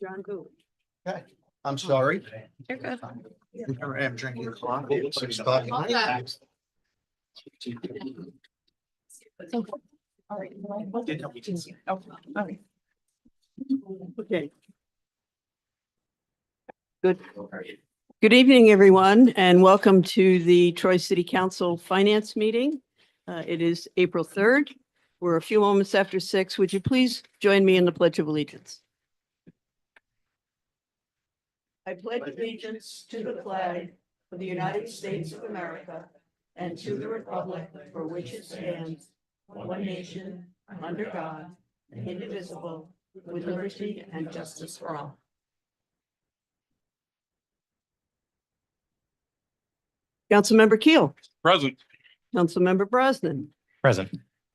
John who? Okay, I'm sorry. You're good. I'm drinking coffee at 6 o'clock. All right. Okay. Good evening, everyone, and welcome to the Troy City Council Finance Meeting. It is April 3rd. We're a few moments after 6. Would you please join me in the Pledge of Allegiance? I pledge allegiance to the flag of the United States of America and to the republic for which it stands, one nation, under God, indivisible, with liberty and justice for all. Councilmember Keel. Present. Councilmember Brosnan. Present.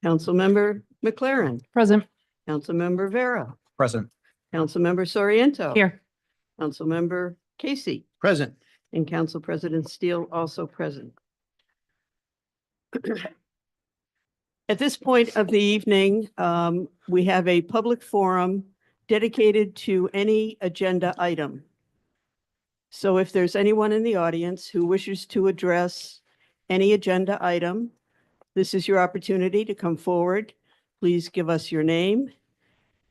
Councilmember McLaren. Present. Councilmember Vera. Present. Councilmember Soriento. Here. Councilmember Casey. Present. And Council President Steele also present. At this point of the evening, we have a public forum dedicated to any agenda item. So if there's anyone in the audience who wishes to address any agenda item, this is your opportunity to come forward. Please give us your name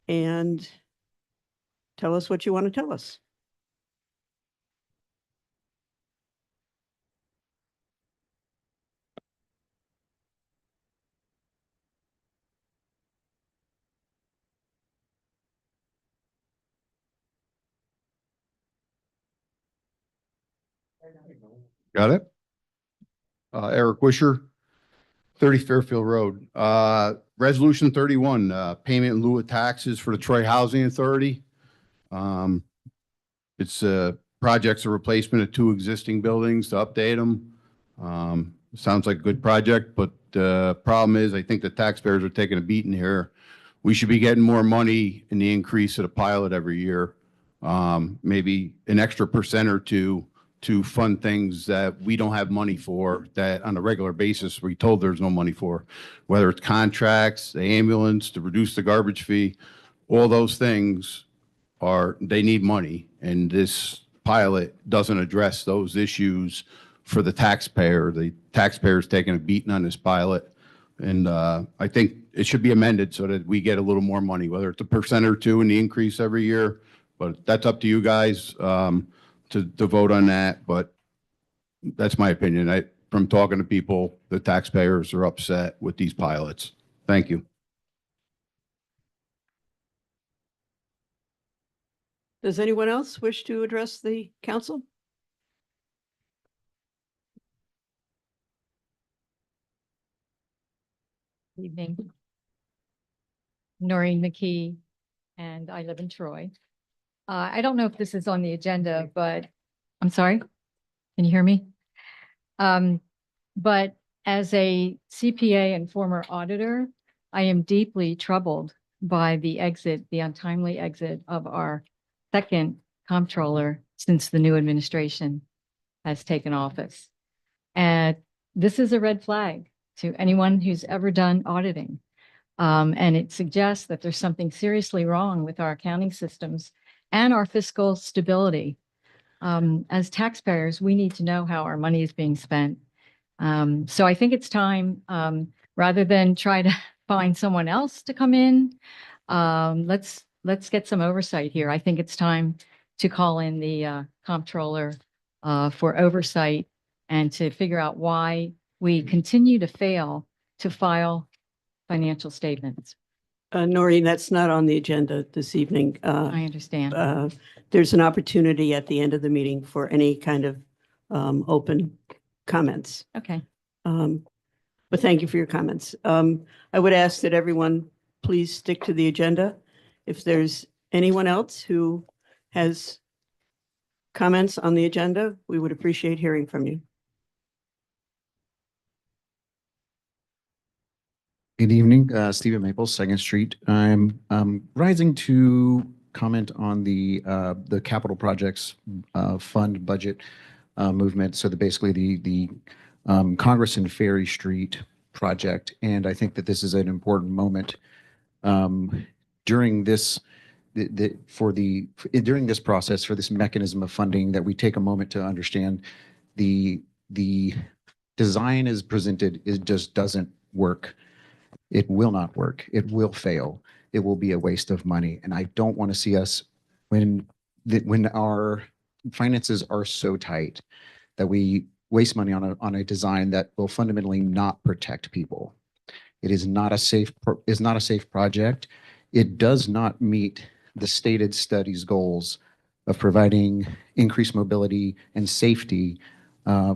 and tell us what you want to tell us. Got it. Eric Wisher, 30 Fairfield Road. Resolution 31, payment in lieu of taxes for the Troy Housing Authority. It's projects a replacement of 2 existing buildings to update them. Sounds like a good project, but the problem is I think the taxpayers are taking a beating here. We should be getting more money in the increase of the pilot every year. Maybe an extra % or 2 to fund things that we don't have money for, that on a regular basis, we told there's no money for, whether it's contracts, the ambulance, to reduce the garbage fee, all those things they need money. And this pilot doesn't address those issues for the taxpayer. The taxpayer's taking a beating on this pilot. And I think it should be amended so that we get a little more money, whether it's a % or 2 in the increase every year, but that's up to you guys. To vote on that, but that's my opinion. From talking to people, the taxpayers are upset with these pilots. Thank you. Does anyone else wish to address the council? Evening. Noreen McKee, and I live in Troy. I don't know if this is on the agenda, but I'm sorry. Can you hear me? But as a CPA and former auditor, I am deeply troubled by the untimely exit of our second comptroller since the new administration has taken office. And this is a red flag to anyone who's ever done auditing. And it suggests that there's something seriously wrong with our accounting systems and our fiscal stability. As taxpayers, we need to know how our money is being spent. So I think it's time, rather than try to find someone else to come in, let's get some oversight here. I think it's time to call in the comptroller for oversight and to figure out why we continue to fail to file financial statements. Noreen, that's not on the agenda this evening. I understand. There's an opportunity at the end of the meeting for any kind of open comments. Okay. But thank you for your comments. I would ask that everyone please stick to the agenda. If there's anyone else who has comments on the agenda, we would appreciate hearing from you. Good evening, Stephen Maples, 2nd Street. I'm rising to comment on the capital projects fund budget movement. So basically the Congress and Ferry Street project, and I think that this is an important moment during this during this process, for this mechanism of funding, that we take a moment to understand the design is presented, it just doesn't work. It will not work. It will fail. It will be a waste of money. And I don't want to see us, when our finances are so tight, that we waste money on a design that will fundamentally not protect people. It is not a safe project. It does not meet the stated study's goals of providing increased mobility and safety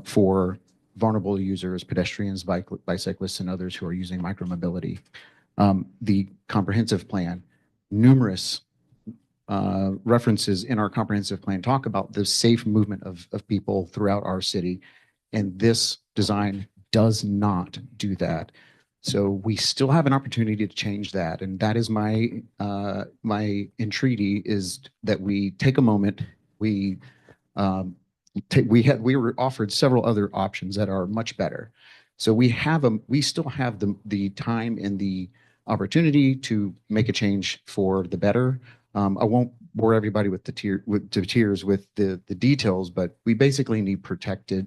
for vulnerable users, pedestrians, bicyclists, and others who are using micromobility. The comprehensive plan, numerous references in our comprehensive plan talk about the safe movement of people throughout our city, and this design does not do that. So we still have an opportunity to change that, and that is my entreaty, is that we take a moment. We were offered several other options that are much better. So we still have the time and the opportunity to make a change for the better. I won't bore everybody to tears with the details, but we basically need protected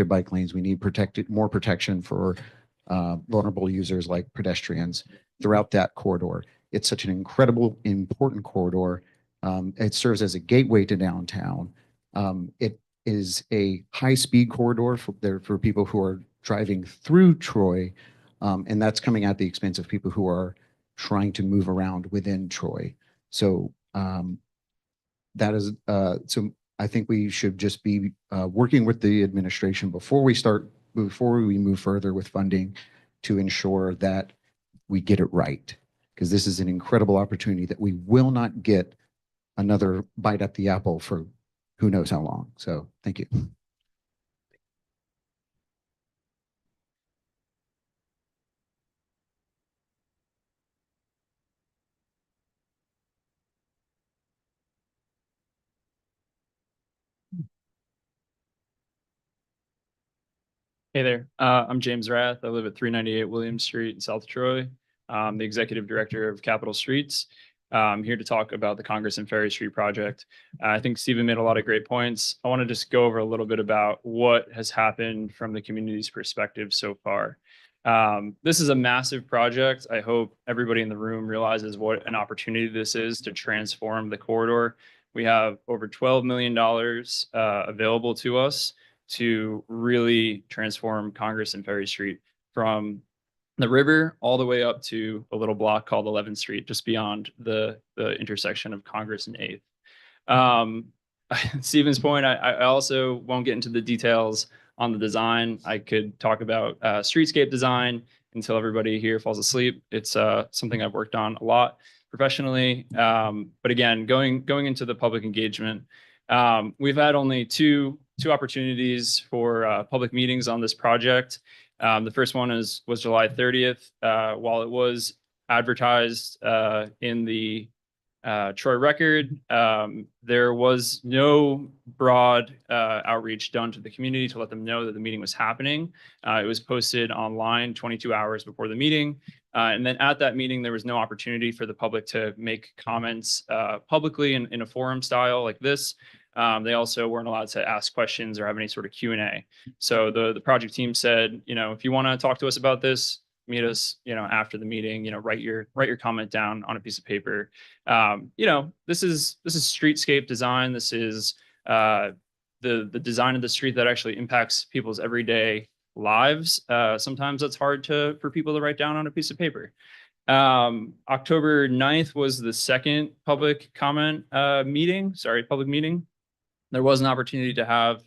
bike lanes. We need more protection for vulnerable users like pedestrians throughout that corridor. It's such an important corridor. It serves as a gateway to downtown. It is a high-speed corridor for people who are driving through Troy, and that's coming at the expense of people who are trying to move around within Troy. So so I think we should just be working with the administration before we move further with funding, to ensure that we get it right, because this is an incredible opportunity that we will not get another bite at the apple for who knows how long. So thank you. Hey there, I'm James Rath. I live at 398 Williams Street in South Troy. I'm the Executive Director of Capital Streets. I'm here to talk about the Congress and Ferry Street project. I think Stephen made a lot of great points. I want to just go over a little bit about what has happened from the community's perspective so far. This is a massive project. I hope everybody in the room realizes what an opportunity this is to transform the corridor. We have over $12 million available to us to really transform Congress and Ferry Street from the river all the way up to a little block called 11th Street, just beyond the intersection of Congress and 8th. Stephen's point, I also won't get into the details on the design. I could talk about streetscape design until everybody here falls asleep. It's something I've worked on a lot professionally. But again, going into the public engagement, we've had only two opportunities for public meetings on this project. The first one was July 30th. While it was advertised in the Troy Record, there was no broad outreach done to the community to let them know that the meeting was happening. It was posted online 22 hours before the meeting. And then at that meeting, there was no opportunity for the public to make comments publicly in a forum style like this. They also weren't allowed to ask questions or have any sort of Q&A. So the project team said, if you want to talk to us about this, meet us, after the meeting, write your comment down on a piece of paper. This is streetscape design. This is the design of the street that actually impacts people's everyday lives. Sometimes it's hard for people to write down on a piece of paper. October 9th was the second public meeting. There was an opportunity to have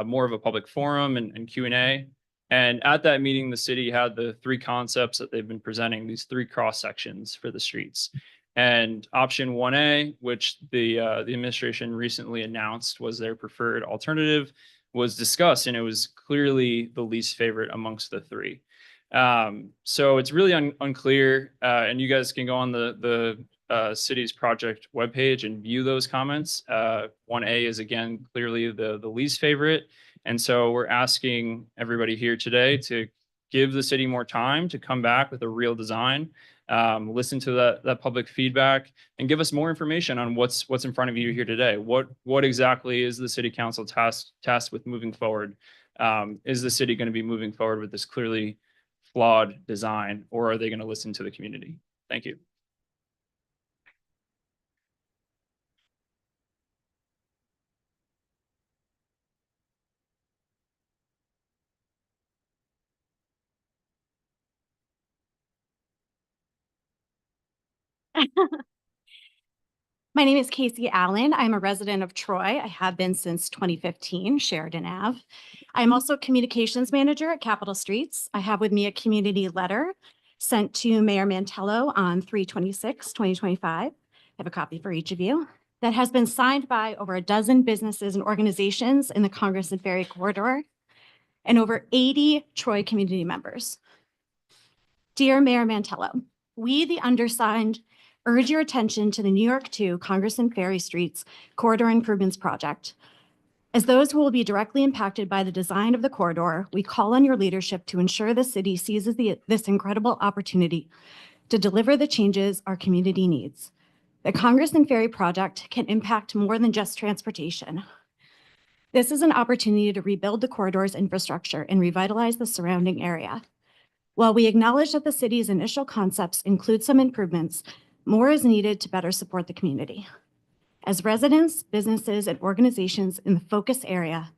more of a public forum and Q&A. And at that meeting, the city had the three concepts that they've been presenting, these three cross sections for the streets. And option 1A, which the administration recently announced was their preferred alternative, was discussed, and it was clearly the least favorite amongst the three. So it's really unclear, and you guys can go on the city's project webpage and view those comments. 1A is, again, clearly the least favorite. And so we're asking everybody here today to give the city more time to come back with a real design. listen to that public feedback and give us more information on what's in front of you here today. What exactly is the city council tasked with moving forward? Is the city going to be moving forward with this clearly flawed design, or are they going to listen to the community? Thank you. My name is Casey Allen. I'm a resident of Troy. I have been since 2015, Sheridan Ave. I'm also communications manager at Capitol Streets. I have with me a community letter sent to Mayor Mantello on 3/26/2025. I have a copy for each of you that has been signed by over a dozen businesses and organizations in the Congress and Ferry Corridor and over 80 Troy community members. Dear Mayor Mantello, we, the undersigned, urge your attention to the New York 2 Congress and Ferry Streets Corridor Improvements Project. As those who will be directly impacted by the design of the corridor, we call on your leadership to ensure the city seizes this incredible opportunity to deliver the changes our community needs. The Congress and Ferry project can impact more than just transportation. This is an opportunity to rebuild the corridor's infrastructure and revitalize the surrounding area. While we acknowledge that the city's initial concepts include some improvements, more is needed to better support the community. As residents, businesses, and organizations in the focus area,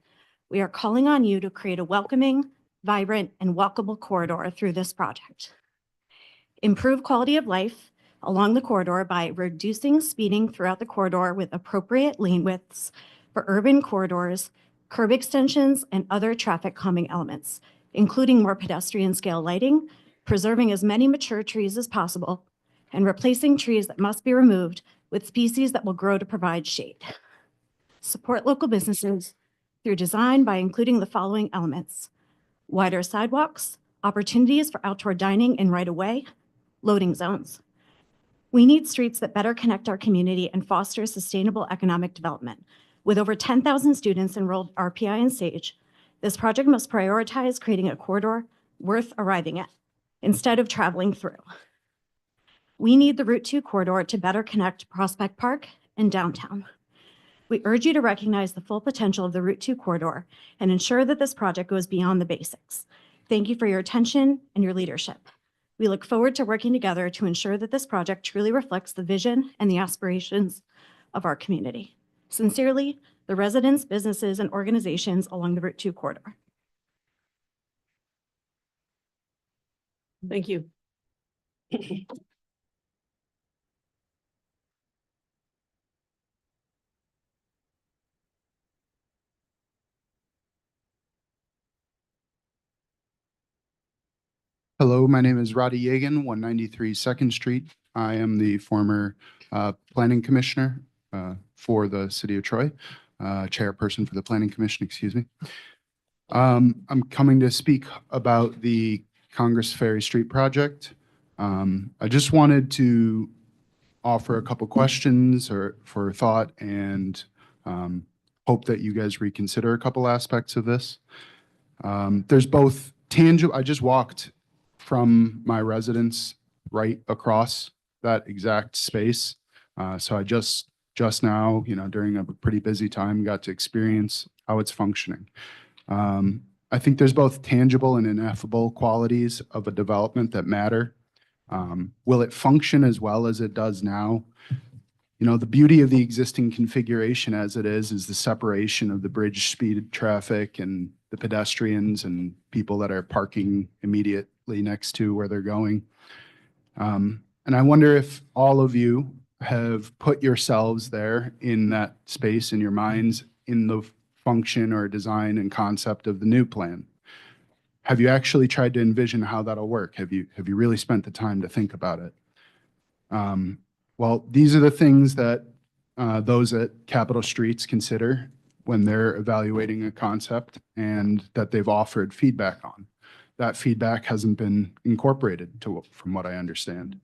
we are calling on you to create a welcoming, vibrant, and walkable corridor through this project. Improve quality of life along the corridor by reducing speeding throughout the corridor with appropriate lane widths for urban corridors, curb extensions, and other traffic calming elements, including more pedestrian scale lighting, preserving as many mature trees as possible, and replacing trees that must be removed with species that will grow to provide shade. Support local businesses through design by including the following elements: wider sidewalks, opportunities for outdoor dining and right-of-way, loading zones. We need streets that better connect our community and foster sustainable economic development. With over 10,000 students enrolled RPI and SAGE, this project must prioritize creating a corridor worth arriving at instead of traveling through. We need the Route 2 corridor to better connect Prospect Park and downtown. We urge you to recognize the full potential of the Route 2 corridor and ensure that this project goes beyond the basics. Thank you for your attention and your leadership. We look forward to working together to ensure that this project truly reflects the vision and the aspirations of our community. Sincerely, the residents, businesses, and organizations along the Route 2 corridor. Thank you. Hello, my name is Roddy Yagan, 193 2nd Street. I am the former planning commissioner for the city of Troy, chairperson for the planning commission, excuse me. I'm coming to speak about the Congress Ferry Street project. I just wanted to offer a couple questions or for thought and hope that you guys reconsider a couple aspects of this. There's both tangible, I just walked from my residence right across that exact space. So I just now, during a pretty busy time, got to experience how it's functioning. I think there's both tangible and ineffable qualities of a development that matter. Will it function as well as it does now? The beauty of the existing configuration as it is the separation of the bridge speed traffic and the pedestrians and people that are parking immediately next to where they're going. And I wonder if all of you have put yourselves there in that space in your minds in the function or design and concept of the new plan. Have you actually tried to envision how that'll work? Have you really spent the time to think about it? Well, these are the things that those at Capitol Streets consider when they're evaluating a concept and that they've offered feedback on. That feedback hasn't been incorporated from what I understand.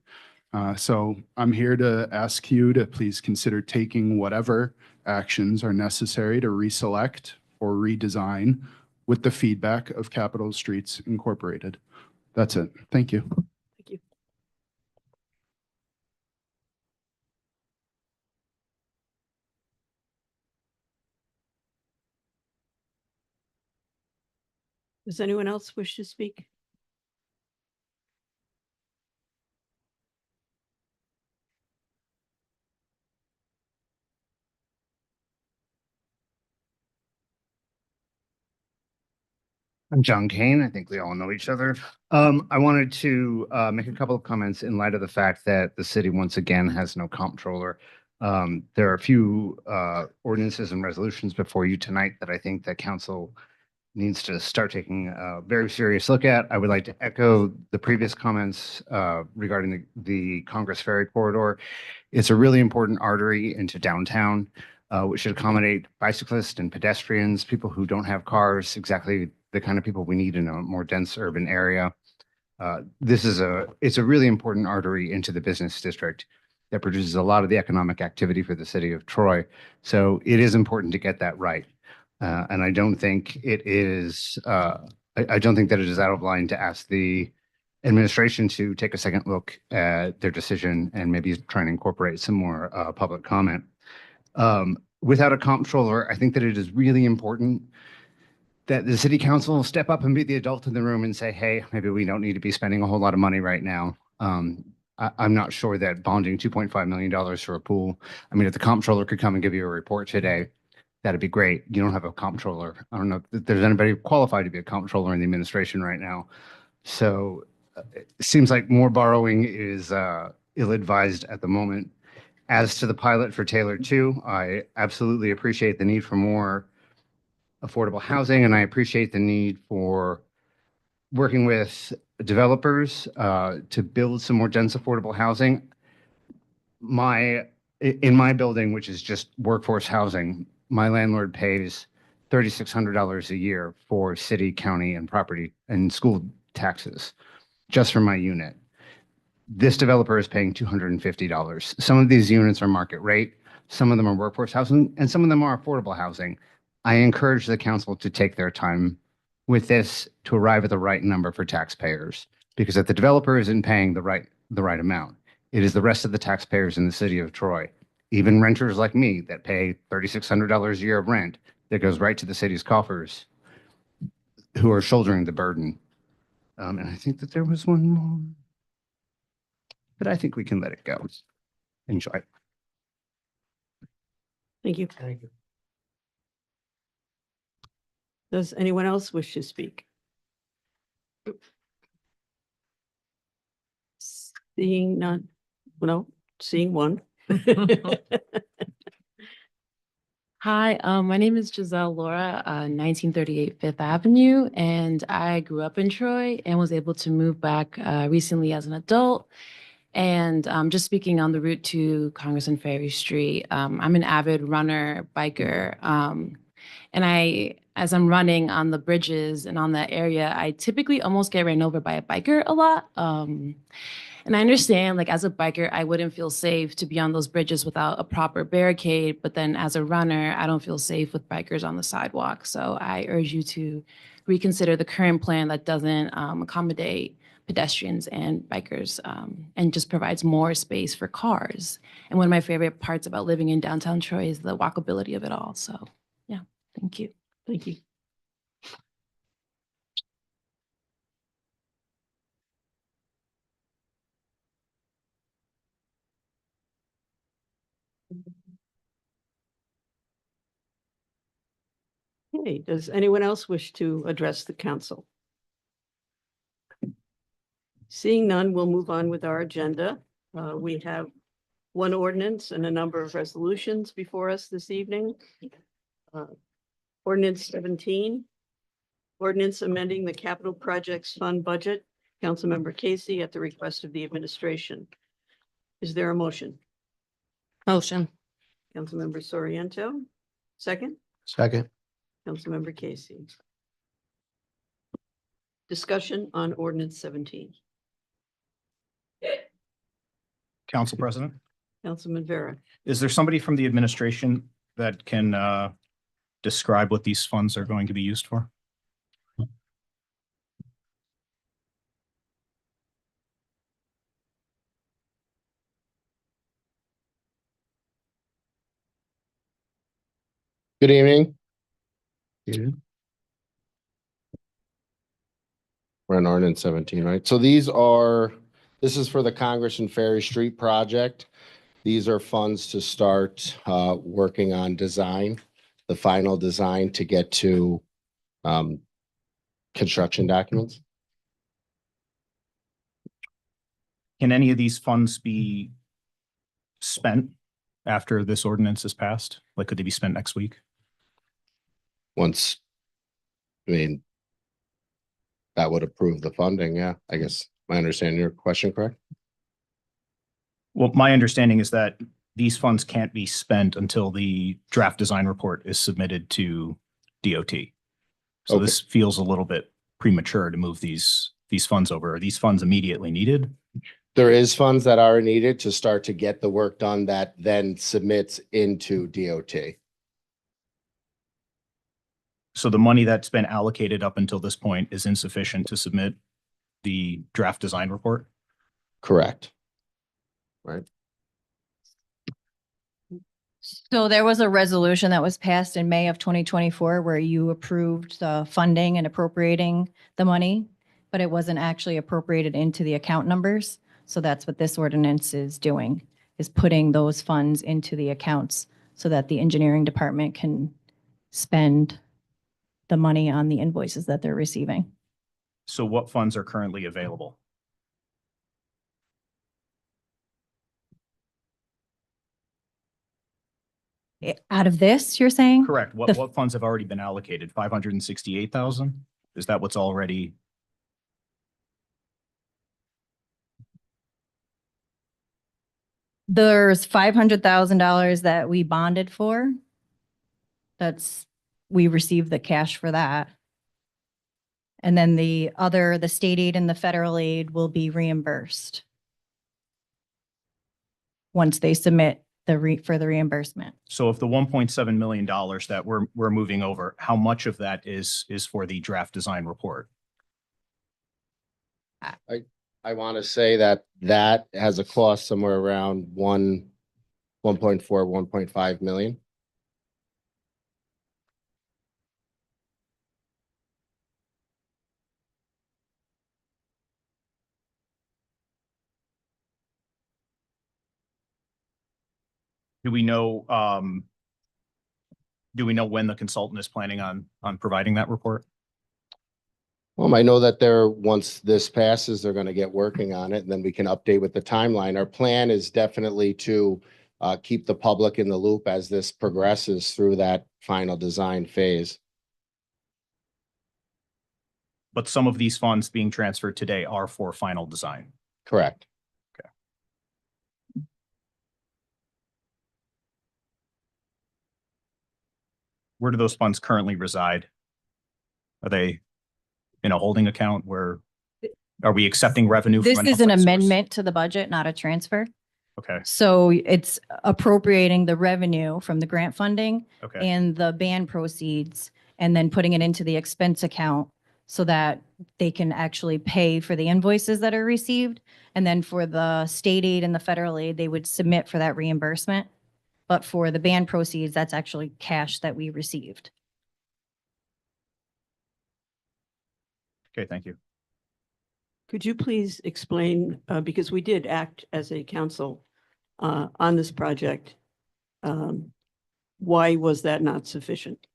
So I'm here to ask you to please consider taking whatever actions are necessary to reselect or redesign with the feedback of Capitol Streets Incorporated. That's it. Thank you. Thank you. Does anyone else wish to speak? I'm John Kane. I think we all know each other. I wanted to make a couple of comments in light of the fact that the city once again has no comptroller. There are a few ordinances and resolutions before you tonight that I think that council needs to start taking a very serious look at. I would like to echo the previous comments regarding the Congress Ferry Corridor. It's a really important artery into downtown, which should accommodate bicyclists and pedestrians, people who don't have cars, exactly the kind of people we need in a more dense urban area. It's a really important artery into the business district that produces a lot of the economic activity for the city of Troy. So it is important to get that right. And I don't think it is, I don't think that it is out of line to ask the administration to take a second look at their decision and maybe try and incorporate some more public comment. Without a comptroller, I think that it is really important that the city council step up and be the adult in the room and say, hey, maybe we don't need to be spending a whole lot of money right now. I'm not sure that bonding $2.5 million for a pool. I mean, if the comptroller could come and give you a report today, that'd be great. You don't have a comptroller. I don't know if there's anybody qualified to be a comptroller in the administration right now. So it seems like more borrowing is ill-advised at the moment. As to the pilot for Taylor 2, I absolutely appreciate the need for more affordable housing, and I appreciate the need for working with developers to build some more dense affordable housing. In my building, which is just workforce housing, my landlord pays $3,600 a year for city, county, and property and school taxes just for my unit. This developer is paying $250. Some of these units are market rate, some of them are workforce housing, and some of them are affordable housing. I encourage the council to take their time with this to arrive at the right number for taxpayers, because if the developer isn't paying the right amount, it is the rest of the taxpayers in the city of Troy, even renters like me that pay $3,600 a year of rent that goes right to the city's coffers, who are shouldering the burden. And I think that there was one more, but I think we can let it go. Enjoy. Thank you. Thank you. Does anyone else wish to speak? Seeing none, no, seeing one. Hi, my name is Giselle Laura, 1938 Fifth Avenue, and I grew up in Troy and was able to move back recently as an adult. And just speaking on the route to Congress and Ferry Street, I'm an avid runner, biker, and as I'm running on the bridges and on that area, I typically almost get ran over by a biker a lot. And I understand, like, as a biker, I wouldn't feel safe to be on those bridges without a proper barricade. But then as a runner, I don't feel safe with bikers on the sidewalk. So I urge you to reconsider the current plan that doesn't accommodate pedestrians and bikers and just provides more space for cars. And one of my favorite parts about living in downtown Troy is the walkability of it all. So, yeah, thank you. Thank you. Okay, does anyone else wish to address the council? Seeing none, we'll move on with our agenda. We have one ordinance and a number of resolutions before us this evening. Ordinance 17, ordinance amending the capital projects fund budget. Councilmember Casey at the request of the administration. Is there a motion? Motion. Councilmember Soriento, second. Second. Councilmember Casey. Discussion on ordinance 17. Council President, Councilman Vera. is there somebody from the administration that can describe what these funds are going to be used for? Good evening. We're on ordinance 17, right? So this is for the Congress and Ferry Street project. These are funds to start working on design, the final design to get to construction documents. Can any of these funds be spent after this ordinance is passed? Like, could they be spent next week? Once, I mean, that would approve the funding, yeah. I guess my understanding your question, correct? Well, my understanding is that these funds can't be spent until the draft design report is submitted to DOT. So Okay. this feels a little bit premature to move these funds over. Are these funds immediately needed? There is funds that are needed to start to get the work done that then submits into DOT. So the money that's been allocated up until this point is insufficient to submit the draft design report? Correct. Right. So there was a resolution that was passed in May of 2024 where you approved the funding and appropriating the money, but it wasn't actually appropriated into the account numbers. So that's what this ordinance is doing, is putting those funds into the accounts so that the engineering department can spend the money on the invoices that they're receiving. So what funds are currently available? Out of this, you're saying? Correct. The- What funds have already been allocated? 568,000? Is that what's already? There's $500,000 that we bonded for. We received the cash for that. And then the state aid and the federal aid will be reimbursed once they submit for the reimbursement. So if the $1.7 million that we're moving over, how much of that is for the draft design report? I want to say that has a cost somewhere around 1.4, 1.5 million. Do we know when the consultant is planning on providing that report? I know that once this passes, they're going to get working on it, and then we can update with the timeline. Our plan is definitely to keep the public in the loop as this progresses through that final design phase. But some of these funds being transferred today are for final design. Correct. Where do those funds currently reside? Are they in a holding account where, are we accepting revenue? This from is an outside source? amendment to the budget, not a transfer. Okay, So it's appropriating the revenue from the grant funding okay. and the band proceeds, and then putting it into the expense account so that they can actually pay for the invoices that are received. And then for the state aid and the federal aid, they would submit for that reimbursement. But for the band proceeds, that's actually cash that we received. Okay, thank you. Could you please explain, because we did act as a council on this project, why was that not sufficient?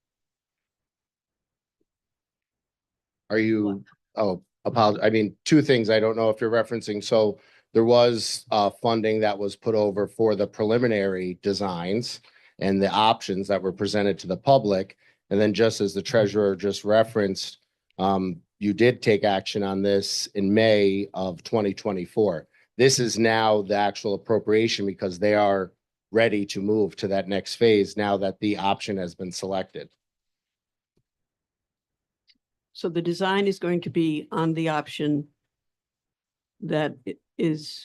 Are you, I mean, two things. I don't know if you're referencing. So there was funding that was put over for the preliminary designs and the options that were presented to the public. And then just as the treasurer just referenced, you did take action on this in May of 2024. This is now the actual appropriation because they are ready to move to that next phase now that the option has been selected. So the design is going to be on the option that is,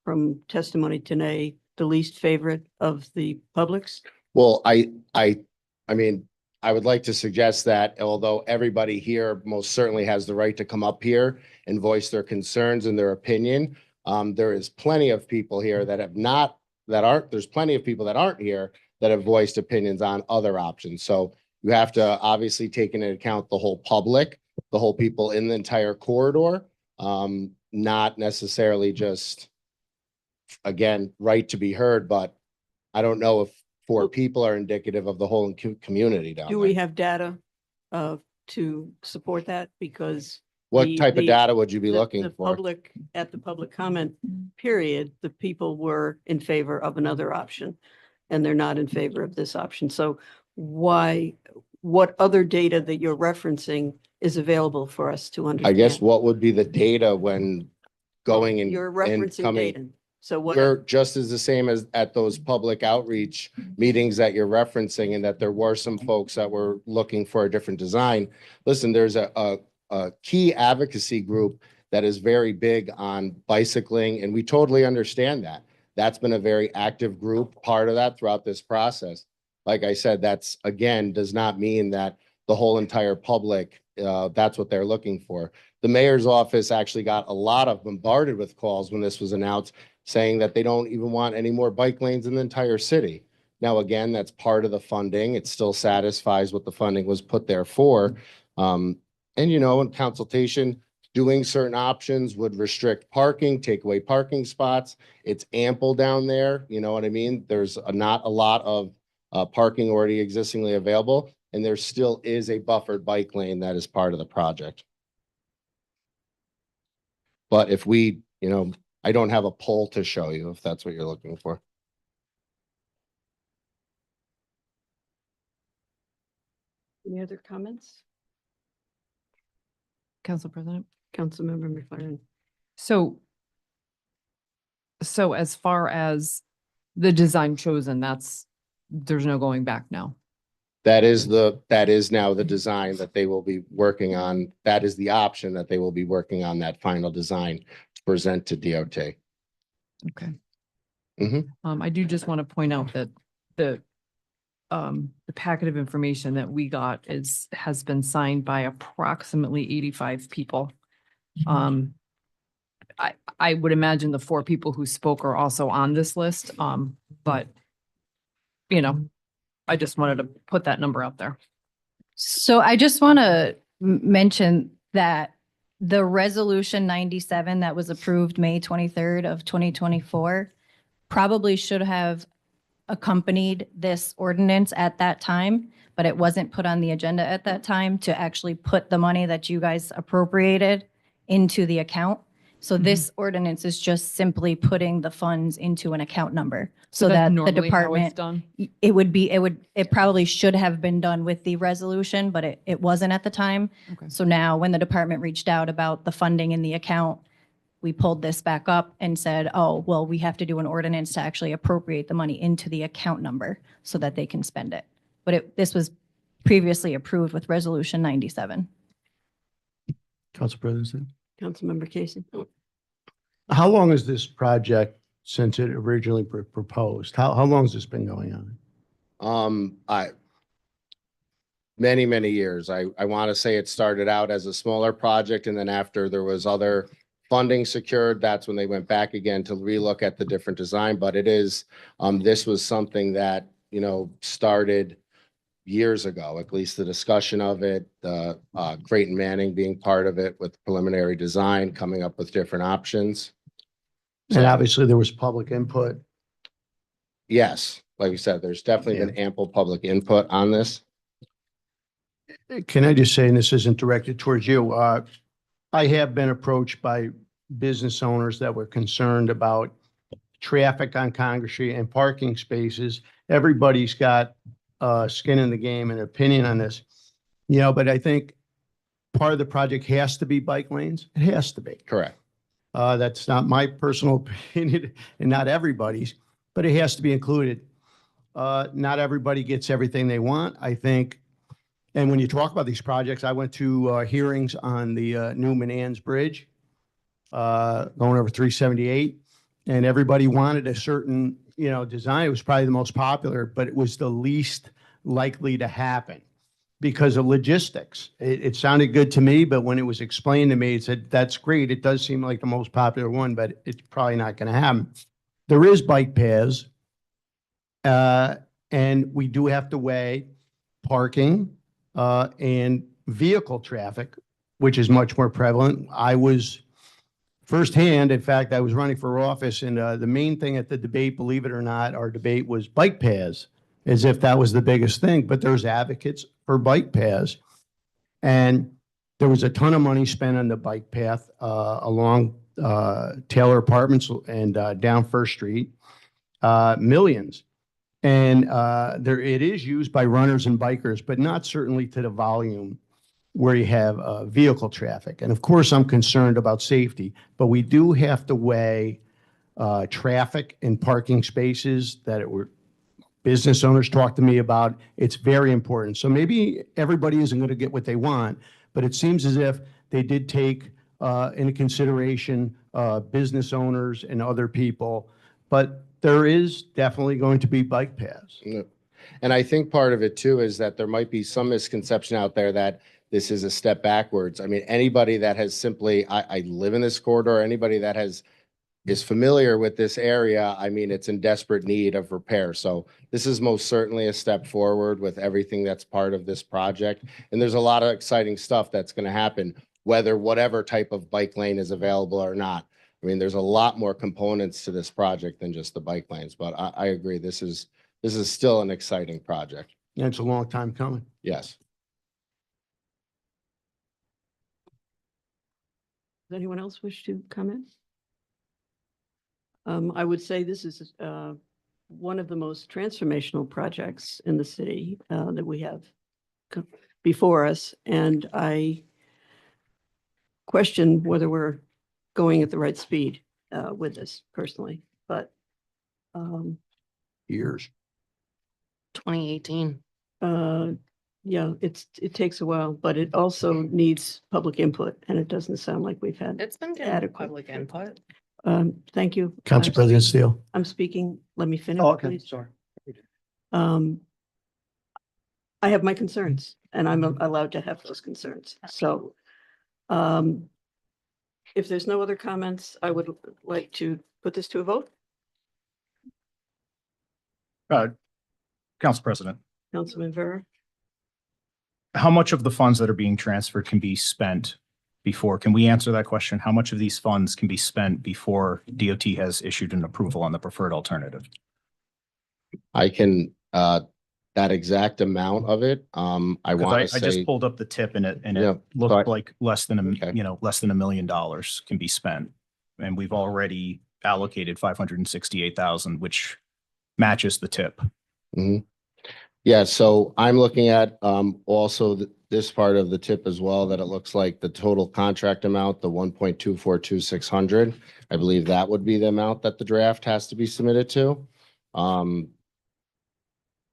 from testimony today, the least favorite of the public's? Well, I mean, I would like to suggest that although everybody here most certainly has the right to come up here and voice their concerns and their opinion, there is plenty of people here there's plenty of people that aren't here that have voiced opinions on other options. So you have to obviously take into account the whole public the whole people in the entire corridor. Not necessarily just, again, right to be heard, but I don't know if 4 people are indicative of the whole community down Do we there. have data to support that? Because What the- type of the- data would you be the- looking the for? Public, at the public comment period, the people were in favor of another option, and they're not in favor of this option. So what other data that you're referencing is available for us to I understand? guess what would be the data when going and You're and referencing coming? data. So what? We're just as the same as at those public outreach meetings that you're referencing, and that there were some folks that were looking for a different design. Listen, there's a key advocacy group that is very big on bicycling, and we totally understand that. That's been a very active group, part of that throughout this process. Like I said, that's, again, does not mean that the whole entire public, that's what they're looking for. The mayor's office actually got a lot of bombarded with calls when this was announced, saying that they don't even want any more bike lanes in the entire city. Now, again, that's part of the funding. It still satisfies what the funding was put there for. And, you know, in consultation, doing certain options would restrict parking, take away parking spots. It's ample down there. You know what I mean? There's not a lot of parking already existingly available, and there still is a buffered bike lane that is part of the project. But if we, you know, I don't have a poll to show you if that's what you're looking for. Any other comments? Council President. Councilmember McLaren. So as far as the design chosen, there's no going back now. That is now the design that they will be working on. That is the option that they will be working on, that final design to present to DOT. Okay. Mhm. I do just want to point out that the packet of information that we got has been signed by approximately 85 people. I would imagine the 4 people who spoke are also on this list. But you know, I just wanted to put that number out there. So I just want to mention that the resolution 97 that was approved May 23rd of 2024 probably should have accompanied this ordinance at that time, but it wasn't put on the agenda at that time to actually put the money that you guys appropriated into the account. So this ordinance is just simply putting the funds into an account number so that's that the normally how it's department, done. it probably should have been done with the resolution, but it wasn't at the time. Okay. So now when the department reached out about the funding in the account, we pulled this back up and said, oh, well, we have to do an ordinance to actually appropriate the money into the account number so that they can spend it. But this was previously approved with resolution 97. Council President, Councilmember Casey. how long is this project since it originally proposed? How long has this been going on? Many years. I want to say it started out as a smaller project, and then after there was other funding secured, that's when they went back again to relook at the different design. But it is, this was something that, you know, started years ago, at least the discussion of it, Creighton Manning being part of it with preliminary design, coming up with different options. And obviously there was public input. Yes, like you said, there's definitely been ample public input on this. Can I just say, and this isn't directed towards you, I have been approached by business owners that were concerned about traffic on Congress Street and parking spaces. Everybody's got skin in the game and opinion on this, you know, but I think part of the project has to be bike lanes. It has to be. Correct. That's not my personal opinion and not everybody's, but it has to be included. Not everybody gets everything they want, I think. And when you talk about these projects, I went to hearings on the Newman-Ann's Bridge, going over 378, and everybody wanted a certain, you know, design. It was probably the most popular, but it was the least likely to happen because of logistics. It sounded good to me, but when it was explained to me, it said, that's great. It does seem like the most popular one, but it's probably not going to happen. There is bike paths, and we do have to weigh parking and vehicle traffic which is much more prevalent. I was firsthand, in fact, I was running for office, and the main thing at the debate, believe it or not, our debate was bike paths, as if that was the biggest thing. But there's advocates for bike paths. And there was a ton of money spent on the bike path along Taylor Apartments and down First Street, millions. And it is used by runners and bikers, but not certainly to the volume where you have vehicle traffic. And of course, I'm concerned about safety, but we do have to weigh traffic and parking spaces that business owners talk to me about. It's very important. So maybe everybody isn't going to get what they want, but it seems as if they did take into consideration business owners and other people. But there is definitely going to be bike paths. Yeah. And I think part of it too is that there might be some misconception out there that this is a step backwards. I mean, anybody that has simply, I live in this corridor, anybody that is familiar with this area, I mean, it's in desperate need of repair. So this is most certainly a step forward with everything that's part of this project. And there's a lot of exciting stuff that's going to happen, whatever type of bike lane is available or not. I mean, there's a lot more components to this project than just the bike lanes, but I agree. This is still an exciting project. And it's a long time coming. Yes. Does anyone else wish to comment? I would say this is one of the most transformational projects in the city that we have before us. And I question whether we're going at the right speed with this personally, but Years. 2018. yeah, it takes a while, but it also needs public input, and it doesn't sound like we've had It's been getting adequate public input. Thank you. Council President Steele. I'm speaking. Let me finish, Oh, okay, please. sorry. I have my concerns, and I'm allowed to have those concerns. So, if there's no other comments, I would like to put this to a vote. Council President, Councilman Vera? how much of the funds that are being transferred can be spent before? Can we answer that question? How much of these funds can be spent before DOT has issued an approval on the preferred alternative? I can, that exact amount of it, I want to I just say, pulled up the tip and it Yeah, looked so like less than, Okay. less than $1 million can be spent. And we've already allocated 568,000, which matches the tip. Mhm. Yeah, so I'm looking at also this part of the tip as well, that it looks like the total contract amount, the 1.242600. I believe that would be the amount that the draft has to be submitted to.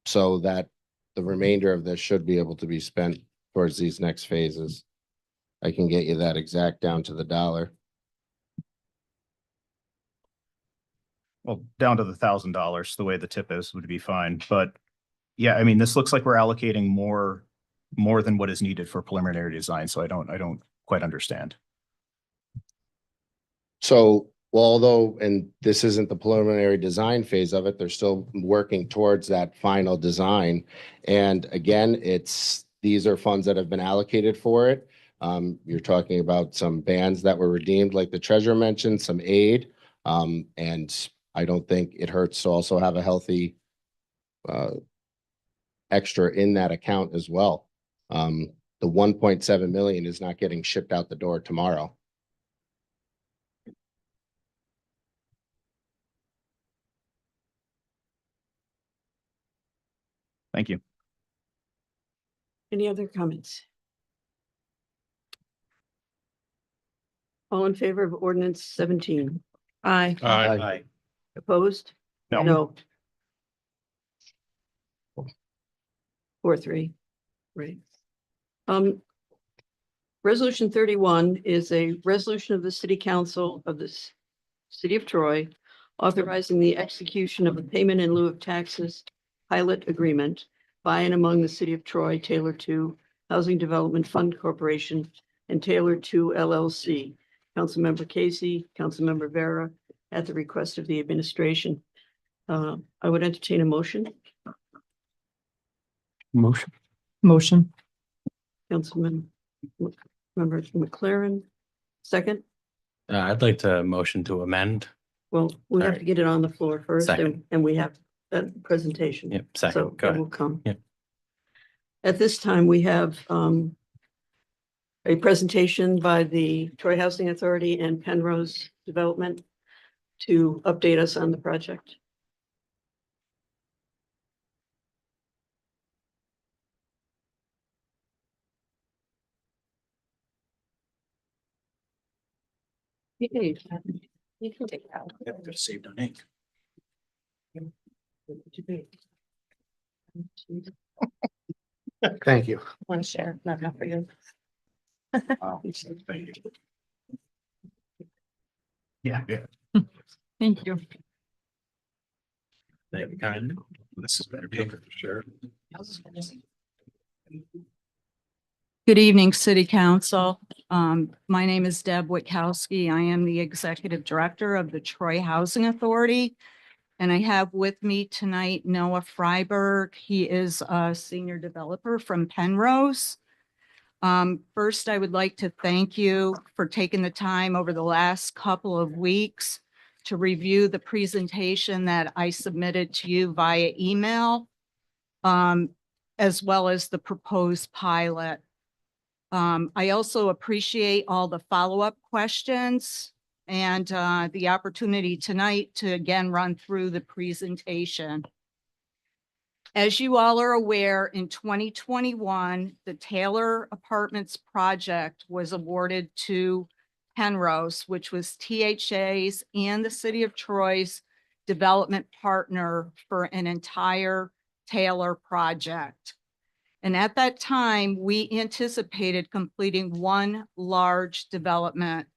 So that the remainder of this should be able to be spent towards these next phases. I can get you that exact down to the dollar. Well, down to the $1,000, the way the tip is would be fine. But yeah, I mean, this looks like we're allocating more than what is needed for preliminary design. So I don't quite understand. So, well, although, and this isn't the preliminary design phase of it, they're still working towards that final design. And again, these are funds that have been allocated for it. You're talking about some bands that were redeemed, like the treasurer mentioned, some aid. And I don't think it hurts to also have a healthy extra in that account as well. The 1.7 million is not getting shipped out the door tomorrow. Thank you. Any other comments? All in favor of ordinance 17? Aye. Aye. Opposed? No. No. 4-3. Right. Resolution 31 is a resolution of the City Council of the City of Troy authorizing the execution of a payment in lieu of taxes pilot agreement by and among the City of Troy, Taylor 2 Housing Development Fund Corporation, and Taylor 2 LLC. Councilmember Casey, Councilmember Vera, at the request of the administration. I would entertain a motion. Motion. Councilman Member McLaren, second. I'd like to motion to amend. Well, we have to Sorry. get it on the floor first Second. and we have that presentation. Yep, So second, go that ahead. will come. Yep. At this time, we have a presentation by the Troy Housing Authority and Penrose Development to update us on the project. You can take it out. Saved on ink. Thank you. Want to share? Not enough for you. Wow. Thank you. Yeah. Thank you. Thank you, kind. This is better paper for sure. Good evening, City Council. My name is Deb Witkowski. I am the Executive Director of the Troy Housing Authority. And I have with me tonight Noah Freiberg. He is a senior developer from Penrose. First, I would like to thank you for taking the time over the last couple of weeks to review the presentation that I submitted to you via email, as well as the proposed pilot. I also appreciate all the follow-up questions and the opportunity tonight to again run through the presentation. As you all are aware, in 2021, the Taylor Apartments project was awarded to Penrose, which was THA's and the City of Troy's development partner for an entire Taylor project. And at that time, we anticipated completing one large development.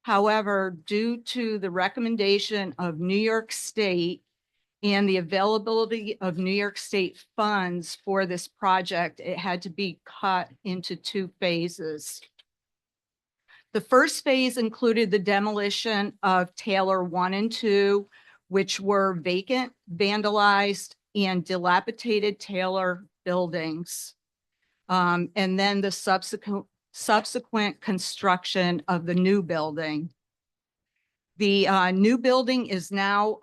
However, due to the recommendation of New York State and the availability of New York State funds for this project, it had to be cut into two phases. The first phase included the demolition of Taylor 1 and 2, which were vacant, vandalized, and dilapidated Taylor buildings. And then the subsequent construction of the new building. The new building is now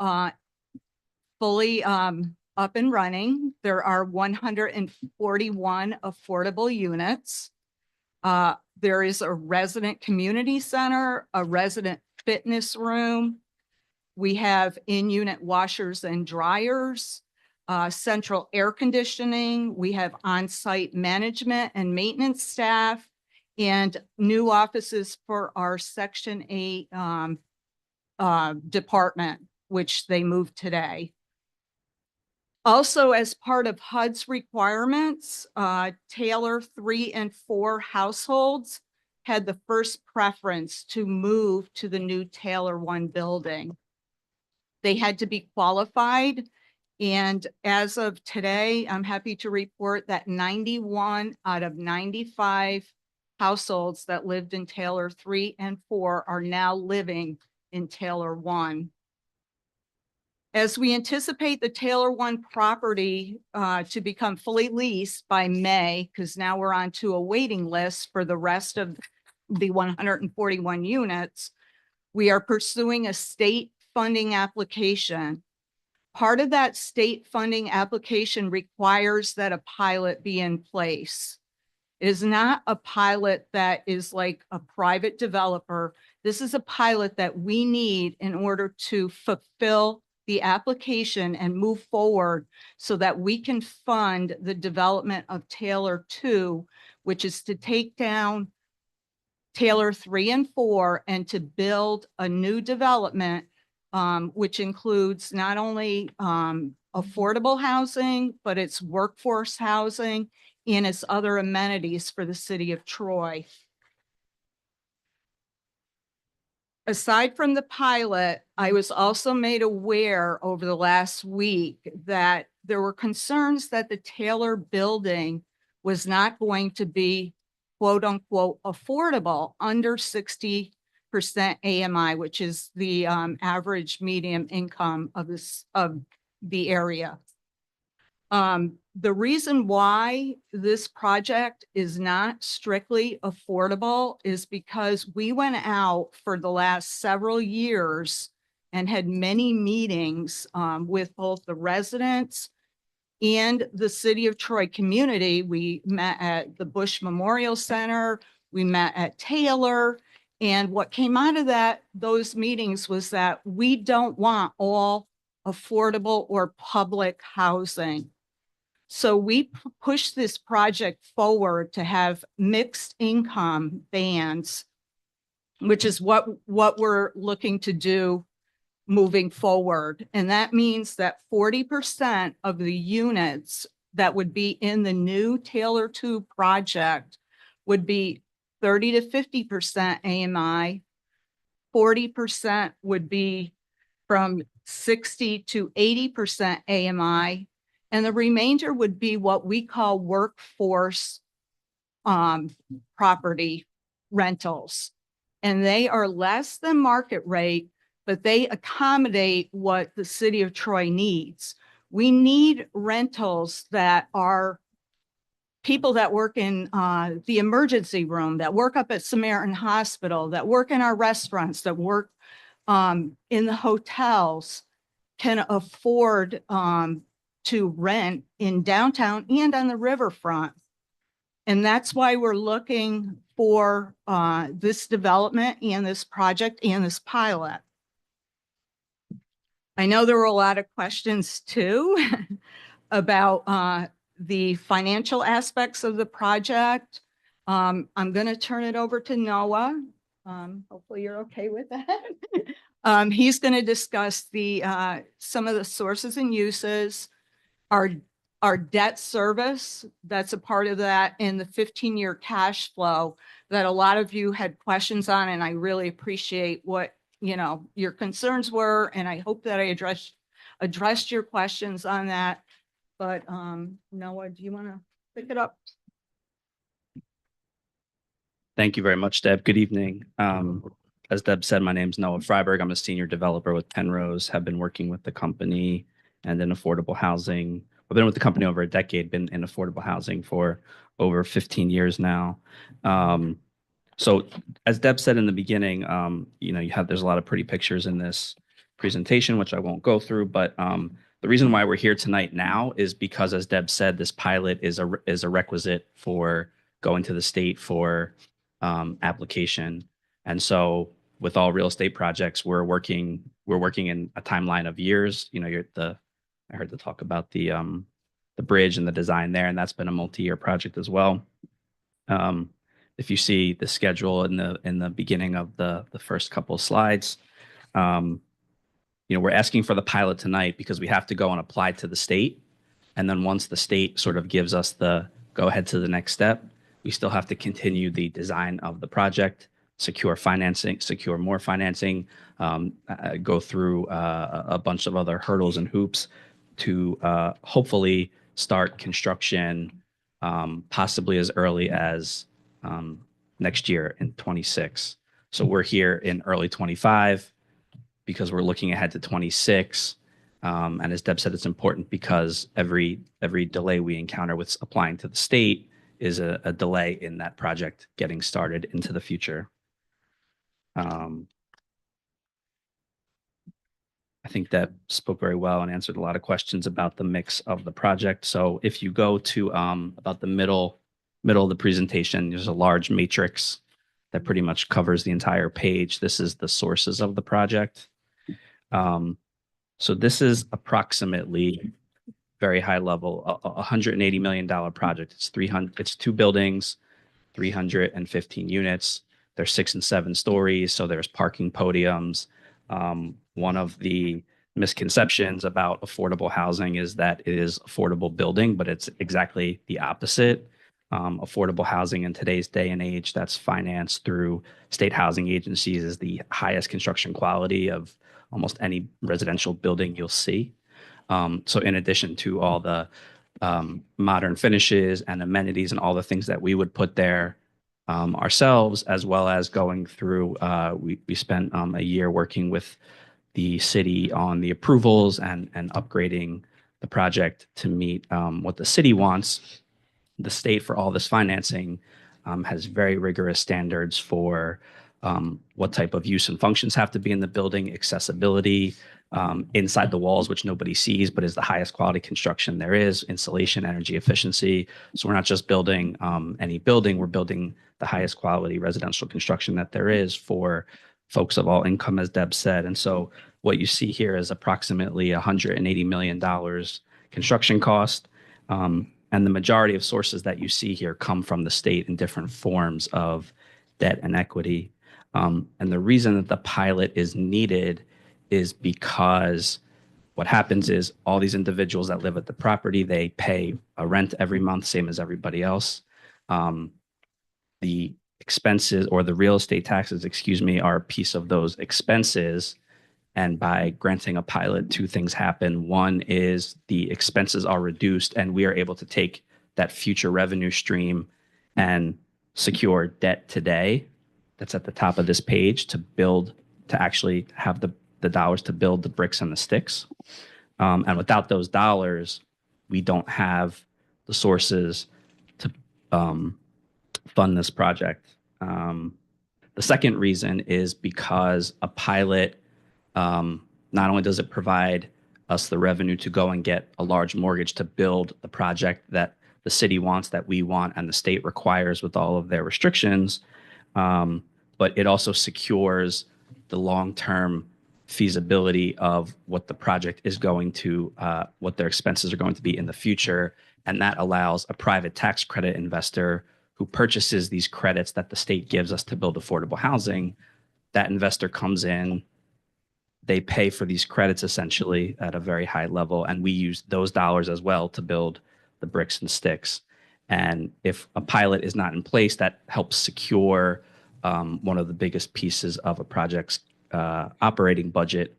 fully up and running. There are 141 affordable units. There is a resident community center, a resident fitness room. We have in-unit washers and dryers, central air conditioning. We have on-site management and maintenance staff, and new offices for our Section 8 department, which they moved today. Also, as part of HUD's requirements, Taylor 3 and 4 households had the first preference to move to the new Taylor 1 building. They had to be qualified. And as of today, I'm happy to report that 91 out of 95 households that lived in Taylor 3 and 4 are now living in Taylor 1. As we anticipate the Taylor 1 property to become fully leased by May, because now we're on to a waiting list for the rest of the 141 units, we are pursuing a state funding application. Part of that state funding application requires that a pilot be in place. It is not a pilot that is like a private developer. This is a pilot that we need in order to fulfill the application and move forward so that we can fund the development of Taylor 2, which is to take down Taylor 3 and 4 and to build a new development, which includes not only affordable housing, but it's workforce housing and its other amenities for the city of Troy. Aside from the pilot, I was also made aware over the last week that there were concerns that the Taylor building was not going to be quote unquote affordable under 60% AMI, which is the average median income of the area. the reason why this project is not strictly affordable is because we went out for the last several years and had many meetings with both the residents and the City of Troy community. We met at the Bush Memorial Center, we met at Taylor, and what came out of those meetings was that we don't want all affordable or public housing. So we pushed this project forward to have mixed income bands, which is what we're looking to do moving forward. And that means that 40% of the units that would be in the new Taylor 2 project would be 30 to 50% AMI, 40% would be from 60 to 80% AMI, and the remainder would be what we call workforce property rentals. And they are less than market rate, but they accommodate what the City of Troy needs. We need rentals that are people that work in the emergency room, that work up at Samaritan Hospital, that work in our restaurants, that work in the hotels, can afford to rent in downtown and on the riverfront. And that's why we're looking for this development and this project and this pilot. I know there were a lot of questions too about the financial aspects of the project. I'm going to turn it over to Noah. Hopefully you're okay with that. He's going to discuss some of the sources and uses, our debt service, that's a part of that, and the 15-year cash flow that a lot of you had questions on, and I really appreciate what your concerns were, and I hope that I addressed your questions on that. But Noah, do you want to pick it up? Thank you very much, Deb. Good evening. As Deb said, my name is Noah Freiberg. I'm a senior developer with Penrose, have been working with the company and in affordable housing. I've been with the company over a decade, been in affordable housing for over 15 years now. So as Deb said in the beginning, there's a lot of pretty pictures in this presentation, which I won't go through, but the reason why we're here tonight now is because, as Deb said, this pilot is a requisite for going to the state for application. And so with all real estate projects, we're working in a timeline of years. I heard the talk about the bridge and the design there, and that's been a multi-year project as well. If you see the schedule in the beginning of the first couple of slides, we're asking for the pilot tonight because we have to go and apply to the state. And then once the state sort of gives us the go ahead to the next step, we still have to continue the design of the project, secure financing, secure more financing, go through a bunch of other hurdles and hoops to hopefully start construction possibly as early as next year in 26. So we're here in early 25 because we're looking ahead to 26. And as Deb said, it's important because every delay we encounter with applying to the state is a delay in that project getting started into the future. I think Deb spoke very well and answered a lot of questions about the mix of the project. So if you go to about the middle of the presentation, there's a large matrix that pretty much covers the entire page. This is the sources of the project. So this is approximately, very high level, a $180 million project. It's 2 buildings, 315 units. There's 6 and 7 stories, so there's parking podiums. One of the misconceptions about affordable housing is that it is affordable building, but it's exactly the opposite. Affordable housing in today's day and age that's financed through state housing agencies is the highest construction quality of almost any residential building you'll see. So in addition to all the modern finishes and amenities and all the things that we would put there ourselves, as well as going through, we spent a year working with the city on the approvals and upgrading the project to meet what the city wants. The state, for all this financing, has very rigorous standards for what type of use and functions have to be in the building, accessibility, inside the walls, which nobody sees, but is the highest quality construction there is, insulation, energy efficiency. So we're not just building any building, we're building the highest quality residential construction that there is for folks of all income, as Deb said. And so what you see here is approximately $180 million construction cost. And the majority of sources that you see here come from the state in different forms of debt and equity. And the reason that the pilot is needed is because what happens is all these individuals that live at the property, they pay a rent every month, same as everybody else. The expenses, or the real estate taxes, excuse me, are a piece of those expenses. And by granting a pilot, two things happen. One is the expenses are reduced and we are able to take that future revenue stream and secure debt today that's at the top of this page to actually have the dollars to build the bricks and the sticks. And without those dollars, we don't have the sources to fund this project. The second reason is because a pilot, not only does it provide us the revenue to go and get a large mortgage to build the project that the city wants, that we want, and the state requires with all of their restrictions, but it also secures the long-term feasibility of what the project is going to, what their expenses are going to be in the future. And that allows a private tax credit investor who purchases these credits that the state gives us to build affordable housing. That investor comes in, they pay for these credits essentially at a very high level, and we use those dollars as well to build the bricks and sticks. And if a pilot is not in place, that helps secure one of the biggest pieces of a project's operating budget,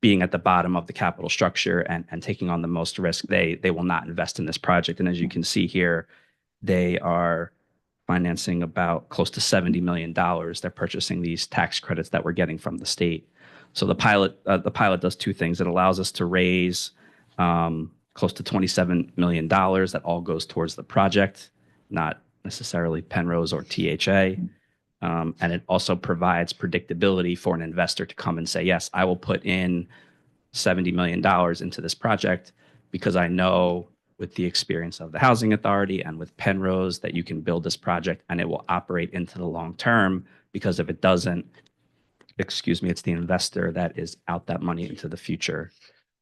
being at the bottom of the capital structure and taking on the most risk. They will not invest in this project. And as you can see here, they are financing about close to $70 million. They're purchasing these tax credits that we're getting from the state. So the pilot does two things. It allows us to raise close to $27 million. That all goes towards the project, not necessarily Penrose or THA. And it also provides predictability for an investor to come and say, yes, I will put in $70 million into this project because I know with the experience of the Housing Authority and with Penrose that you can build this project and it will operate into the long term, because if it doesn't, excuse me, it's the investor that is out that money into the future.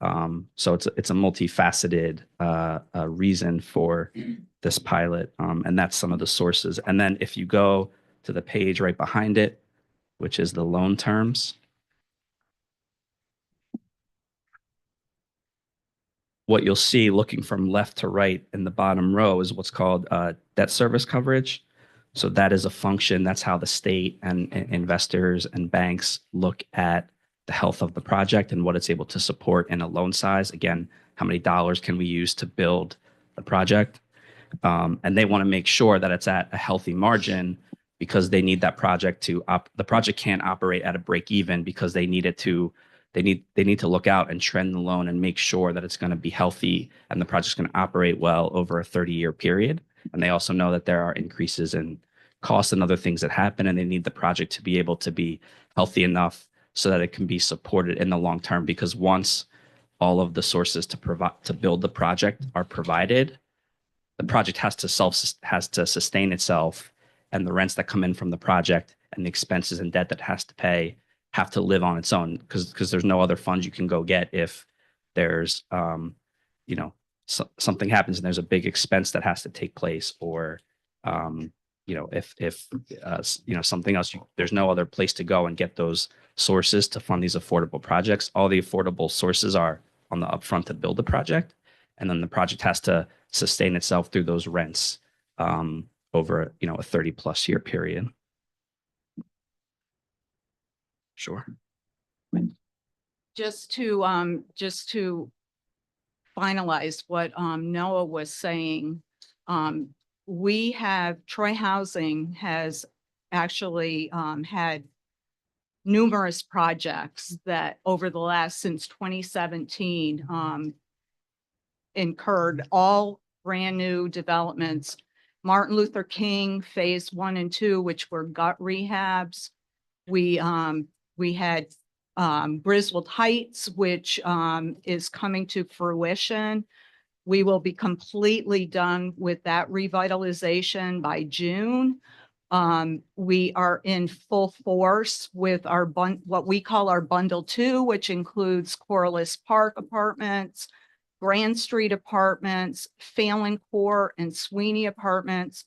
So it's a multifaceted reason for this pilot, and that's some of the sources. And then if you go to the page right behind it, which is the loan terms, what you'll see looking from left to right in the bottom row is what's called debt service coverage. So that is a function. That's how the state and investors and banks look at the health of the project and what it's able to support in a loan size. Again, how many dollars can we use to build the project? And they want to make sure that it's at a healthy margin, because they need that project to the project can't operate at a break even, because they need it to they need to look out and trend the loan and make sure that it's going to be healthy and the project's going to operate well over a 30-year period. And they also know that there are increases in costs and other things that happen, and they need the project to be able to be healthy enough so that it can be supported in the long term. Because once all of the sources to build the project are provided, the project has to sustain itself, and the rents that come in from the project and the expenses and debt that has to pay have to live on its own, because there's no other funds you can go get if there's something happens and there's a big expense that has to take place, or if something else, there's no other place to go and get those sources to fund these affordable projects. All the affordable sources are on the upfront to build the project, and then the project has to sustain itself through those rents over a 30+ year period. Sure. Just to finalize what Noah was saying, Troy Housing has actually had numerous projects that over the last, since 2017, incurred all brand new developments. Martin Luther King Phase 1 and 2, which were gut rehabs. We had Griswold Heights, which is coming to fruition. We will be completely done with that revitalization by June. We are in full force with our what we call our Bundle 2, which includes Corliss Park Apartments, Grand Street Apartments, Phelan Court, and Sweeney Apartments.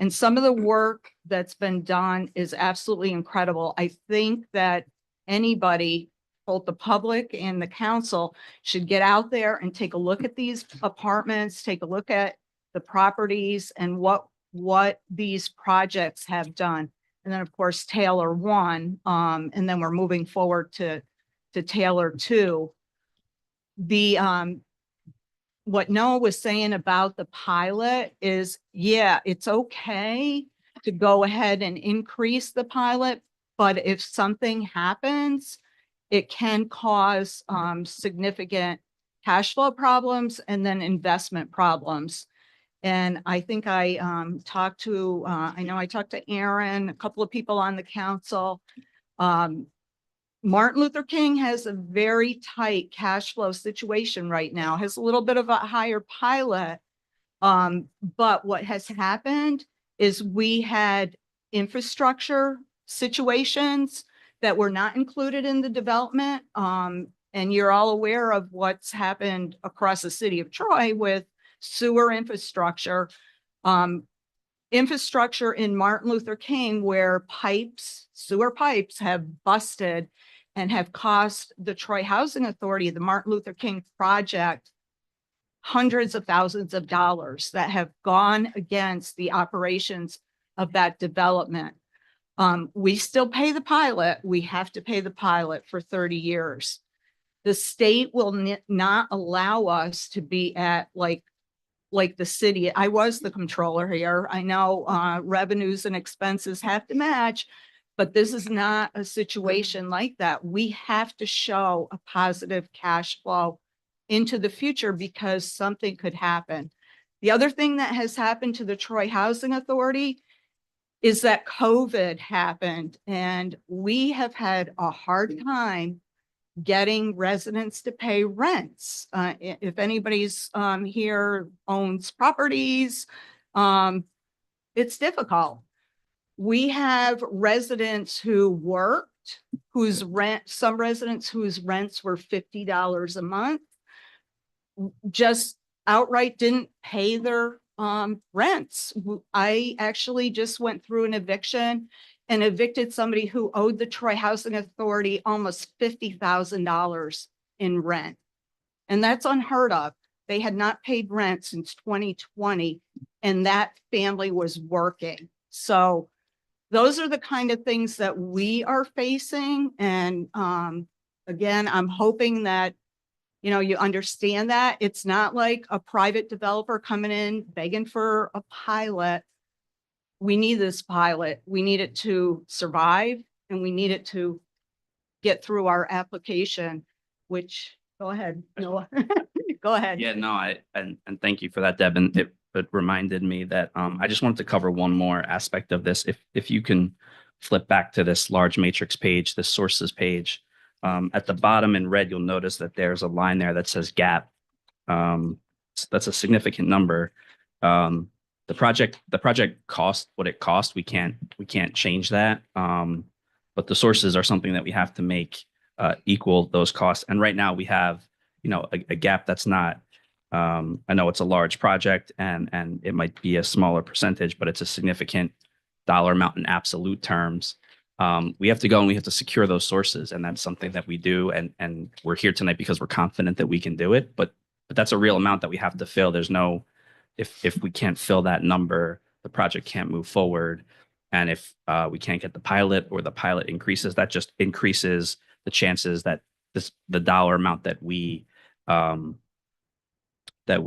And some of the work that's been done is absolutely incredible. I think that anybody, both the public and the council, should get out there and take a look at these apartments, take a look at the properties and what these projects have done. And then, of course, Taylor 1, and then we're moving forward to Taylor 2. What Noah was saying about the pilot is, yeah, it's okay to go ahead and increase the pilot, but if something happens, it can cause significant cash flow problems and then investment problems. And I think I talked to, I know I talked to Aaron, a couple of people on the council. Martin Luther King has a very tight cash flow situation right now, has a little bit of a higher pilot. But what has happened is we had infrastructure situations that were not included in the development. And you're all aware of what's happened across the city of Troy with sewer infrastructure. Infrastructure in Martin Luther King where sewer pipes have busted and have cost the Troy Housing Authority, the Martin Luther King project, hundreds of thousands of dollars that have gone against the operations of that development. We still pay the pilot. We have to pay the pilot for 30 years. The state will not allow us to be at like the city. I was the controller here. I know revenues and expenses have to match, but this is not a situation like that. We have to show a positive cash flow into the future because something could happen. The other thing that has happened to the Troy Housing Authority is that COVID happened and we have had a hard time getting residents to pay rents. If anybody's here owns properties, it's difficult. We have residents who worked, some residents whose rents were $50 a month, just outright didn't pay their rents. I actually just went through an eviction and evicted somebody who owed the Troy Housing Authority almost $50,000 in rent. And that's unheard of. They had not paid rent since 2020, and that family was working. So those are the kind of things that we are facing. And again, I'm hoping that you understand that it's not like a private developer coming in begging for a pilot. We need this pilot. We need it to survive and we need it to get through our application, which go ahead, Noah. Go ahead. Yeah, no, and thank you for that, Deb. And it reminded me that I just wanted to cover one more aspect of this. If you can flip back to this large matrix page, this sources page, at the bottom in red, you'll notice that there's a line there that says gap. That's a significant number. The project cost what it cost. We can't change that. But the sources are something that we have to make equal those costs. And right now we have, a gap that's not. I know it's a large project and it might be a smaller percentage, but it's a significant dollar amount in absolute terms. We have to go and we have to secure those sources, and that's something that we do. And we're here tonight because we're confident that we can do it. But that's a real amount that we have to fill. There's no, if we can't fill that number, the project can't move forward. And if we can't get the pilot or the pilot increases, that just increases the chances that the dollar amount that we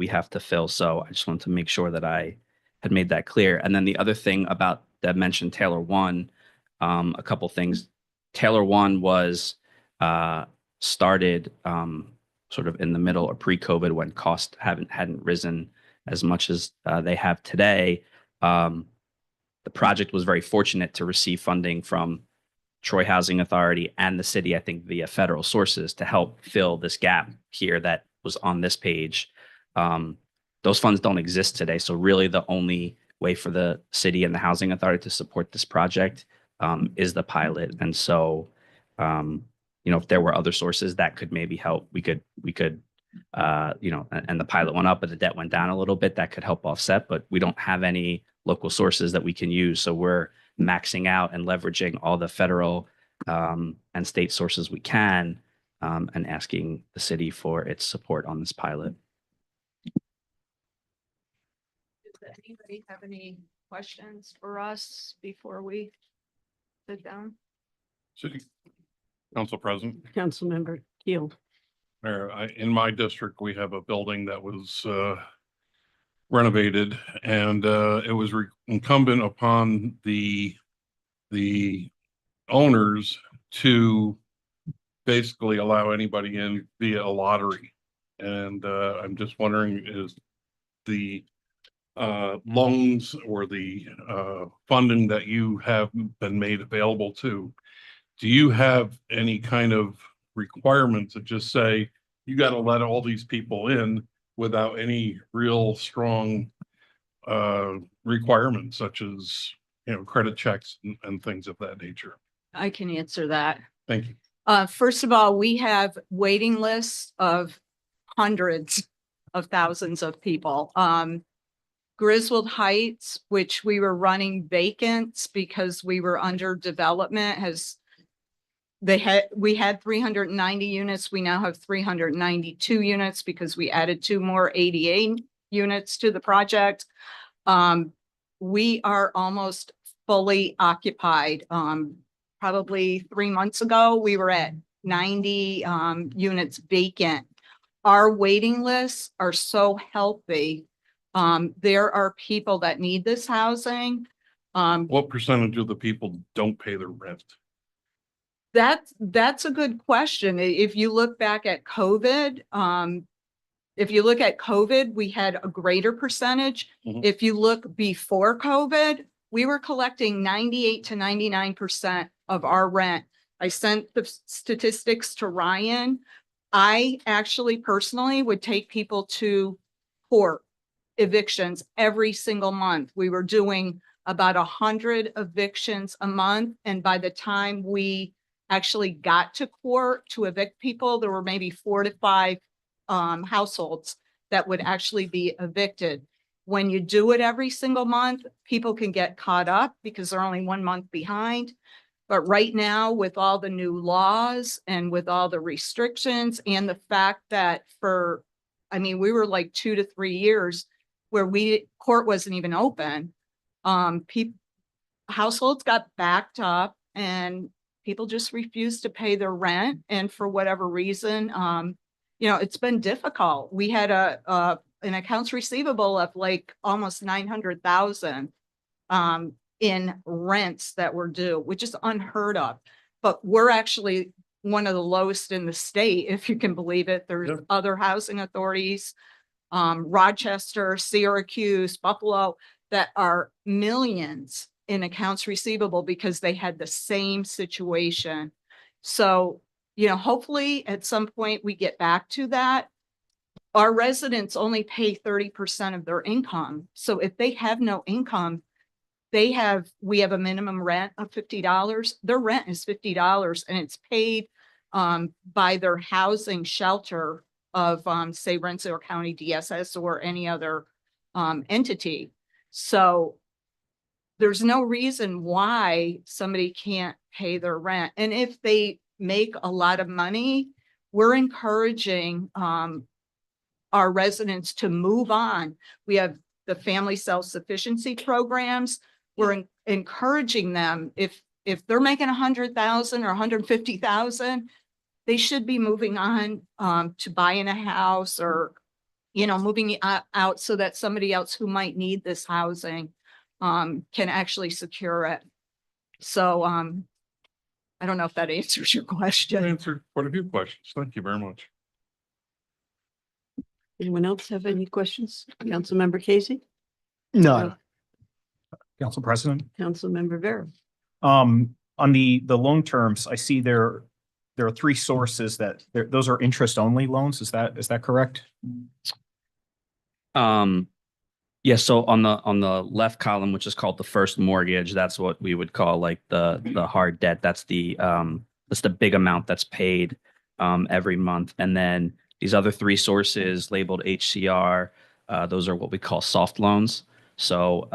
have to fill. So I just wanted to make sure that I had made that clear. And then the other thing about that mentioned Taylor 1, a couple things. Taylor One was started sort of in the middle or pre-COVID when costs hadn't risen as much as they have today. The project was very fortunate to receive funding from Troy Housing Authority and the city, I think via federal sources, to help fill this gap here that was on this page. Those funds don't exist today. So really the only way for the city and the housing authority to support this project is the pilot. And so, if there were other sources that could maybe help, we could, and the pilot went up, but the debt went down a little bit, that could help offset, but we don't have any local sources that we can use. So we're maxing out and leveraging all the federal and state sources we can, and asking the city for its support on this pilot. Does anybody have any questions for us before we sit down? City Council President, Councilmember Keel. Mayor, in my district, we have a building that was renovated, and it was incumbent upon the owners to basically allow anybody in via a lottery. And I'm just wondering, is the loans or the funding that you have been made available to, do you have any kind of requirements that just say you got to let all these people in without any real strong requirements, such as credit checks and things of that nature? I can answer that. Thank you. First of all, we have waiting lists of hundreds of thousands of people. Griswold Heights, which we were running vacant because we were under development, we had 390 units. We now have 392 units because we added 2 more ADA units to the project. We are almost fully occupied. Probably 3 months ago, we were at 90 units vacant. Our waiting lists are so healthy. There are people that need this housing. What percentage of the people don't pay their rent? That's a good question. If you look back at COVID, we had a greater percentage. If you look before COVID, we were collecting 98 to 99% of our rent. I sent the statistics to Ryan. I actually personally would take people to court evictions every single month. We were doing about 100 evictions a month. And by the time we actually got to court to evict people, there were maybe 4 to 5 households that would actually be evicted. When you do it every single month, people can get caught up because they're only 1 month behind. But right now, with all the new laws and with all the restrictions and the fact that we were like 2 to 3 years where court wasn't even open, households got backed up and people just refused to pay their rent. And for whatever reason, it's been difficult. We had an accounts receivable of like almost 900,000 in rents that were due, which is unheard of. But we're actually one of the lowest in the state, if you can believe it. There's other housing authorities, Rochester, Syracuse, Buffalo, that are millions in accounts receivable because they had the same situation. So, hopefully at some point we get back to that. Our residents only pay 30% of their income. So if they have no income, we have a minimum rent of $50. Their rent is $50 and it's paid by their housing shelter of say Rensselaer County DSS or any other entity. So there's no reason why somebody can't pay their rent. And if they make a lot of money, we're encouraging our residents to move on. We have the family self-sufficiency programs. We're encouraging them, if they're making 100,000 or 150,000, they should be moving on to buying a house or, moving out so that somebody else who might need this housing can actually secure it. So I don't know if that answers your question. Answered quite a few questions. Thank you very much. Anyone else have any questions? Councilmember Casey? No. Council President, Councilmember Vera? on the loan terms, I see there are three sources those are interest only loans. Is that correct? Yeah, so on the left column, which is called the first mortgage, that's what we would call like the hard debt. That's the big amount that's paid every month. And then these other three sources labeled HCR, those are what we call soft loans. So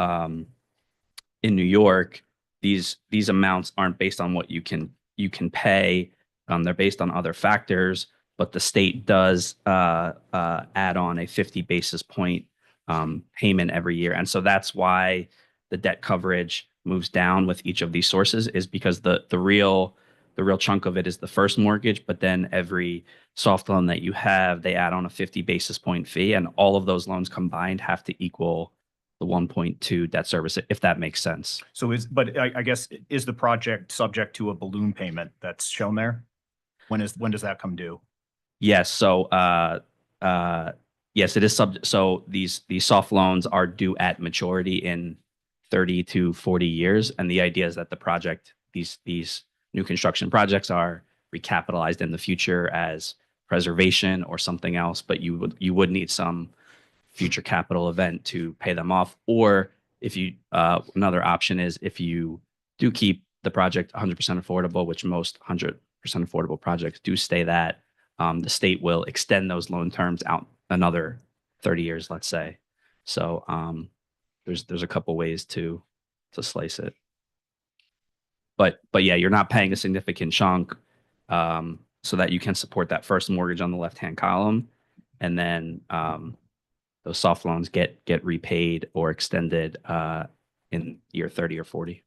in New York, these amounts aren't based on what you can pay. They're based on other factors, but the state does add on a 50 basis point payment every year. And so that's why the debt coverage moves down with each of these sources, is because the real chunk of it is the first mortgage, but then every soft loan that you have, they add on a 50 basis point fee, and all of those loans combined have to equal the 1.2 debt service, if that makes sense. So but I guess, is the project subject to a balloon payment that's shown there? When does that come due? Yes. So yes, it is subject. So these soft loans are due at maturity in 30 to 40 years. And the idea is that the project, these new construction projects, are recapitalized in the future as preservation or something else, but you would need some future capital event to pay them off. Or if you another option is, if you do keep the project 100% affordable, which most 100% affordable projects do stay that, the state will extend those loan terms out another 30 years, let's say. So there's a couple ways to slice it. But yeah, you're not paying a significant chunk so that you can support that first mortgage on the left-hand column. And then those soft loans get repaid or extended in year 30 or 40.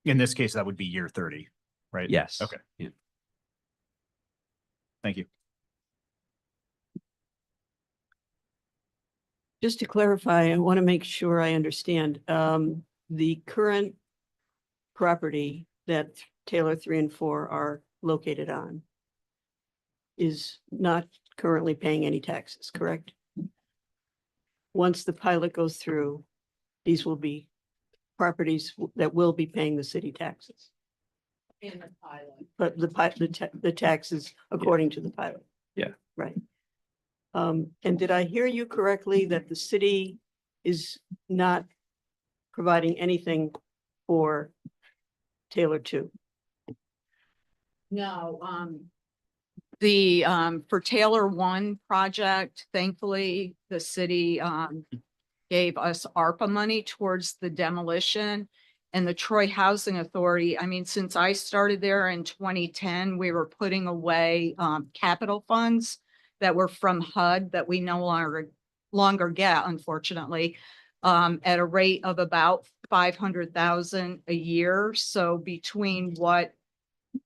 In this case, that would be year 30, right? Yes. Okay. Yeah. Thank you. Just to clarify, I want to make sure I understand. The current property that Taylor 3 and 4 are located on is not currently paying any taxes, correct? Once the pilot goes through, these will be properties that will be paying the city taxes. In the pilot. But the taxes according to the pilot. Yeah. Right. And did I hear you correctly that the city is not providing anything for Taylor 2? No, for Taylor 1 project, thankfully, the city gave us ARPA money towards the demolition. And the Troy Housing Authority, I mean, since I started there in 2010, we were putting away capital funds that were from HUD that we no longer get, unfortunately, at a rate of about $500,000 a year. So between what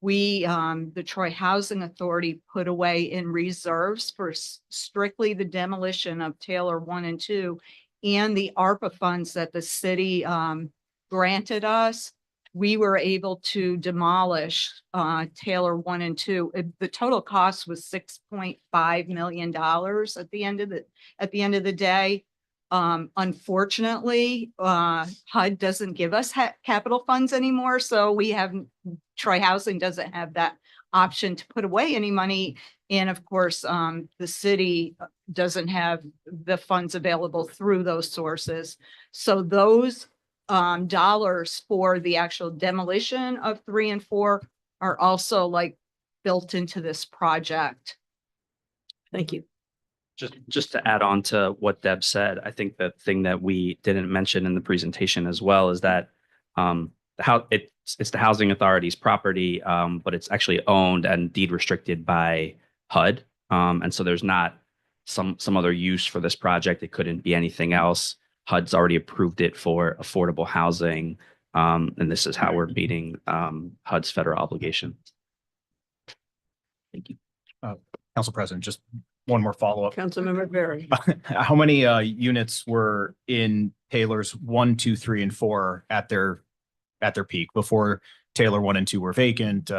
we, the Troy Housing Authority, put away in reserves for strictly the demolition of Taylor 1 and 2, and the ARPA funds that the city granted us, we were able to demolish Taylor 1 and 2. The total cost was $6.5 million at the end of the day. Unfortunately, HUD doesn't give us capital funds anymore, so Troy Housing doesn't have that option to put away any money. And of course, the city doesn't have the funds available through those sources. So those dollars for the actual demolition of 3 and 4 are also like built into this project. Thank you. Just to add on to what Deb said, I think the thing that we didn't mention in the presentation as well is that it's the housing authority's property, but it's actually owned and deed restricted by HUD. And so there's not some other use for this project. It couldn't be anything else. HUD's already approved it for affordable housing. And this is how we're meeting HUD's federal obligation. Thank you. Council President, just one more follow-up. Councilmember Barry. How many units were in Taylor's 1, 2, 3, and 4 at their at their peak before Taylor 1 and 2 were vacant?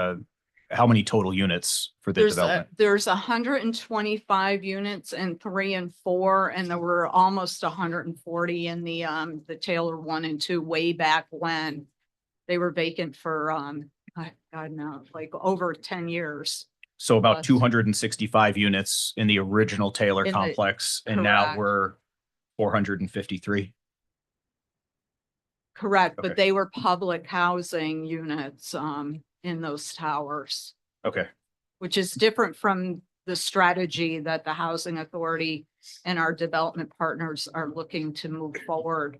How many total units for the development? There's 125 units in 3 and 4, and there were almost 140 in the Taylor 1 and 2 way back when. They were vacant for, God no, like over 10 years. So about Plus. 265 units in the original Taylor In the- complex, and now correct. we're 453. Correct, Okay. but they were public housing units, in those towers, Okay. which is different from the strategy that the housing authority and our development partners are looking to move forward.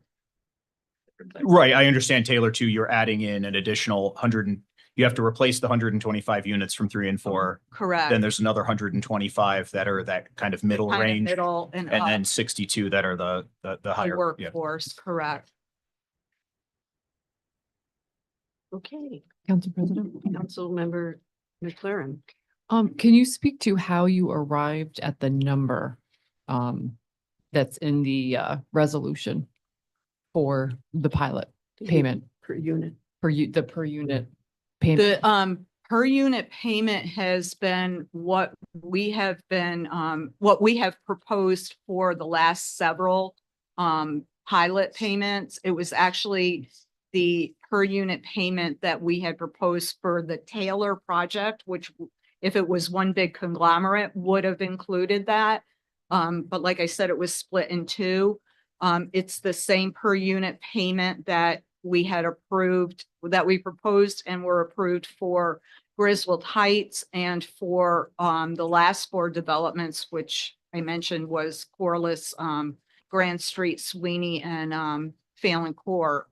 Right. I understand Taylor 2, you're adding in an additional 100 you have to replace the 125 units from 3 and 4. Correct. Then there's another 125 that are that kind of middle Kind of range. middle and up. then 62 that are the The higher. Yeah. workforce, correct. Okay, Council President. Councilmember McLaren. Can you speak to how you arrived at the number that's in the resolution for the pilot payment Per unit. the per unit payment? The per unit payment has been what we have proposed for the last several pilot payments. It was actually the per unit payment that we had proposed for the Taylor project, which if it was one big conglomerate would have included that. But like I said, it was split in two. It's the same per unit payment that we had approved, that we proposed and were approved for Griswold Heights and for the last 4 developments, which I mentioned was Corliss, Grand Street, Sweeney, and Phelan Court.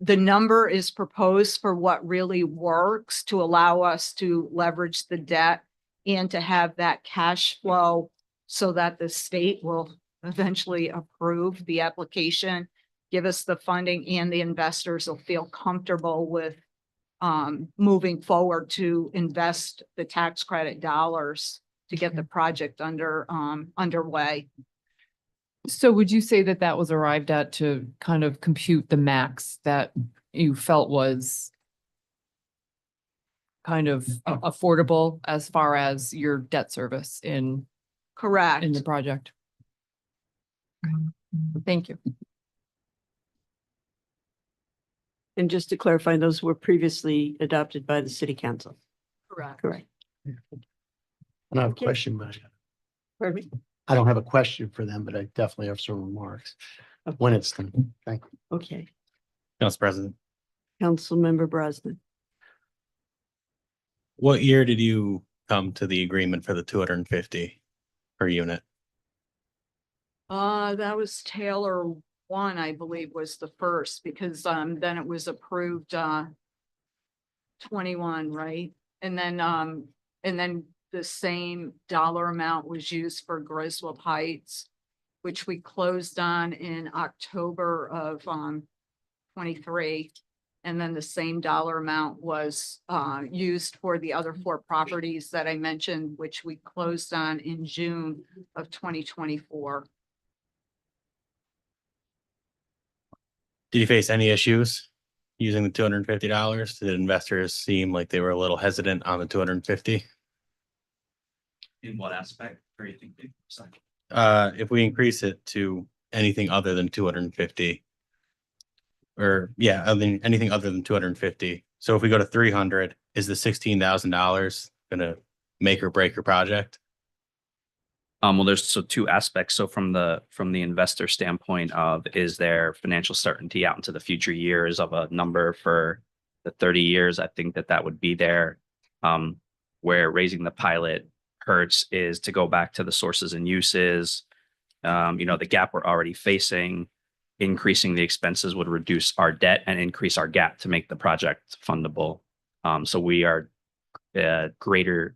The number is proposed for what really works to allow us to leverage the debt and to have that cash flow so that the state will eventually approve the application, give us the funding, and the investors will feel comfortable with moving forward to invest the tax credit dollars to get the project underway. So would you say that that was arrived at to kind of compute the max that you felt was kind of affordable as far as your debt service in Correct. the project? Thank you. And just to clarify, those were previously adopted by the city council. Correct. Correct. I don't have a Okay. question, but Pardon me? I don't have a question for them, but I definitely have some remarks when it's done. Thank you. Okay, Council President, Councilmember Brosnan. what year did you come to the agreement for the 250 per unit? That was Taylor 1, I believe, was the first, because then it was approved 21, right? And then the same dollar amount was used for Griswold Heights, which we closed on in October of 23. And then the same dollar amount was used for the other 4 properties that I mentioned, which we closed on in June of 2024. Did you face any issues using the $250? Did investors seem like they were a little hesitant on the 250? In what aspect are you thinking? If we increase it to anything other than 250, or yeah, I mean, anything other than 250. So if we go to 300, is the $16,000 gonna make or break your project? Well, there's 2 aspects. So from the investor standpoint of, is there financial certainty out into the future years of a number for the 30 years? I think that would be there. Where raising the pilot hurts is to go back to the sources and uses. The gap we're already facing, increasing the expenses would reduce our debt and increase our gap to make the project fundable. So we are greater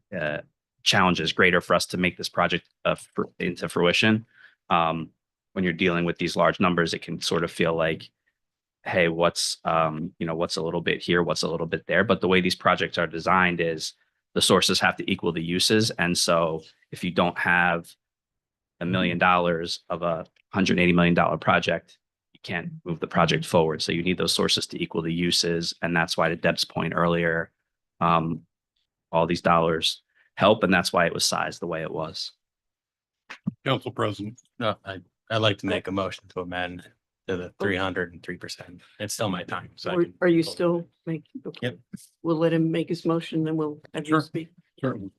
challenges greater for us to make this project into fruition. When you're dealing with these large numbers, it can sort of feel like, hey, what's a little bit here, what's a little bit there. But the way these projects are designed is the sources have to equal the uses. And so if you don't have $1 million of a $180 million project, you can't move the project forward. So you need those sources to equal the uses. And that's why, to Deb's point earlier, all these dollars help. And that's why it was sized the way it was. Council President. No, I'd like to make a motion to amend to the 303%. It's still my time, so I Or can. are you still making? Okay. Yep. We'll let him make his motion, then we'll have you Sure. speak. Certainly.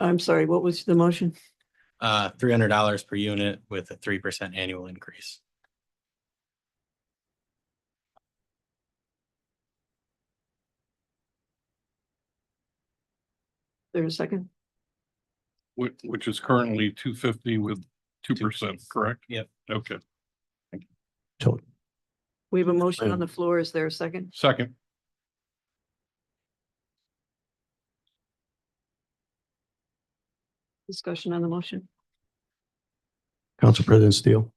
I'm sorry, what was the motion? $300 per unit with a 3% annual increase. There's a second? Which is currently 250 with 2%, correct? Yep. Okay. We have a motion on the floor. Is there a second? Second. Discussion on the motion. Council President Steele.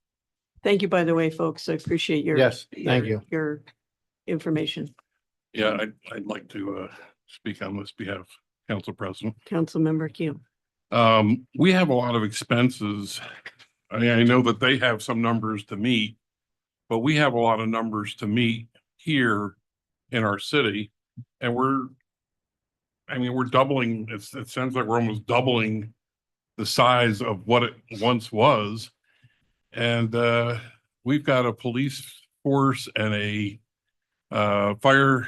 Thank you, by the way, folks. I appreciate your. Yes, thank you. Your information. Yeah, I'd like to speak on this behalf, Council President. Councilmember Keel. We have a lot of expenses. I know that they have some numbers to meet, but we have a lot of numbers to meet here in our city. And we're doubling, it sounds like we're almost doubling the size of what it once was. And we've got a police force and a fire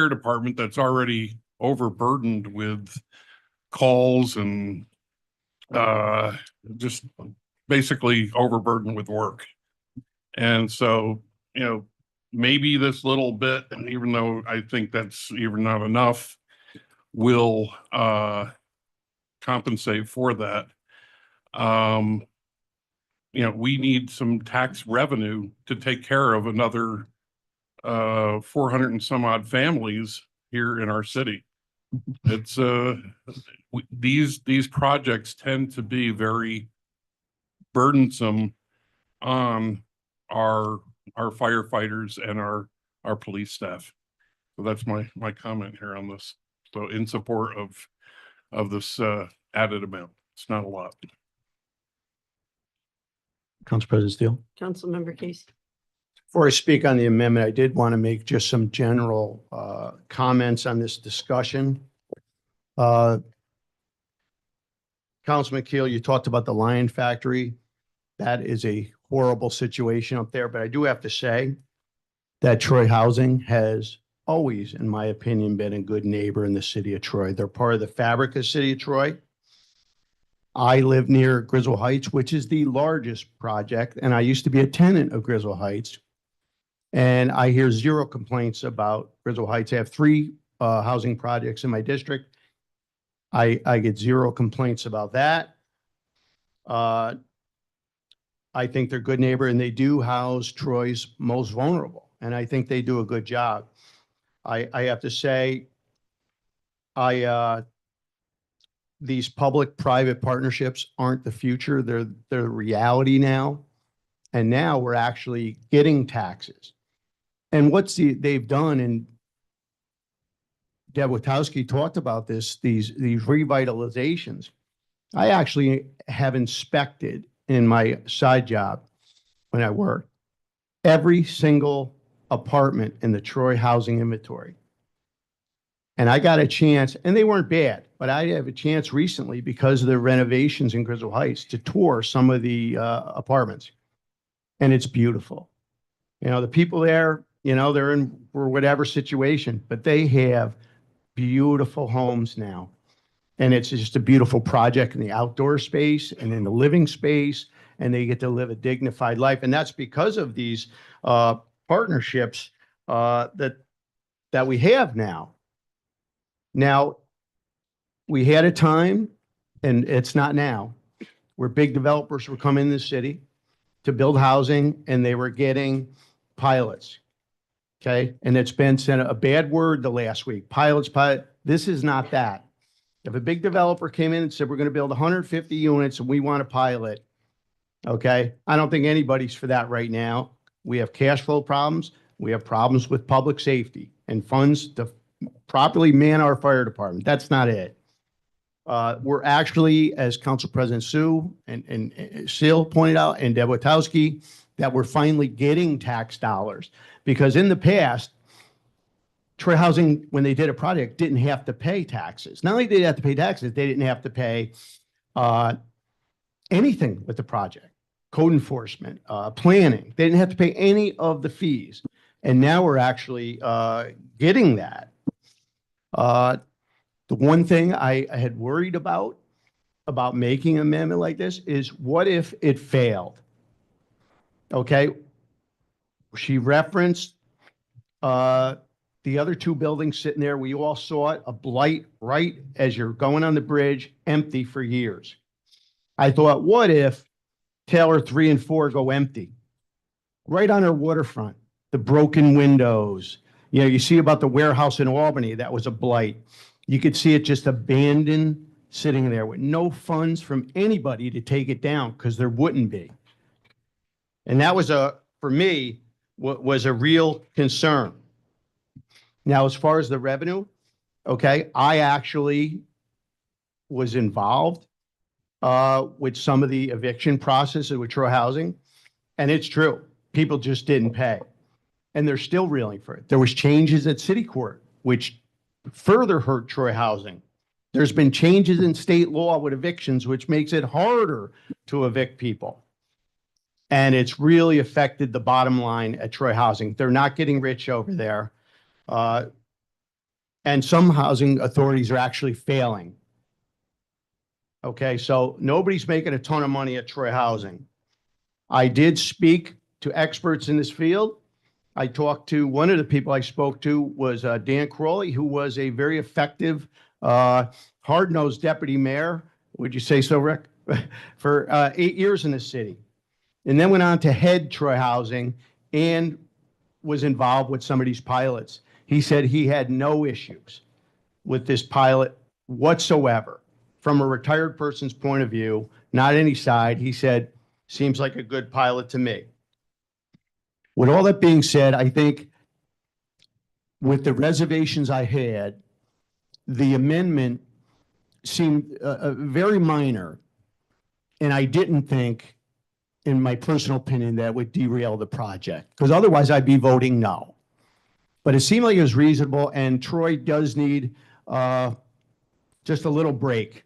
department that's already overburdened with calls and just basically overburdened with work. And so, maybe this little bit, and even though I think that's even not enough, will compensate for that. We need some tax revenue to take care of another 400 and some odd families here in our city. It's these projects tend to be very burdensome on our firefighters and our police staff. So that's my comment here on this. So in support of this added amount. It's not a lot. Council President Steele. Councilmember Casey. Before I speak on the amendment, I did want to make just some general comments on this discussion. Councilman Keel, you talked about the Lion Factory. That is a horrible situation up there, but I do have to say that Troy Housing has always, in my opinion, been a good neighbor in the city of Troy. They're part of the fabric of the city of Troy. I live near Griswold Heights, which is the largest project, and I used to be a tenant of Griswold Heights. And I hear zero complaints about Griswold Heights. I have 3 housing projects in my district. I get zero complaints about that. I think they're a good neighbor, and they do house Troy's most vulnerable, and I think they do a good job. I have to say, these public-private partnerships aren't the future. They're the reality now. And now we're actually getting taxes. And they've done, and Deb Witowski talked about this, these revitalizations. I actually have inspected in my side job when I worked every single apartment in the Troy housing inventory. And I got a chance, and they weren't bad, but I have a chance recently because of the renovations in Griswold Heights to tour some of the apartments. And it's beautiful. The people there, they're in for whatever situation, but they have beautiful homes now. And it's just a beautiful project in the outdoor space and in the living space, and they get to live a dignified life. And that's because of these partnerships that we have now. Now, we had a time, and it's not now, where big developers were coming in the city to build housing, and they were getting pilots. Okay, and it's been sent a bad word the last week. Pilot. This is not that. If a big developer came in and said, we're going to build 150 units and we want a pilot, okay, I don't think anybody's for that right now. We have cash flow problems. We have problems with public safety and funds to properly man our fire department. That's not it. We're actually, as Council President Sue and Seal pointed out, and Deb Witowski, that we're finally getting tax dollars. Because in the past, Troy Housing, when they did a project, didn't have to pay taxes. Not only did they have to pay taxes, they didn't have to pay anything with the project. Code enforcement, planning. They didn't have to pay any of the fees. And now we're actually getting that. The one thing I had worried about making an amendment like this is what if it failed? Okay. She referenced the other two buildings sitting there. We all saw it, a blight right as you're going on the bridge, empty for years. I thought, what if Taylor 3 and 4 go empty? Right on our waterfront, the broken windows. You know, you see about the warehouse in Albany, that was a blight. You could see it just abandoned, sitting there with no funds from anybody to take it down because there wouldn't be. And that was for me, was a real concern. Now, as far as the revenue, okay, I actually was involved with some of the eviction processes with Troy Housing. And it's true, people just didn't pay. And they're still reeling for it. There was changes at City Court, which further hurt Troy Housing. There's been changes in state law with evictions, which makes it harder to evict people. And it's really affected the bottom line at Troy Housing. They're not getting rich over there. And some housing authorities are actually failing. Okay, so nobody's making a ton of money at Troy Housing. I did speak to experts in this field. I talked to, one of the people I spoke to was Dan Crowley, who was a very effective, hard-nosed deputy mayor, would you say so, Rick? For 8 years in the city. And then went on to head Troy Housing and was involved with some of these pilots. He said he had no issues with this pilot whatsoever. From a retired person's point of view, not any side, he said, seems like a good pilot to me. With all that being said, I think with the reservations I had, the amendment seemed very minor. And I didn't think, in my personal opinion, that would derail the project, because otherwise I'd be voting no. But it seemed like it was reasonable, and Troy does need just a little break.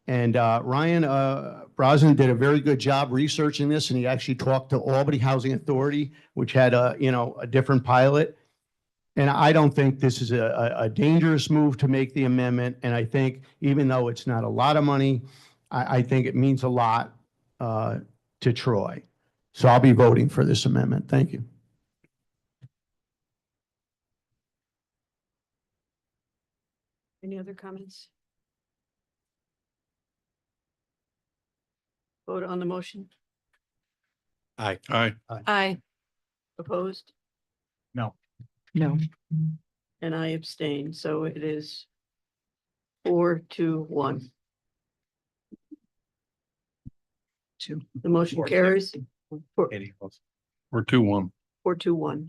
And Ryan Brosnan did a very good job researching this, and he actually talked to Albany Housing Authority, which had a different pilot. And I don't think this is a dangerous move to make the amendment. And I think even though it's not a lot of money, I think it means a lot to Troy. So I'll be voting for this amendment. Thank you. Any other comments? Vote on the motion. Aye. Aye. Aye. Opposed? No. No. And I abstain. So it is 4-1. The motion carries. Or 2-1. 4-1.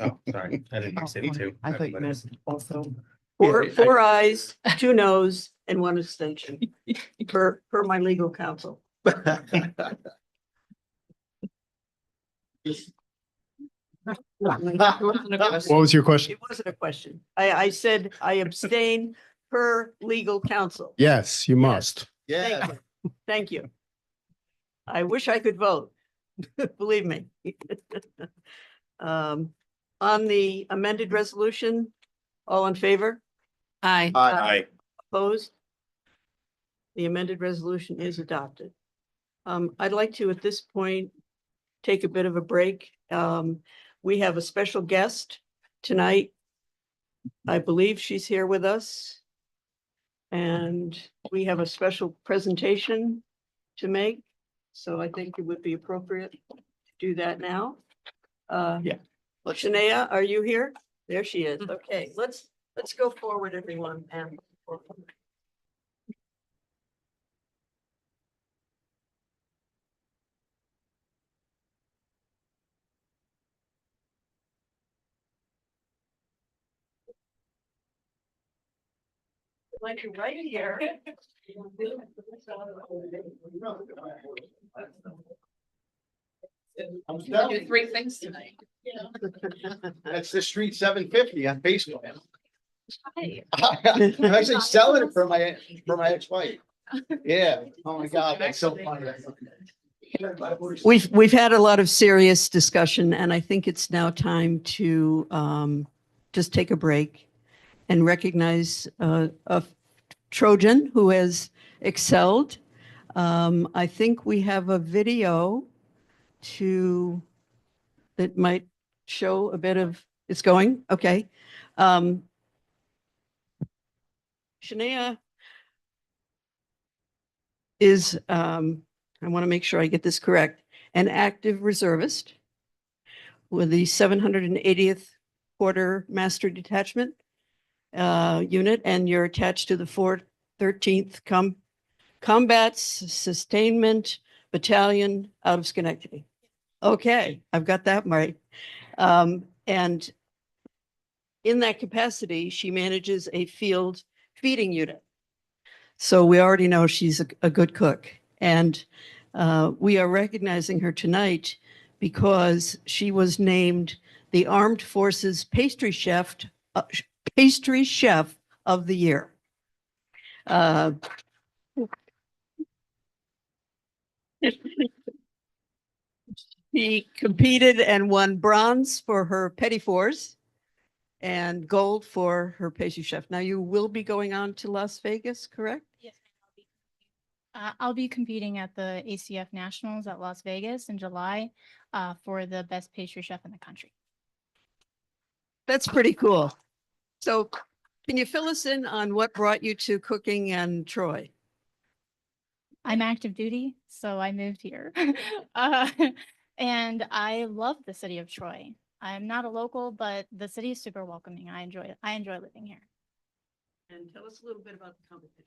Oh, sorry. I didn't say two. I thought you meant also. Four ayes, 2 noes, and 1 abstention per my legal counsel. What was your question? It wasn't a question. I said I abstain per legal counsel. Yes, you must. Thank you. Thank you. I wish I could vote, believe me. On the amended resolution, all in favor? Aye. Aye. Opposed? The amended resolution is adopted. I'd like to, at this point, take a bit of a break. We have a special guest tonight. I believe she's here with us. And we have a special presentation to make. So I think it would be appropriate to do that now. Yeah. Shania, are you here? There she is. Okay, let's go forward, everyone. And like you're right here. Do three things tonight. That's the street 750 on Facebook. Hi. I'm actually selling it for my ex-wife. Yeah. Oh my God, that's so funny. We've had a lot of serious discussion, and I think it's now time to just take a break and recognize a Trojan who has excelled. I think we have a video that might show a bit of, it's going, okay. Shania is, I want to make sure I get this correct, an active reservist with the 780th Quarter Master Detachment unit, and you're attached to the 413th Combat Sustainment Battalion out of Schenectady. Okay, I've got that right. And in that capacity, she manages a field feeding unit. So we already know she's a good cook. And we are recognizing her tonight because she was named the Armed Forces Pastry Chef of the Year. She competed and won bronze for her petit fours and gold for her pastry chef. Now you will be going on to Las Vegas, correct? Yes, I'll be competing at the ACF Nationals at Las Vegas in July for the best pastry chef in the country. That's pretty cool. So can you fill us in on what brought you to cooking and Troy? I'm active duty, so I moved here. And I love the city of Troy. I'm not a local, but the city is super welcoming. I enjoy it. I enjoy living here. And tell us a little bit about the competition.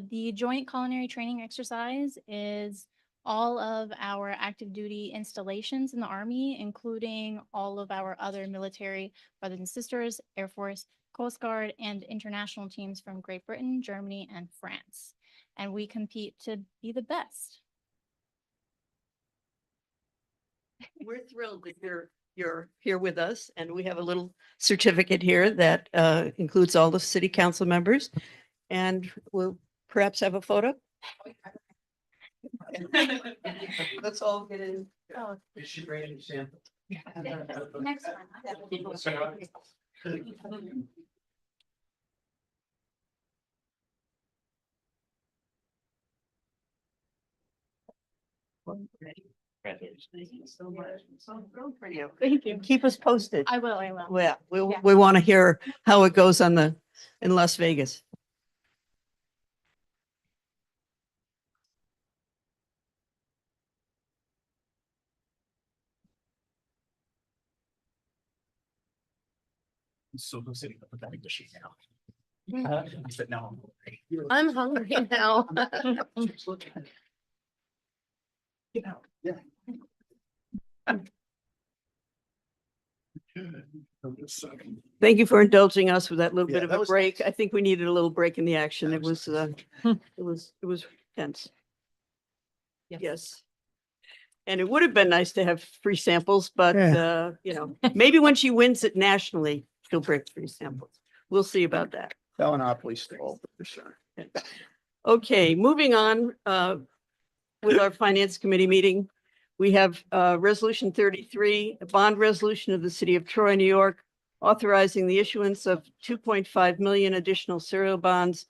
The joint culinary training exercise is all of our active duty installations in the Army, including all of our other military brothers and sisters, Air Force, Coast Guard, and international teams from Great Britain, Germany, and France. And we compete to be the best. We're thrilled that you're here with us, and we have a little certificate here that includes all the city council members, and we'll perhaps have a photo. Let's all get in. Oh, Is she ready to sample? next one. Thank you so much. So thrilled for you. Thank you. Keep us posted. I will, I will. Well, Yeah. we want to hear how it goes in Las Vegas. So sitting up with that machine now. I said, no. I'm hungry now. Get out. Yeah. Thank you for indulging us with that little Yeah, bit of that a was break. I think we needed a little break in the action. It was tense. Yes. And it would have been nice to have free samples, but maybe when she wins it nationally, she'll bring free samples. We'll see about that. Monopoly stole for sure. Okay, moving on with our finance committee meeting. We have resolution 33, a bond resolution of the city of Troy, New York, authorizing the issuance of 2.5 million additional serial bonds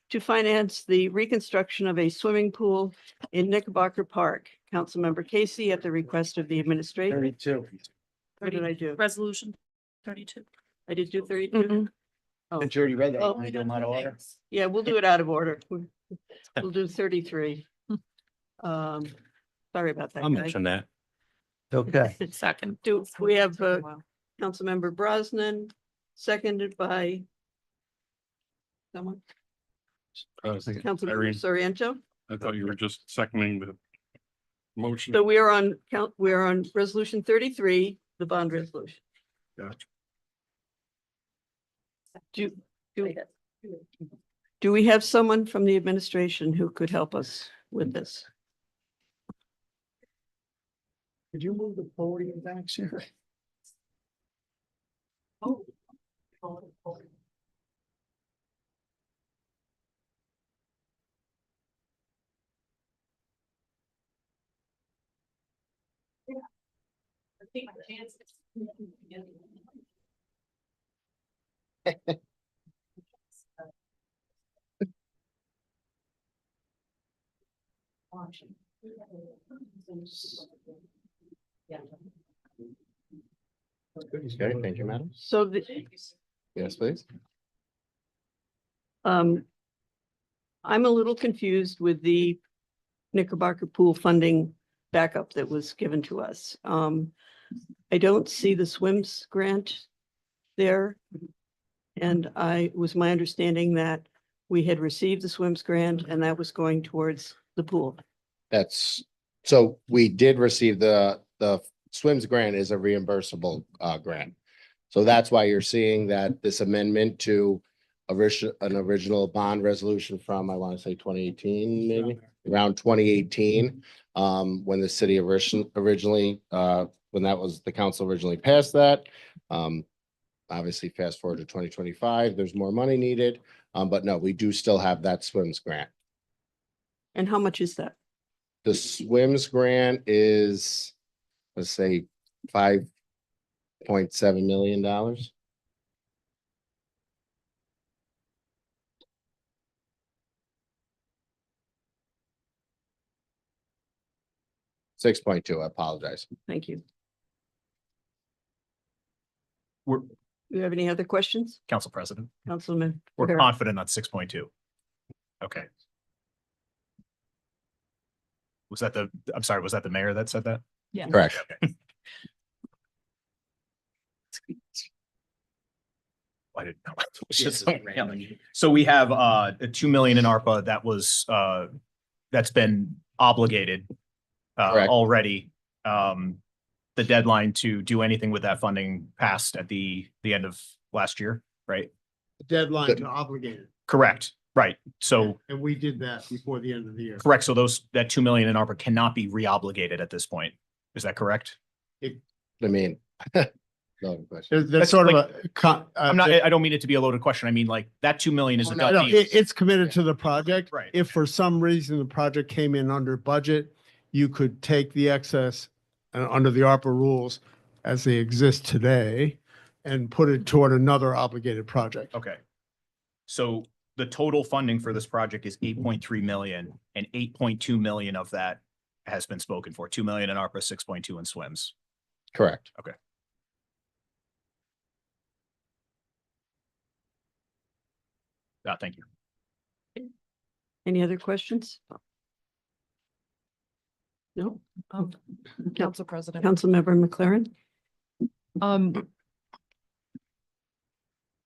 to finance the reconstruction of a swimming pool in Knickerbocker Park. Councilmember Casey, at the request of the administration. 32. What did I do? Resolution 32. I did do 32? Oh. Did you already read that? Oh. I do them out of order. Yeah, we'll do it out of order. We'll do 33. Sorry about that. I'll guys. mention that. Okay. Second. Do we have Councilmember Brosnan, seconded by someone? Councilmember Irene. Soriento. I thought you were just seconding the motion. So we are on resolution 33, the bond resolution. Gotcha. Do we have someone from the administration who could help us with this? Could you move the podium back, Sarah? Okay, thank you, madam. So Yes, please. I'm a little confused with the Knickerbocker Pool funding backup that was given to us. I don't see the swims grant there. And was my understanding that we had received the swims grant and that was going towards the pool. So we did receive the swims grant is a reimbursable grant. So that's why you're seeing that this amendment to an original bond resolution from, I want to say 2018, maybe around 2018. When the city originally, when that was the council originally passed that. Obviously fast forward to 2025, there's more money needed. But no, we do still have that swims grant. And how much is that? The swims grant is, let's say, $5.7 million. $6.2, I apologize. Thank you. We're, Do you have any other questions? Council President, Councilman? we're Rivera? confident on 6.2. Okay. I'm sorry, was that the mayor that said that? Yeah. Correct. Okay. I didn't know. It was just so random. So we have 2 million in ARPA that was that's been obligated Correct. already. The deadline to do anything with that funding passed at the end of last year, right? Deadline to obligate it. Correct. Right. So And we did that before the end of the year. correct. So that 2 million in ARPA cannot be reobligated at this point. Is that correct? I mean, no question. That's sort of a. I don't mean it to be a loaded question. I mean, like that 2 million is a done No, deal. it's committed to the project. Right. If for some reason the project came in under budget, you could take the excess under the ARPA rules as they exist today and put it toward another obligated project. Okay. So the total funding for this project is 8.3 million and 8.2 million of that has been spoken for. 2 million in ARPA, 6.2 in swims. Correct. Okay. Thank you. Any other questions? No? Council President. Councilmember McLaren?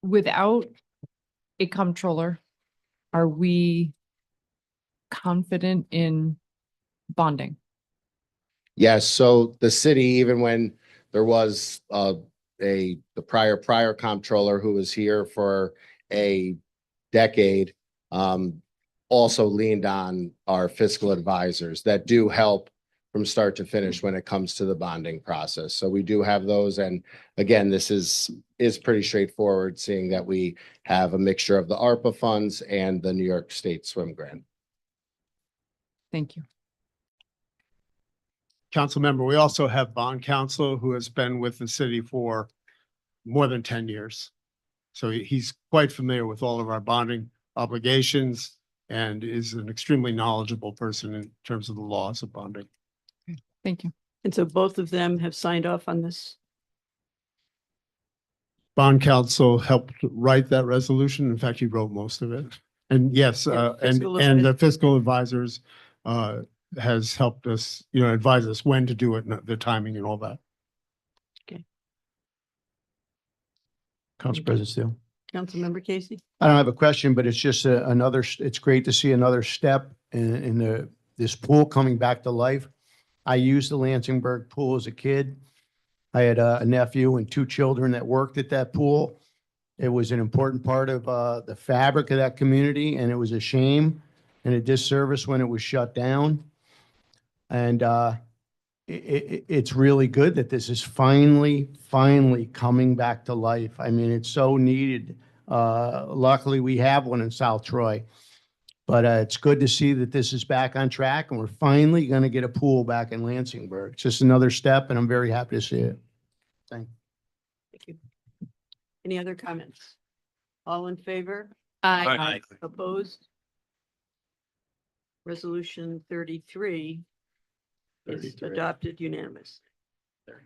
Without a comptroller, are we confident in bonding? Yes, so the city, even when there was the prior comptroller who was here for a decade, also leaned on our fiscal advisors that do help from start to finish when it comes to the bonding process. So we do have those. And again, this is pretty straightforward, seeing that we have a mixture of the ARPA funds and the New York State Swim Grant. Thank you. Council member, we also have bond counsel who has been with the city for more than 10 years. So he's quite familiar with all of our bonding obligations and is an extremely knowledgeable person in terms of the laws of bonding. Thank you. And so both of them have signed off on this? Bond counsel helped write that resolution. In fact, he wrote most of it. And yes, Yeah, and the fiscal advisors has helped us, advise us when to do it, and the timing and all that. Okay. Council President Steele. Councilmember Casey? I don't have a question, but it's just it's great to see another step in this pool coming back to life. I used the Lansingburg pool as a kid. I had a nephew and 2 children that worked at that pool. It was an important part of the fabric of that community, and it was a shame and a disservice when it was shut down. And it's really good that this is finally coming back to life. I mean, it's so needed. Luckily, we have one in South Troy. But it's good to see that this is back on track and we're finally going to get a pool back in Lansingburg. It's just another step and I'm very happy to see it. Thank you. Any other comments? All in favor? Aye. Opposed? Resolution 33 is adopted unanimous.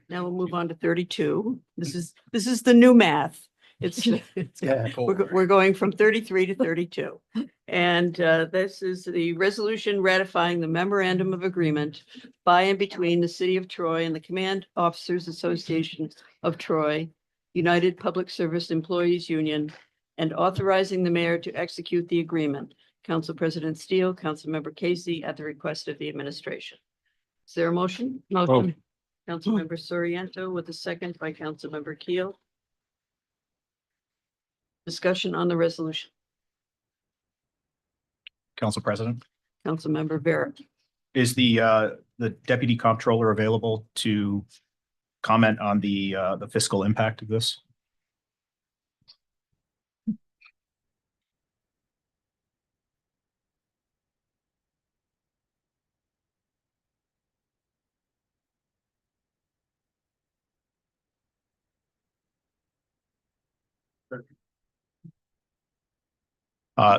Now we'll move on to 32. This is the new math. We're going from 33 to 32. And this is the resolution ratifying the memorandum of agreement by and between the City of Troy and the Command Officers Association of Troy, United Public Service Employees Union, and authorizing the mayor to execute the agreement. Council President Steele, Councilmember Casey, at the request of the administration. Is there a motion? Motion. Councilmember Soriento with a second by Councilmember Keel. Discussion on the resolution. Council President, Councilmember Vera. is the deputy comptroller available to comment on the fiscal impact of this?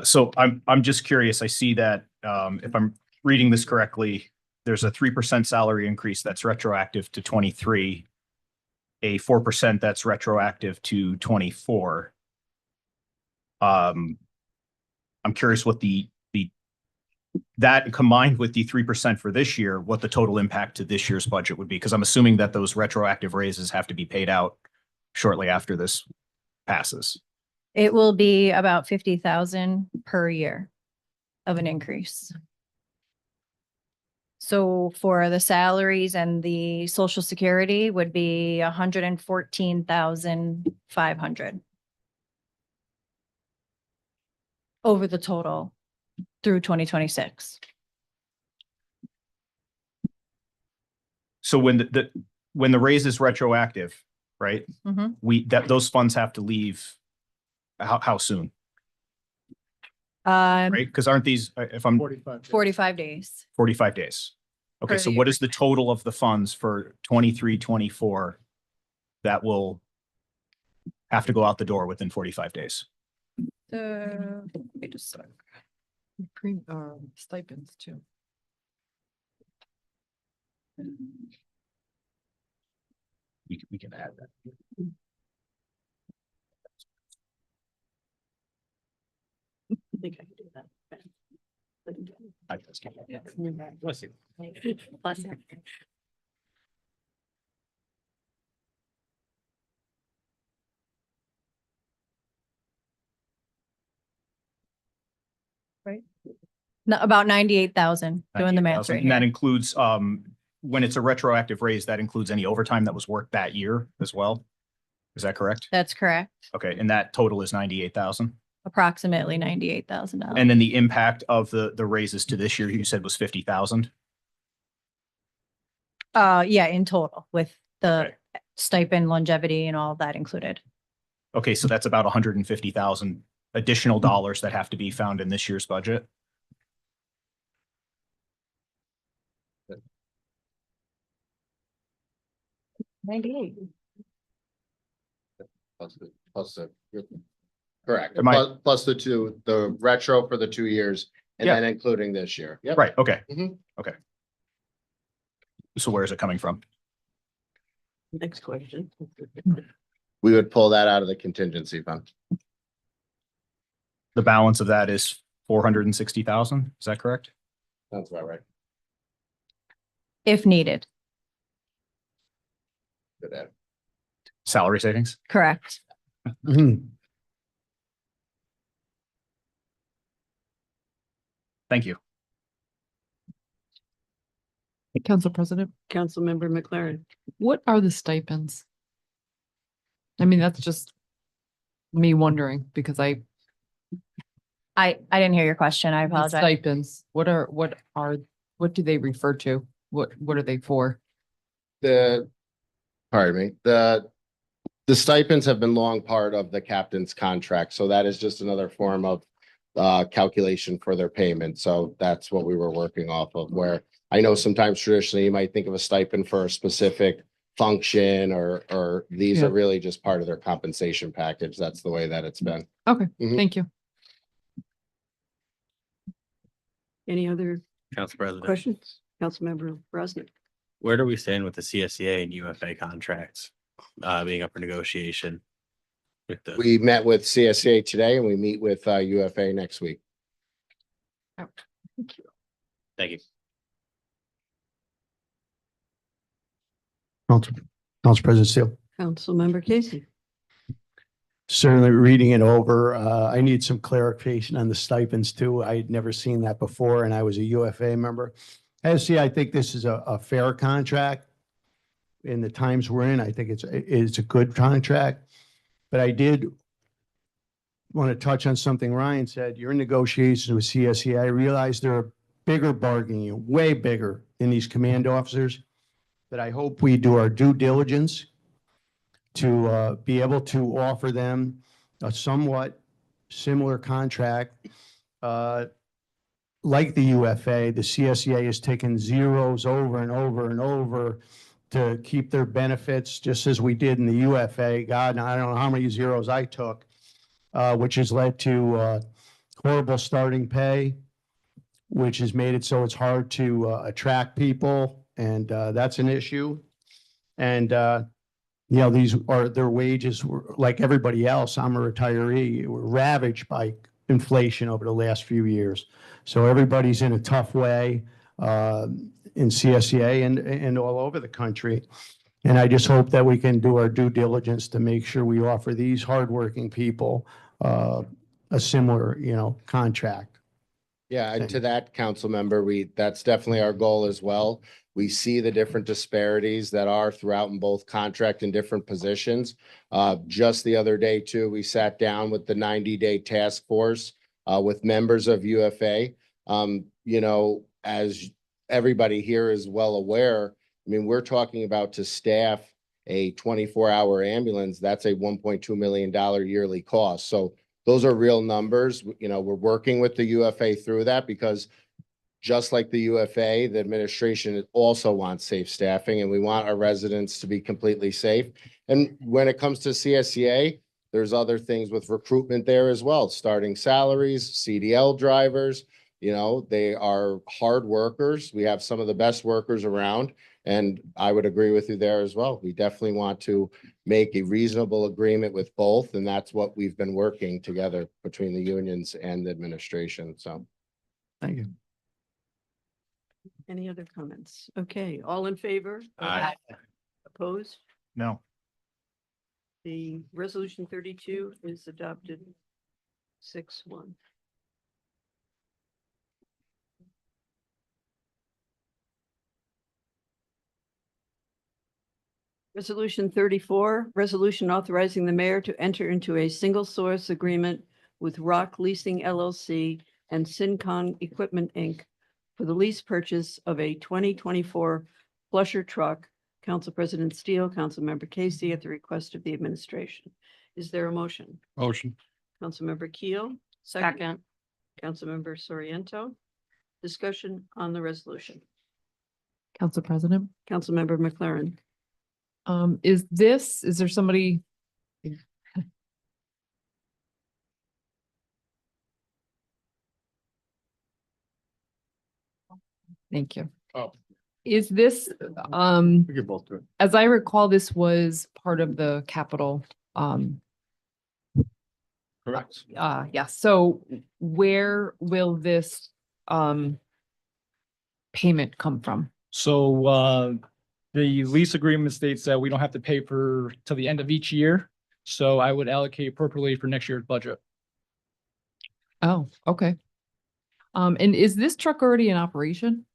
So I'm just curious. I see that if I'm reading this correctly, there's a 3% salary increase that's retroactive to 23, a 4% that's retroactive to 24. I'm curious what that combined with the 3% for this year, what the total impact to this year's budget would be, because I'm assuming that those retroactive raises have to be paid out shortly after this passes. It will be about 50,000 per year of an increase. So for the salaries and the social security would be 114,500 over the total through 2026. So when the raise is retroactive, right? Mhm. Those funds have to leave how soon? Um, Right? Because aren't these, if I'm 45 days. 45 days. Okay, Per so year. what is the total of the funds for 23, 24 that will have to go out the door within 45 days? Wait a sec. Stipends too. We can add that. I think I can do that. I just can't. Bless you. Bless you. Right? No, about 98,000, doing the math 98,000. right And that here. includes, when it's a retroactive raise, that includes any overtime that was worked that year as well? Is that correct? That's correct. Okay, and that total is 98,000? Approximately $98,000. And then the impact of the raises to this year, you said was 50,000? Yeah, in total with the stipend, longevity and all of that included. Okay, so that's about 150,000 additional dollars that have to be found in this year's budget? Correct. Am I- Plus the retro for the 2 years and Yeah. then including this year. Yep. Right, okay. Mhm. Okay. So where is it coming from? Next question. We would pull that out of the contingency fund. The balance of that is 460,000, is that correct? That's about right. If needed. Good add. Salary savings? Correct. Thank you. Council President, Councilmember McLaren. what are the stipends? I mean, that's just me wondering because I didn't hear your question. I the apologize. stipends, what do they refer to? What are they for? pardon me, the stipends have been long part of the captain's contract, so that is just another form of calculation for their payment. So that's what we were working off of, where I know sometimes traditionally you might think of a stipend for a specific function or these Yeah. are really just part of their compensation package. That's the way that it's been. Okay, Mhm. thank you. Any other Council President, questions? Councilmember Brosnick. where do we stand with the CSEA and UFA contracts being up for negotiation? With the, We met with CSA today and we meet with UFA next week. thank you. Council President Steele. Councilmember Casey. Certainly reading it over, I need some clarification on the stipends too. I had never seen that before and I was a UFA member. I think this is a fair contract in the times we're in. I think it's a good contract. But I did want to touch on something Ryan said. You're in negotiations with CSE. I realize there are bigger bargaining, way bigger than these command officers. But I hope we do our due diligence to be able to offer them a somewhat similar contract. Like the UFA, the CSEA has taken zeros over and over and over to keep their benefits, just as we did in the UFA. God, I don't know how many zeros I took, which has led to horrible starting pay, which has made it so it's hard to attract people, and that's an issue. And these are their wages were like everybody else. I'm a retiree. Were ravaged by inflation over the last few years. So everybody's in a tough way in CSEA and all over the country. And I just hope that we can do our due diligence to make sure we offer these hardworking people a similar, contract. Yeah, and to that council member, that's definitely our goal as well. We see the different disparities that are throughout in both contract and different positions. Just the other day too, we sat down with the 90-day task force with members of UFA. As everybody here is well aware, I mean, we're talking about to staff a 24-hour ambulance, that's a $1.2 million yearly cost. So those are real numbers. We're working with the UFA through that because just like the UFA, the administration also wants safe staffing and we want our residents to be completely safe. And when it comes to CSEA, there's other things with recruitment there as well. Starting salaries, CDL drivers, they are hard workers. We have some of the best workers around. And I would agree with you there as well. We definitely want to make a reasonable agreement with both. And that's what we've been working together between the unions and the administration. So. Thank you. Any other comments? Okay, all in favor? Aye. Opposed? No. The resolution 32 is adopted 6-1. Resolution 34, resolution authorizing the mayor to enter into a single source agreement with Rock Leasing LLC and Syncon Equipment, Inc. for the lease purchase of a 2024 Plusher truck. Council President Steele, Councilmember Casey, at the request of the administration. Is there a motion? Motion. Councilmember Keel. Second. Councilmember Soriento. Discussion on the resolution. Council President, Councilmember McLaren. is there somebody? Thank you. Oh. Is this, We could both do it. as I recall, this was part of the capital, Correct. yeah, so where will this, payment come from? So the lease agreement states that we don't have to pay for till the end of each year. So I would allocate appropriately for next year's budget. Oh, okay. And is this truck already in operation?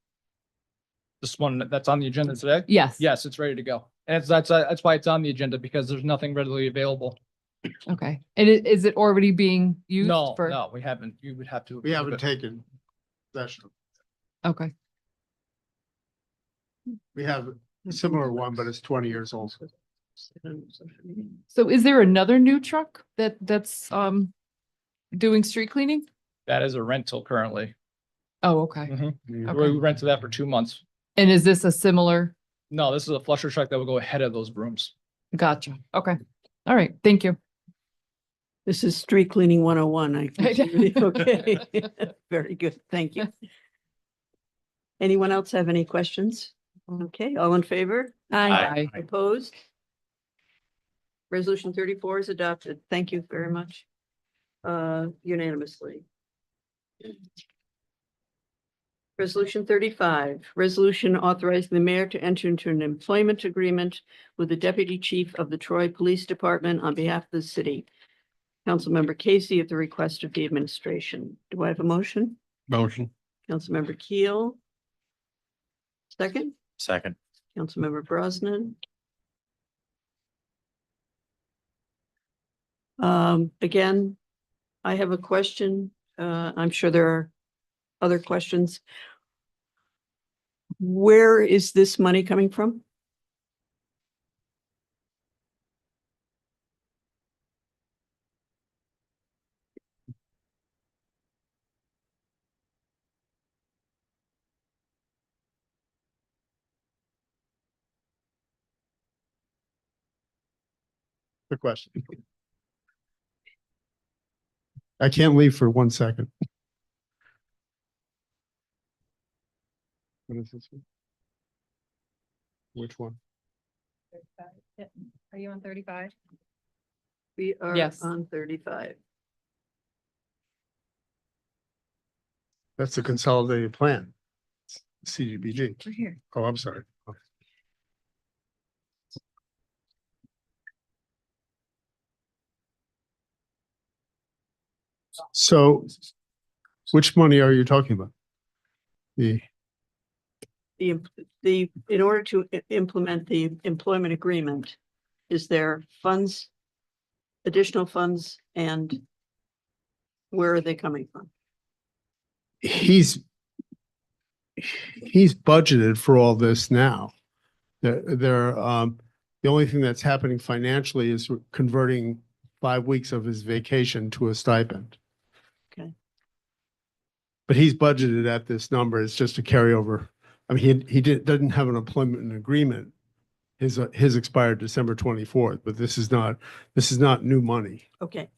This one that's on the agenda today? Yes. Yes, it's ready to go. And that's why it's on the agenda, because there's nothing readily available. Okay. And is it already being used No, for? no, we haven't. You would have to. We haven't taken possession. Okay. We have Similar one, but it's 20 years old. So is there another new truck that's doing street cleaning? That is a rental currently. Oh, okay. We Okay. rented that for 2 months. And is this a similar? No, this is a flusher truck that will go ahead of those brooms. Gotcha. Okay. All right. Thank you. This is street cleaning 101. I can. Okay. Very good. Thank you. Anyone else have any questions? Okay, all in favor? Aye. Opposed? Resolution 34 is adopted. Thank you very much. Unanimously. Resolution 35, resolution authorizing the mayor to enter into an employment agreement with the deputy chief of the Troy Police Department on behalf of the city. Councilmember Casey at the request of the administration. Do I have a motion? Motion. Councilmember Keel. Second, Second. Councilmember Brosnan. Again, I have a question. I'm sure there are other questions. Where is this money coming from? Good question. I can't leave for 1 second. What is this one? Which one? Are you on 35? We are Yes. on 35. That's the consolidated plan. CDBG. We're here. Oh, I'm sorry. So which money are you talking about? The, In order to implement the employment agreement, is there funds, additional funds, and where are they coming from? he's budgeted for all this now. The only thing that's happening financially is converting 5 weeks of his vacation to a stipend. Okay. But he's budgeted at this number. It's just a carryover. I mean, he doesn't have an employment agreement. His expired December 24th, but this is not new money. Okay,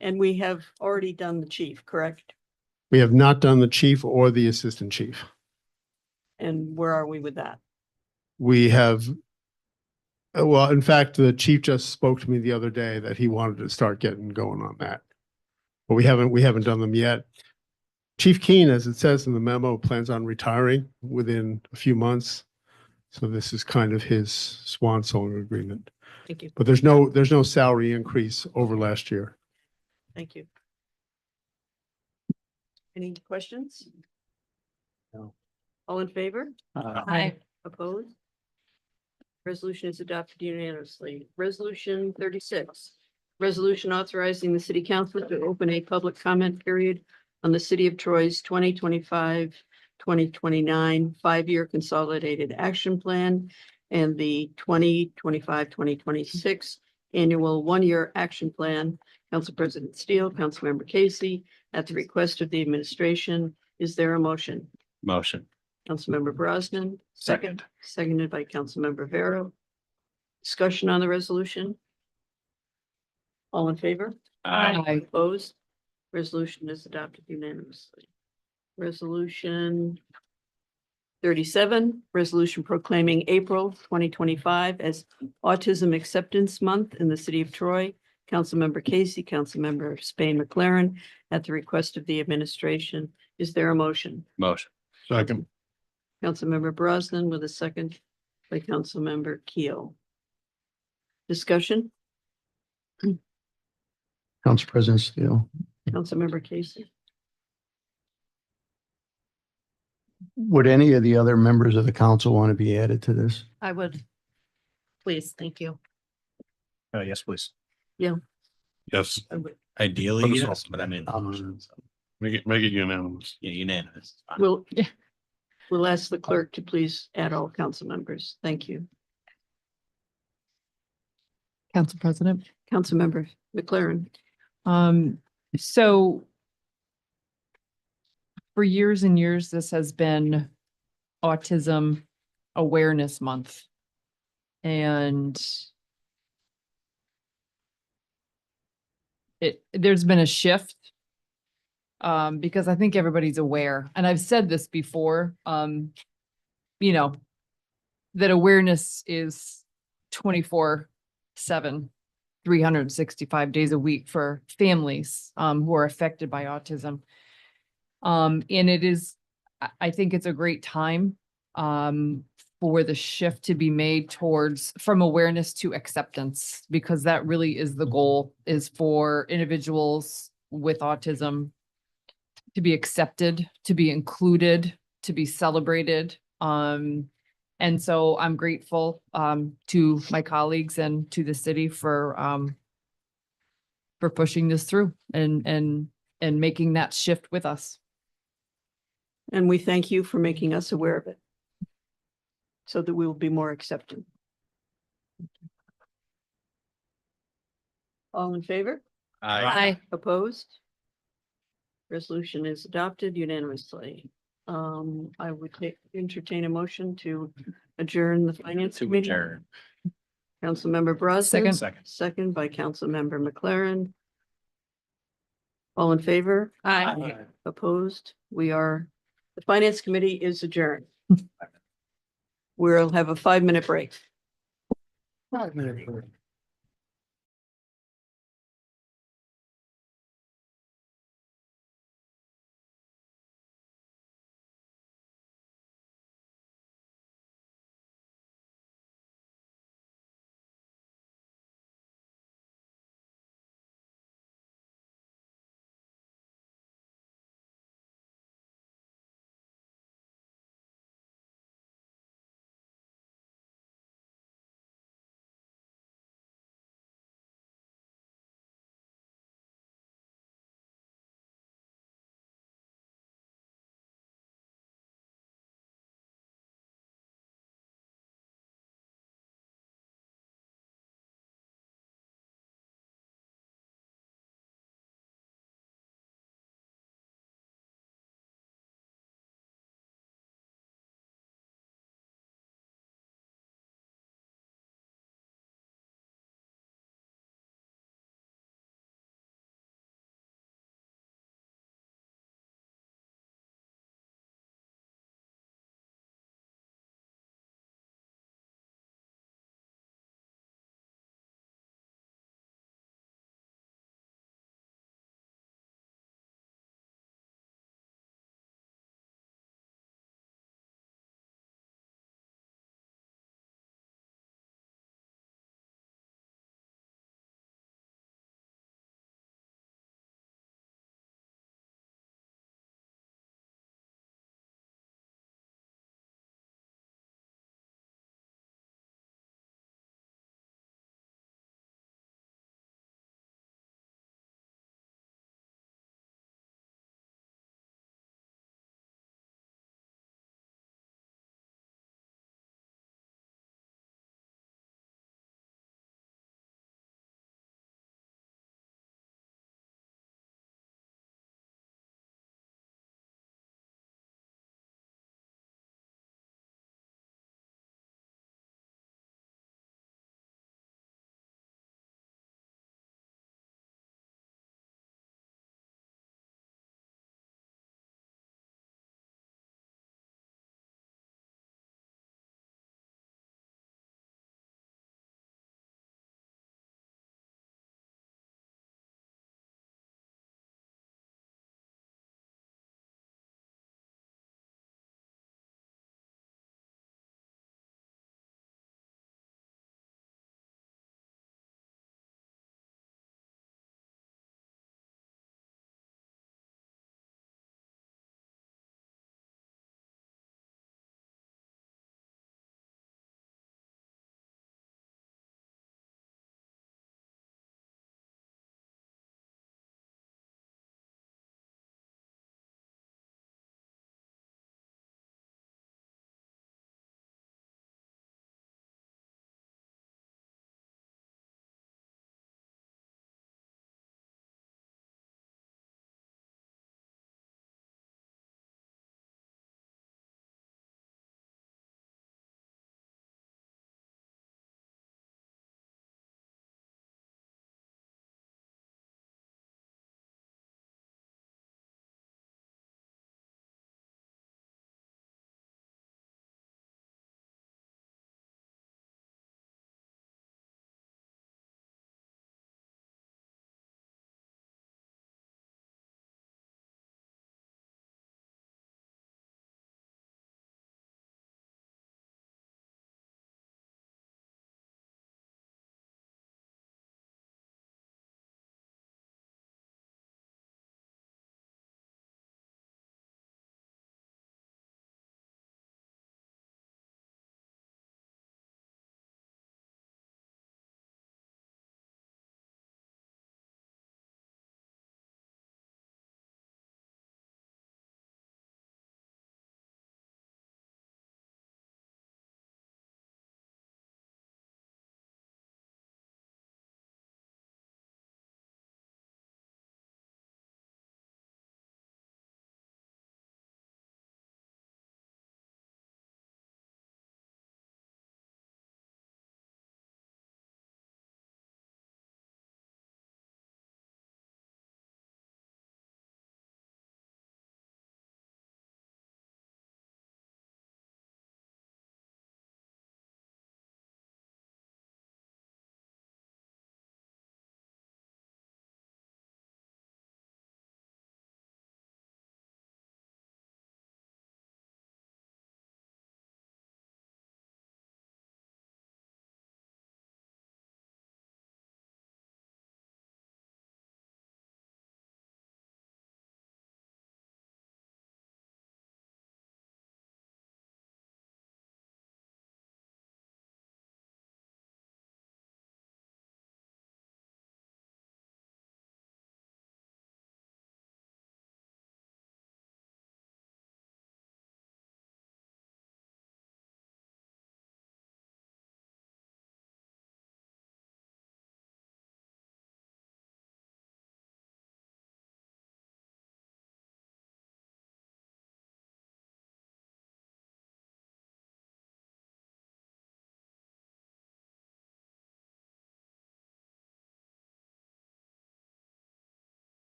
and we have already done the chief, correct? We have not done the chief or the assistant chief. And where are we with that? We have, well, in fact, the chief just spoke to me the other day that he wanted to start getting going on that. But we haven't done them yet. Chief Keen, as it says in the memo, plans on retiring within a few months. So this is kind of his swan song agreement. Thank you. But there's no salary increase over last year. Thank you. Any questions? No. All in favor? Aye. Opposed? Resolution is adopted unanimously. Resolution 36. Resolution authorizing the city council to open a public comment period on the city of Troy's 2025-2029 5-year consolidated action plan and the 2025-2026 annual 1-year action plan. Council President Steele, Councilmember Casey, at the request of the administration. Is there a motion? Motion. Councilmember Brosnan, seconded by Councilmember Vero. Discussion on the resolution? All in favor? Aye. Opposed? Resolution is adopted unanimously. Resolution 37, resolution proclaiming April 2025 as Autism Acceptance Month in the city of Troy. Councilmember Casey, Councilmember Spain McLaren, at the request of the administration. Is there a motion? Motion. Second. Councilmember Brosnan with a second by Councilmember Keel. Discussion? Council President Steele. Councilmember Casey. Would any of the other members of the council want to be added to this? I would. Please, thank you. Yes, please. Yeah. Yes, I would. Ideally, Let us yes, but I mean, make it unanimous. unanimous. We'll, We'll ask the clerk to please add all council members. Thank you. Council President. Councilmember McLaren. So for years and years, this has been Autism Awareness Month. And there's been a shift. Because I think everybody's aware, and I've said this before, you know, that awareness is 24/7, 365 days a week for families who are affected by autism. And it is, I think it's a great time for the shift to be made towards from awareness to acceptance, because that really is the goal, is for individuals with autism to be accepted, to be included, to be celebrated. And so I'm grateful to my colleagues and to the city for pushing this through and making that shift with us. And we thank you for making us aware of it so that we will be more accepting. All in favor? Aye. Opposed? Resolution is adopted unanimously. I would entertain a motion to adjourn the finance To committee. adjourn. Councilmember Brosnan. Second. Second by Councilmember McLaren. All in favor? Aye. Opposed? The finance committee is adjourned. We'll have a 5-minute break. 5-minute break.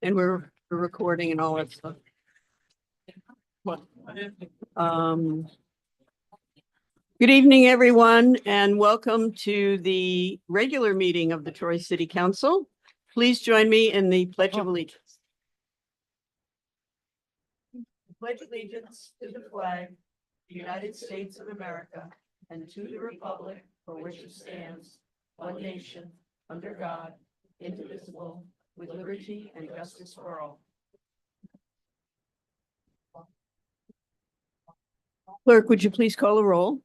And we're recording and all that stuff. Um, Good evening, everyone, and welcome to the regular meeting of the Troy City Council. Please join me in the Pledge of Allegiance. Pledge allegiance to the flag, of the United States of America, and to the republic for which it stands, one nation, under God, indivisible, with liberty and justice for all. Clerk, would you please call a roll?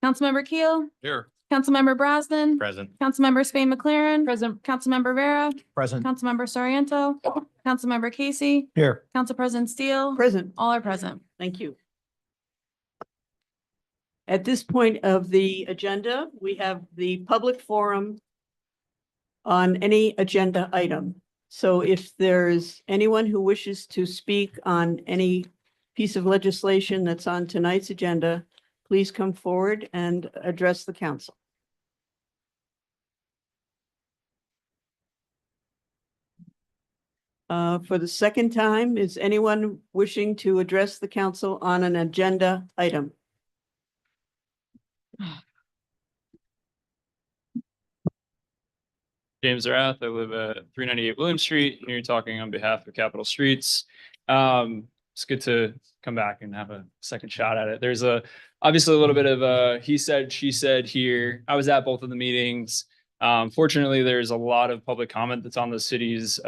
Councilmember Keel, Here. Councilmember Brosnan, Present. Councilmember Spain McLaren, Present. Councilmember Vera, Present. Councilmember Soriento, Councilmember Casey, Here. Council President Steele, Present. all are present. Thank you. At this point of the agenda, we have the public forum on any agenda item. So if there's anyone who wishes to speak on any piece of legislation that's on tonight's agenda, please come forward and address the council. For the second time, is anyone wishing to address the council on an agenda item? James Rath. I live at 398 William Street. Here talking on behalf of Capital Streets. It's good to come back and have a second shot at it. There's obviously a little bit of he said, she said here. I was at both of the meetings. Fortunately, there's a lot of public comment that's on the city's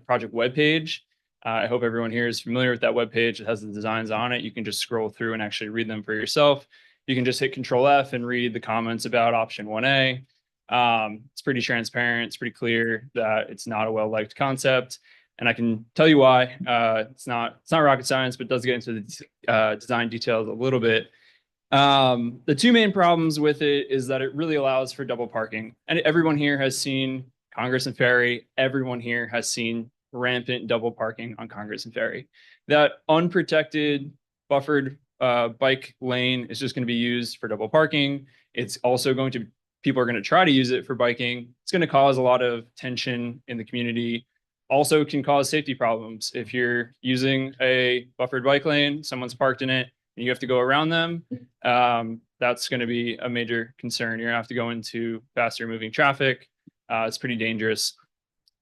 project webpage. I hope everyone here is familiar with that webpage. It has the designs on it. You can just scroll through and actually read them for yourself. You can just hit Control F and read the comments about option 1A. It's pretty transparent. It's pretty clear that it's not a well-liked concept. And I can tell you why. It's not rocket science, but it does get into the design details a little bit. The two main problems with it is that it really allows for double parking. And everyone here has seen Congress and Ferry. Everyone here has seen rampant double parking on Congress and Ferry. That unprotected, buffered bike lane is just going to be used for double parking. It's also going to, people are going to try to use it for biking. It's going to cause a lot of tension in the community. Also can cause safety problems. If you're using a buffered bike lane, someone's parked in it, and you have to go around them, that's going to be a major concern. You're going to have to go into faster moving traffic. It's pretty dangerous.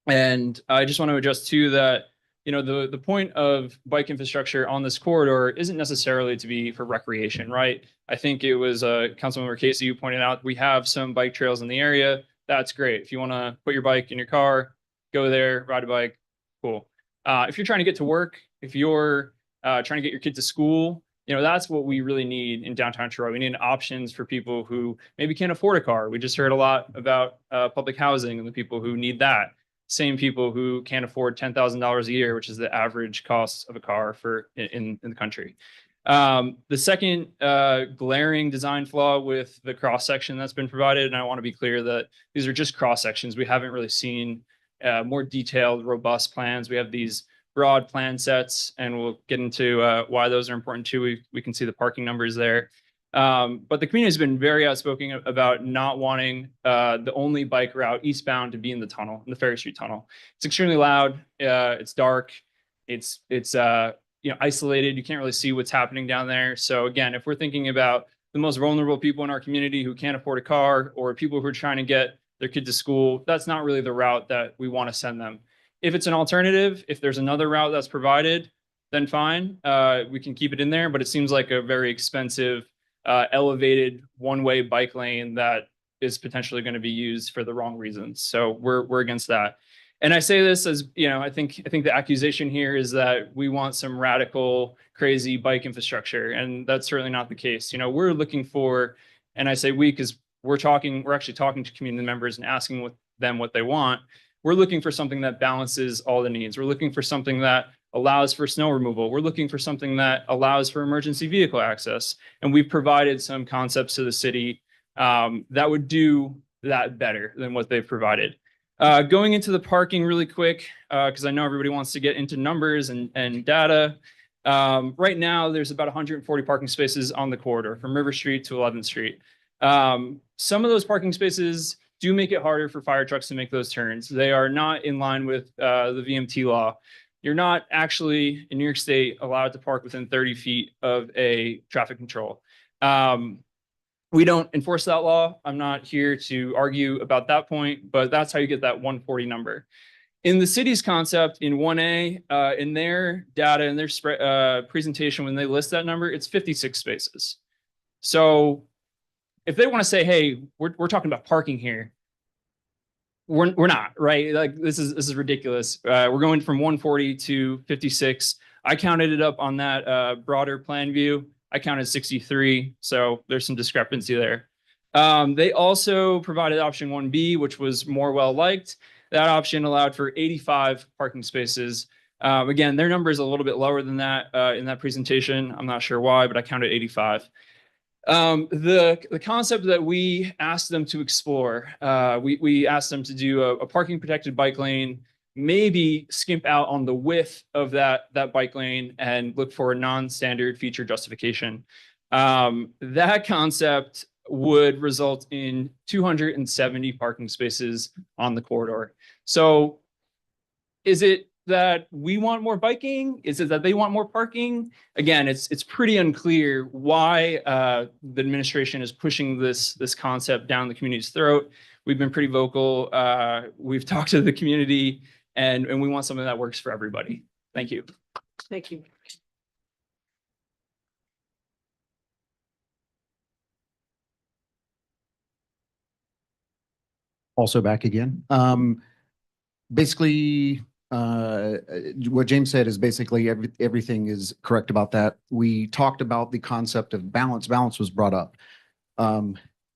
And I just want to address too that, you know, the point of bike infrastructure on this corridor isn't necessarily to be for recreation, right? I think it was Councilmember Casey who pointed out we have some bike trails in the area. That's great. If you want to put your bike in your car, go there, ride a bike, cool. If you're trying to get to work, if you're trying to get your kid to school, you know, that's what we really need in downtown Troy. We need options for people who maybe can't afford a car. We just heard a lot about public housing and the people who need that. Same people who can't afford $10,000 a year, which is the average cost of a car for in the country. The second glaring design flaw with the cross section that's been provided, and I want to be clear that these are just cross sections. We haven't really seen more detailed, robust plans. We have these broad plan sets, and we'll get into why those are important too. We can see the parking numbers there. But the community has been very outspoken about not wanting the only bike route eastbound to be in the tunnel, in the Ferry Street tunnel. It's extremely loud. It's dark. It's you know, isolated. You can't really see what's happening down there. So again, if we're thinking about the most vulnerable people in our community who can't afford a car, or people who are trying to get their kid to school, that's not really the route that we want to send them. If it's an alternative, if there's another route that's provided, then fine, we can keep it in there. But it seems like a very expensive, elevated one-way bike lane that is potentially going to be used for the wrong reasons. So we're against that. And I say this as, you know, I think the accusation here is that we want some radical, crazy bike infrastructure, and that's certainly not the case. You know, we're looking for, and I say we because we're actually talking to community members and asking them what they want. We're looking for something that balances all the needs. We're looking for something that allows for snow removal. We're looking for something that allows for emergency vehicle access. And we've provided some concepts to the city that would do that better than what they've provided. Going into the parking really quick, because I know everybody wants to get into numbers and data. Right now, there's about 140 parking spaces on the corridor from River Street to 11th Street. Some of those parking spaces do make it harder for fire trucks to make those turns. They are not in line with the VMT law. You're not actually in New York State allowed to park within 30 feet of a traffic control. We don't enforce that law. I'm not here to argue about that point, but that's how you get that 140 number. In the city's concept in 1A, in their data, in their presentation, when they list that number, it's 56 spaces. So if they want to say, hey, we're talking about parking here, we're not, right? Like this is ridiculous. We're going from 140 to 56. I counted it up on that broader plan view. I counted 63, so there's some discrepancy there. They also provided option 1B, which was more well-liked. That option allowed for 85 parking spaces. Again, their number is a little bit lower than that in that presentation. I'm not sure why, but I counted 85. The concept that we asked them to explore, we asked them to do a parking protected bike lane, maybe skimp out on the width of that bike lane and look for a non-standard feature justification. That concept would result in 270 parking spaces on the corridor. So is it that we want more biking? Is it that they want more parking? Again, it's pretty unclear why the administration is pushing this concept down the community's throat. We've been pretty vocal. We've talked to the community, and we want something that works for everybody. Thank you. Thank you. Also back again. Basically, what James said is basically everything is correct about that. We talked about the concept of balance. Balance was brought up.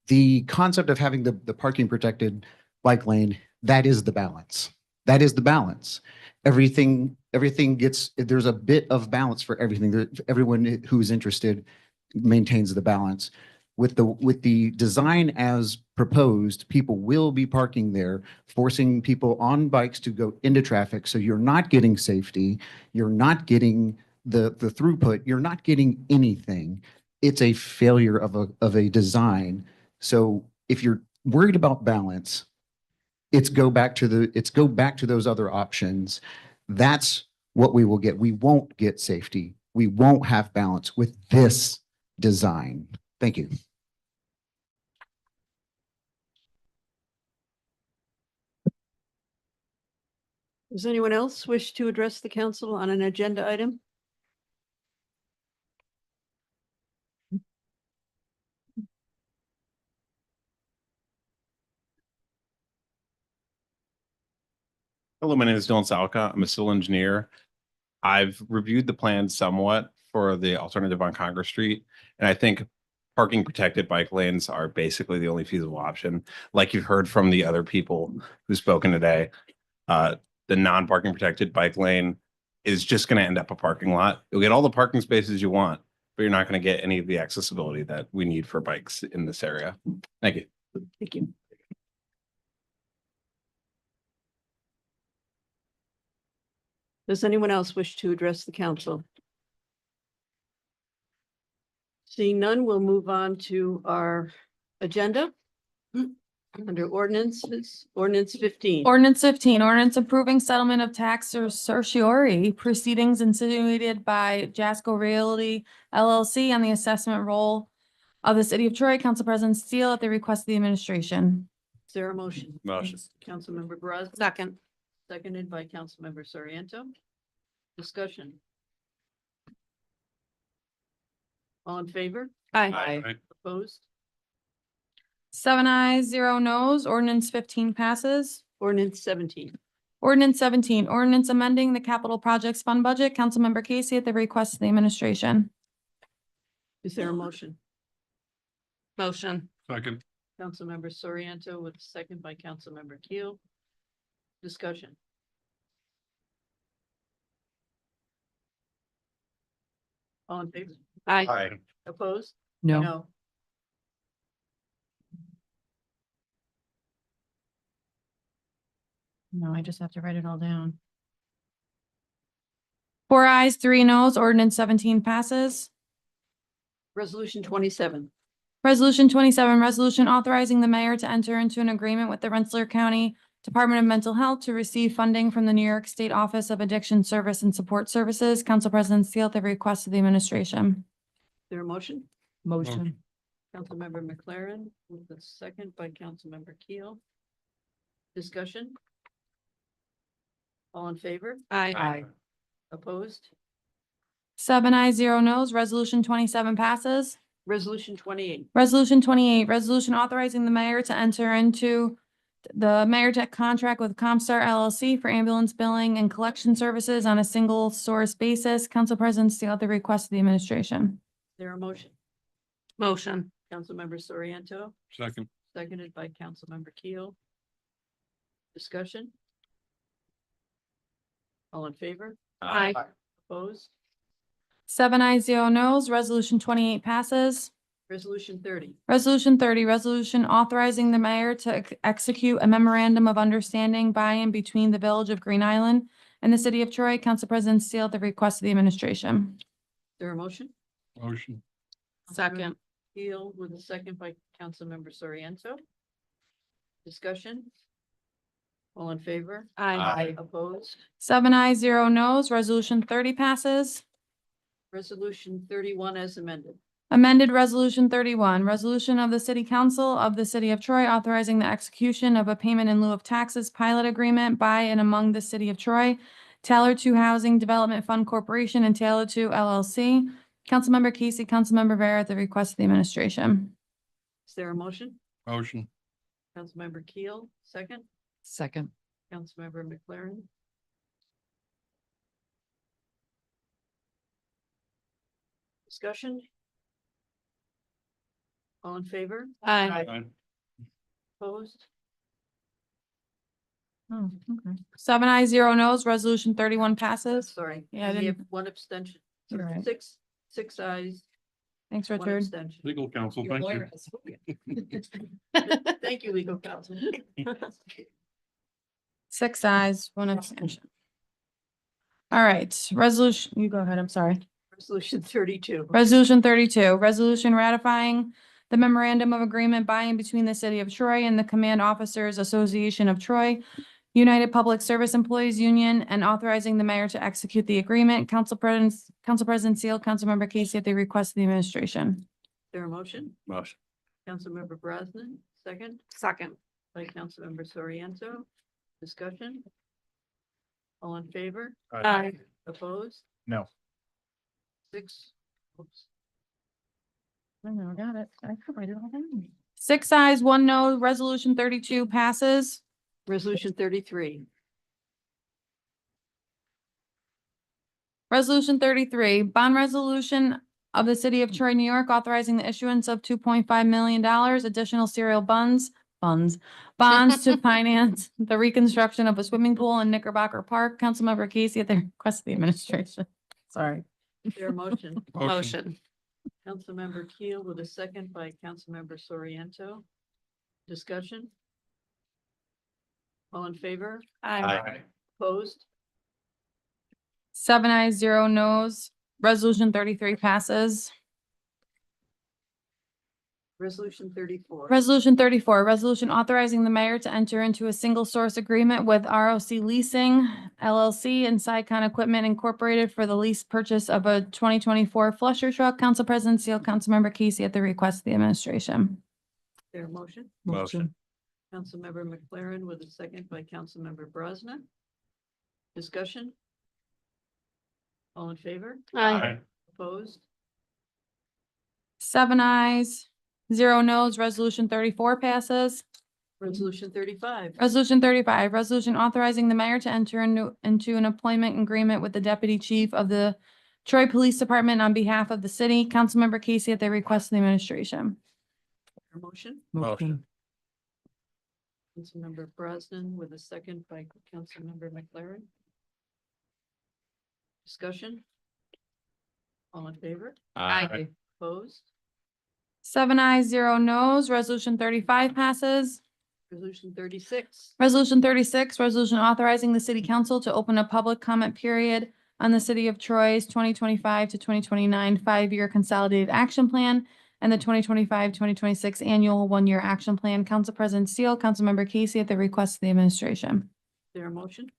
The concept of having the parking protected bike lane, that is the balance. That is the balance. Everything gets, there's a bit of balance for everything. Everyone who's interested maintains the balance. With the design as proposed, people will be parking there, forcing people on bikes to go into traffic. So you're not getting safety. You're not getting the throughput. You're not getting anything. It's a failure of a design. So if you're worried about balance, it's go back to those other options. That's what we will get. We won't get safety. We won't have balance with this design. Thank you. Does anyone else wish to address the council on an agenda item? Hello, my name is Dylan Salka. I'm a civil engineer. I've reviewed the plan somewhat for the alternative on Congress Street, and I think parking protected bike lanes are basically the only feasible option. Like you've heard from the other people who've spoken today, the non-parking protected bike lane is just going to end up a parking lot. You'll get all the parking spaces you want, but you're not going to get any of the accessibility that we need for bikes in this area. Thank you. Thank you. Does anyone else wish to address the council? Seeing none, we'll move on to our agenda. Under ordinances, ordinance 15. Ordinance 15, ordinance approving settlement of tax or certiorari proceedings insinuated by Jasco Realty LLC on the assessment roll of the city of Troy. Council President Steele at the request of the administration. Is there a motion? Motion. Councilmember Braz. Second. Seconded by Councilmember Soriento. Discussion. All in favor? Aye. Opposed? 7 ayes, 0 noes. Ordinance 15 passes. Ordinance 17. Ordinance 17, ordinance amending the capital projects fund budget. Councilmember Casey at the request of the administration. Is there a motion? Motion. Second. Councilmember Soriento with a second by Councilmember Keel. Discussion. All in favor? Aye. Opposed? No. No, I just have to write it all down. Four ayes, three noes, ordinance 17 passes. Resolution 27. Resolution 27, resolution authorizing the mayor to enter into an agreement with the Rensselaer County Department of Mental Health to receive funding from the New York State Office of Addiction Service and Support Services. Council President Steele, at the request of the administration. Is there a motion? Motion. Councilmember McLaren, with the second by Councilmember Keel. Discussion? All in favor? Aye. Opposed? Seven ayes, zero noes, resolution 27 passes. Resolution 28. Resolution 28, resolution authorizing the mayor to enter into the mayor tech contract with Comstar LLC for ambulance billing and collection services on a single source basis. Council President Steele, at the request of the administration. Is there a motion? Motion. Councilmember Soriento, Second. seconded by Councilmember Keel. Discussion? All in favor? Aye. Opposed? Seven ayes, zero noes, resolution 28 passes. Resolution 30. Resolution 30, resolution authorizing the mayor to execute a memorandum of understanding by and between the Village of Green Island and the City of Troy. Council President Steele, at the request of the administration. Is there a motion? Motion. Second. Keel with a second by Councilmember Soriento. Discussion? All in favor? Aye. Opposed? Seven ayes, zero noes, resolution 30 passes. Resolution 31 as amended. Amended Resolution 31, resolution of the City Council of the City of Troy authorizing the execution of a payment in lieu of taxes pilot agreement by and among the City of Troy, Taylor to Housing Development Fund Corporation, and Taylor to LLC. Councilmember Casey, Councilmember Vera, at the request of the administration. Is there a motion? Motion. Councilmember Keel, second. Second. Councilmember McLaren. Discussion? All in favor? Aye. Opposed? Oh, okay. Seven ayes, zero noes, resolution 31 passes. Sorry. Yeah, I We have didn't- one abstention. You're right. Six ayes, Thanks, one Richard. abstention. Legal counsel, Your thank you. lawyer has Thank you, legal counsel. 6 ayes, one abstention. All right, resolution, you go ahead, I'm sorry. Resolution 32. Resolution 32, resolution ratifying the memorandum of agreement by and between the City of Troy and the Command Officers Association of Troy, United Public Service Employees Union, and authorizing the mayor to execute the agreement. Council President Steele, Councilmember Casey, at the request of the administration. Is there a motion? Motion. Councilmember Brosnan, second. Second. By Councilmember Soriento. Discussion? All in favor? Aye. Opposed? No. 6. Oops. I know, I got it. I could write it all down. 6 ayes, 1 no, resolution 32 passes. Resolution 33. Resolution 33, bond resolution of the City of Troy, New York, authorizing the issuance of $2.5 million additional serial bonds to finance the reconstruction of a swimming pool in Knickerbocker Park. Councilmember Casey, at the request of the administration. Sorry. Is there a motion? Motion. Councilmember Keel with a second by Councilmember Soriento. Discussion? All in favor? Aye. Opposed? 7 ayes, 0 noes. Resolution 33 passes. Resolution 34. Resolution 34, resolution authorizing the mayor to enter into a single source agreement with ROC Leasing LLC and Sycon Equipment Incorporated for the lease purchase of a 2024 flusher truck. Council President Steele, Councilmember Casey, at the request of the administration. Is there a motion? Motion. Councilmember McLaren with a second by Councilmember Brosnan. Discussion? All in favor? Aye. Opposed? 7 ayes, 0 noes. Resolution 34 passes. Resolution 35. Resolution 35, resolution authorizing the mayor to enter into an employment agreement with the deputy chief of the Troy Police Department on behalf of the city. Councilmember Casey, at the request of the administration. A motion? Motion. Councilmember Brosnan with a second by Councilmember McLaren. Discussion? All in favor? Aye. Opposed? 7 ayes, 0 noes. Resolution 35 passes. Resolution 36. Resolution 36, resolution authorizing the city council to open a public comment period on the City of Troy's 2025 to 2029 5-year consolidated action plan and the 2025-2026 annual 1-year action plan. Council President Steele, Councilmember Casey at the request of the administration. Is there a motion?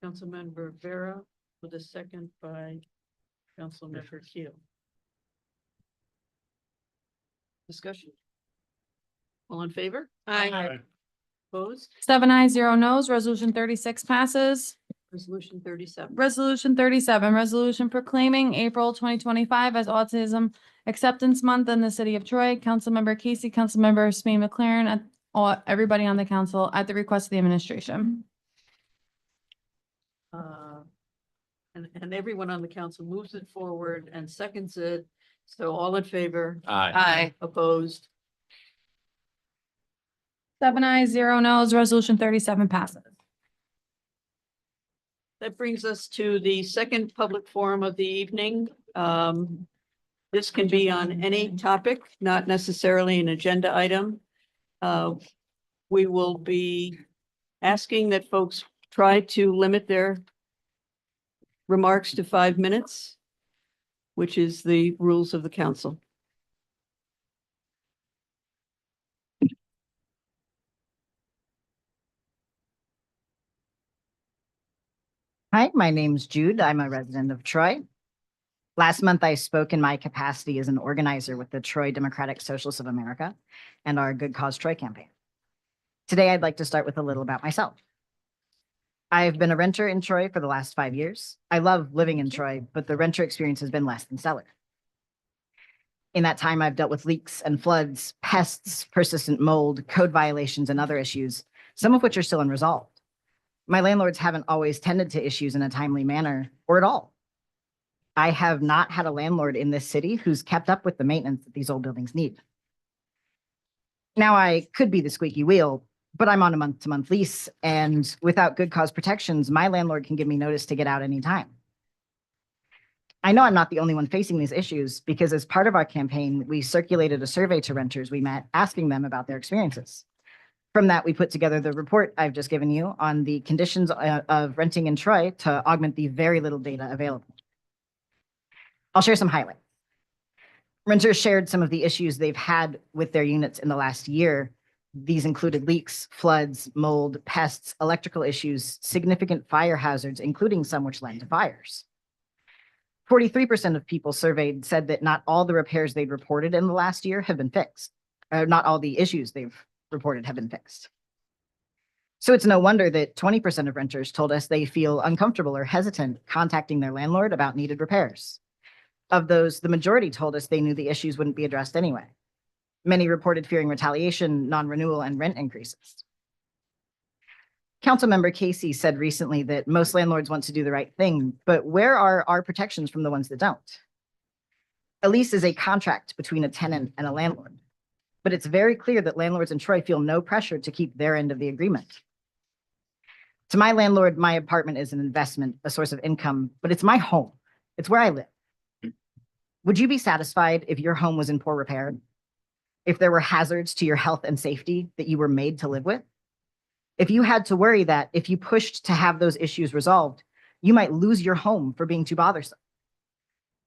Councilmember Vera with a second by Councilmember Keel. Discussion? All in favor? Aye. Opposed? 7 ayes, 0 nos. Resolution 36 passes. Resolution 37. Resolution 37, resolution proclaiming April 2025 as Autism Acceptance Month in the City of Troy. Councilmember Casey, Councilmember Spain McLaren, everybody on the council at the request of the administration. And everyone on the council moves it forward and seconds it. So all in favor? Aye. Opposed? 7 ayes, 0 nos. Resolution 37 passes. That brings us to the second public forum of the evening. This can be on any topic, not necessarily an agenda item. We will be asking that folks try to limit their remarks to 5 minutes, which is the rules of the council. Hi, my name's Jude. I'm a resident of Troy. Last month, I spoke in my capacity as an organizer with the Troy Democratic Socialists of America and our Good Cause Troy campaign. Today, I'd like to start with a little about myself. I've been a renter in Troy for the last 5 years. I love living in Troy, but the renter experience has been less than stellar. In that time, I've dealt with leaks and floods, pests, persistent mold, code violations, and other issues, some of which are still unresolved. My landlords haven't always tended to issues in a timely manner or at all. I have not had a landlord in this city who's kept up with the maintenance that these old buildings need. Now, I could be the squeaky wheel, but I'm on a month-to-month lease, and without good cause protections, my landlord can give me notice to get out anytime. I know I'm not the only one facing these issues because as part of our campaign, we circulated a survey to renters we met, asking them about their experiences. From that, we put together the report I've just given you on the conditions of renting in Troy to augment the very little data available. I'll share some highlights. Renters shared some of the issues they've had with their units in the last year. These included leaks, floods, mold, pests, electrical issues, significant fire hazards, including some which led to fires. 43% of people surveyed said that not all the repairs they'd reported in the last year have been fixed. Not all the issues they've reported have been fixed. So it's no wonder that 20% of renters told us they feel uncomfortable or hesitant contacting their landlord about needed repairs. Of those, the majority told us they knew the issues wouldn't be addressed anyway. Many reported fearing retaliation, non-renewal, and rent increases. Councilmember Casey said recently that most landlords want to do the right thing, but where are our protections from the ones that don't? A lease is a contract between a tenant and a landlord, but it's very clear that landlords in Troy feel no pressure to keep their end of the agreement. To my landlord, my apartment is an investment, a source of income, but it's my home. It's where I live. Would you be satisfied if your home was in poor repair? If there were hazards to your health and safety that you were made to live with? If you had to worry that if you pushed to have those issues resolved, you might lose your home for being too bothersome?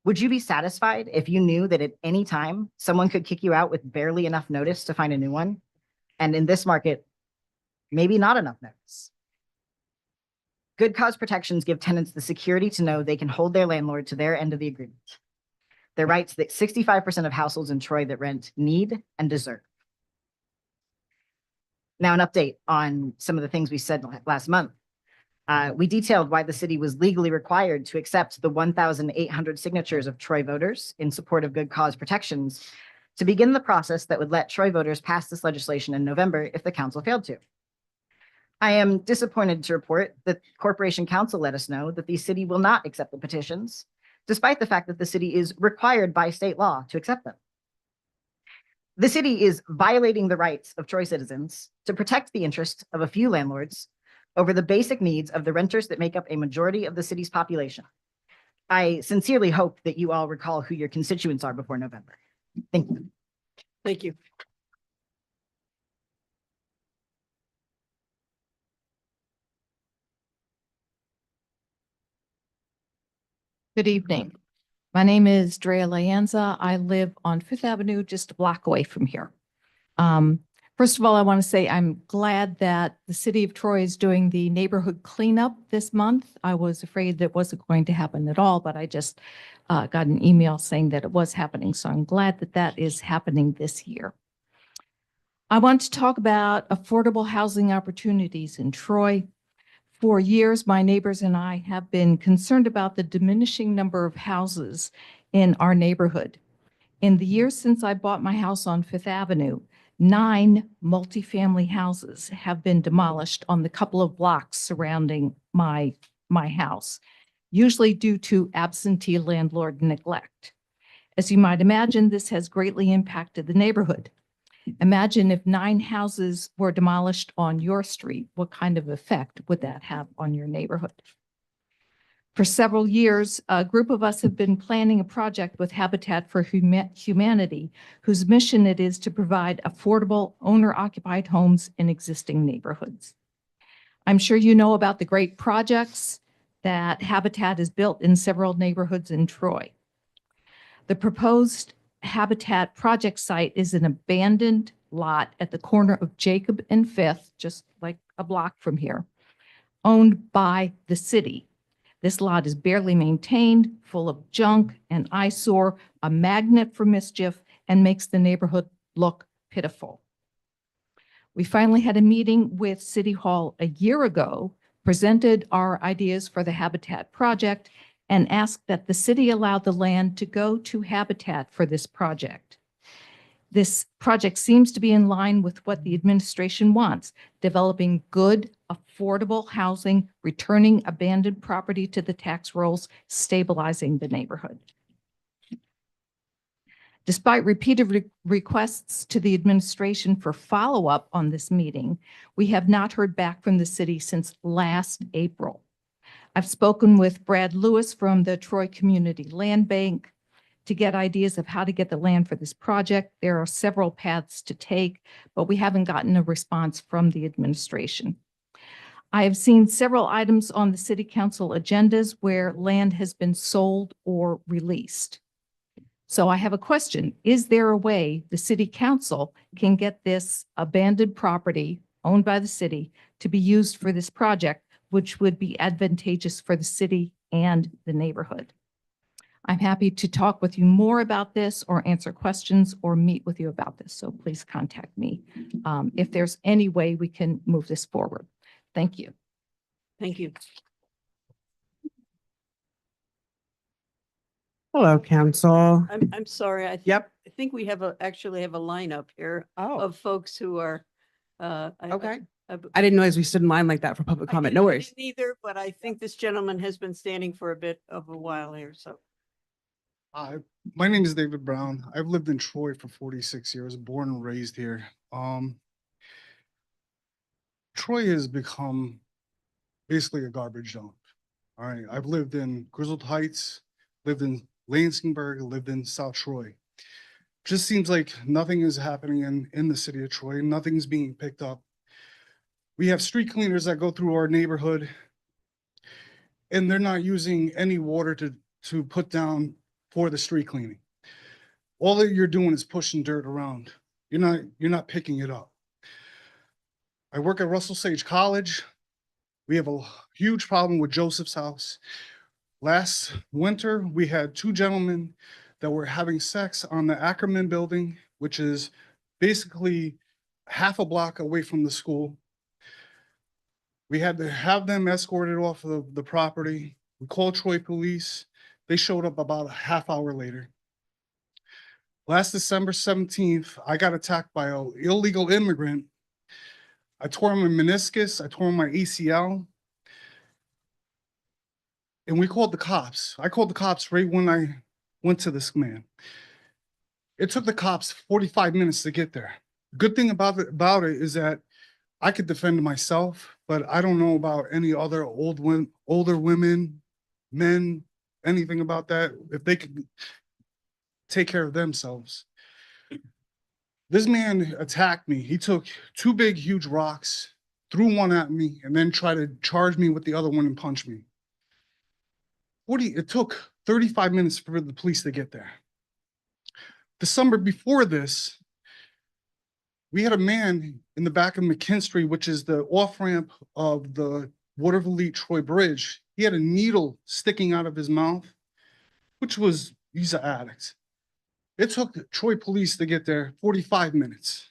Would you be satisfied if you knew that at any time someone could kick you out with barely enough notice to find a new one? And in this market, maybe not enough notice. Good cause protections give tenants the security to know they can hold their landlord to their end of the agreement. They're rights that 65% of households in Troy that rent need and deserve. Now, an update on some of the things we said last month. We detailed why the city was legally required to accept the 1,800 signatures of Troy voters in support of good cause protections to begin the process that would let Troy voters pass this legislation in November if the council failed to. I am disappointed to report that Corporation Council let us know that the city will not accept the petitions, despite the fact that the city is required by state law to accept them. The city is violating the rights of Troy citizens to protect the interest of a few landlords over the basic needs of the renters that make up a majority of the city's population. I sincerely hope that you all recall who your constituents are before November. Thank you. Thank you. Good evening. My name is Drea Layanza. I live on Fifth Avenue, just a block away from here. First of all, I want to say I'm glad that the city of Troy is doing the neighborhood cleanup this month. I was afraid that wasn't going to happen at all, but I just got an email saying that it was happening. So I'm glad that that is happening this year. I want to talk about affordable housing opportunities in Troy. For years, my neighbors and I have been concerned about the diminishing number of houses in our neighborhood. In the years since I bought my house on Fifth Avenue, 9 multifamily houses have been demolished on the couple of blocks surrounding my house, usually due to absentee landlord neglect. As you might imagine, this has greatly impacted the neighborhood. Imagine if 9 houses were demolished on your street, what kind of effect would that have on your neighborhood? For several years, a group of us have been planning a project with Habitat for Humanity, whose mission it is to provide affordable owner-occupied homes in existing neighborhoods. I'm sure you know about the great projects that Habitat has built in several neighborhoods in Troy. The proposed Habitat project site is an abandoned lot at the corner of Jacob and Fifth, just like a block from here, owned by the city. This lot is barely maintained, full of junk and eyesore, a magnet for mischief, and makes the neighborhood look pitiful. We finally had a meeting with City Hall a year ago, presented our ideas for the Habitat project, and asked that the city allow the land to go to Habitat for this project. This project seems to be in line with what the administration wants, developing good, affordable housing, returning abandoned property to the tax rolls, stabilizing the neighborhood. Despite repeated requests to the administration for follow-up on this meeting, we have not heard back from the city since last April. I've spoken with Brad Lewis from the Troy Community Land Bank to get ideas of how to get the land for this project. There are several paths to take, but we haven't gotten a response from the administration. I have seen several items on the city council agendas where land has been sold or released. So I have a question. Is there a way the city council can get this abandoned property owned by the city to be used for this project, which would be advantageous for the city and the neighborhood? I'm happy to talk with you more about this or answer questions or meet with you about this. So please contact me if there's any way we can move this forward. Thank you. Thank you. Hello, council. I'm sorry. Yep. I think we actually have a lineup here of folks who are. Okay. I didn't know as we stood in line like that for public comment. No worries. Neither, but I think this gentleman has been standing for a bit of a while here, so. Hi, my name is David Brown. I've lived in Troy for 46 years, born and raised here. Troy has become basically a garbage dump. All right, I've lived in Grizzled Heights, lived in Lansingburg, lived in South Troy. Just seems like nothing is happening in the city of Troy. Nothing's being picked up. We have street cleaners that go through our neighborhood, and they're not using any water to put down for the street cleaning. All that you're doing is pushing dirt around. You're not picking it up. I work at Russell Sage College. We have a huge problem with Joseph's house. Last winter, we had 2 gentlemen that were having sex on the Ackerman building, which is basically half a block away from the school. We had to have them escorted off of the property. We called Troy police. They showed up about a half hour later. Last December 17th, I got attacked by an illegal immigrant. I tore my meniscus, I tore my ACL. And we called the cops. I called the cops right when I went to this man. It took the cops 45 minutes to get there. The good thing about it is that I could defend myself, but I don't know about any other older women, men, anything about that, if they could take care of themselves. This man attacked me. He took 2 big, huge rocks, threw one at me, and then tried to charge me with the other one and punch me. It took 35 minutes for the police to get there. The summer before this, we had a man in the back of McKinstry, which is the off-ramp of the Waterville Troy Bridge. He had a needle sticking out of his mouth, which was, he's an addict. It took the Troy police to get there 45 minutes.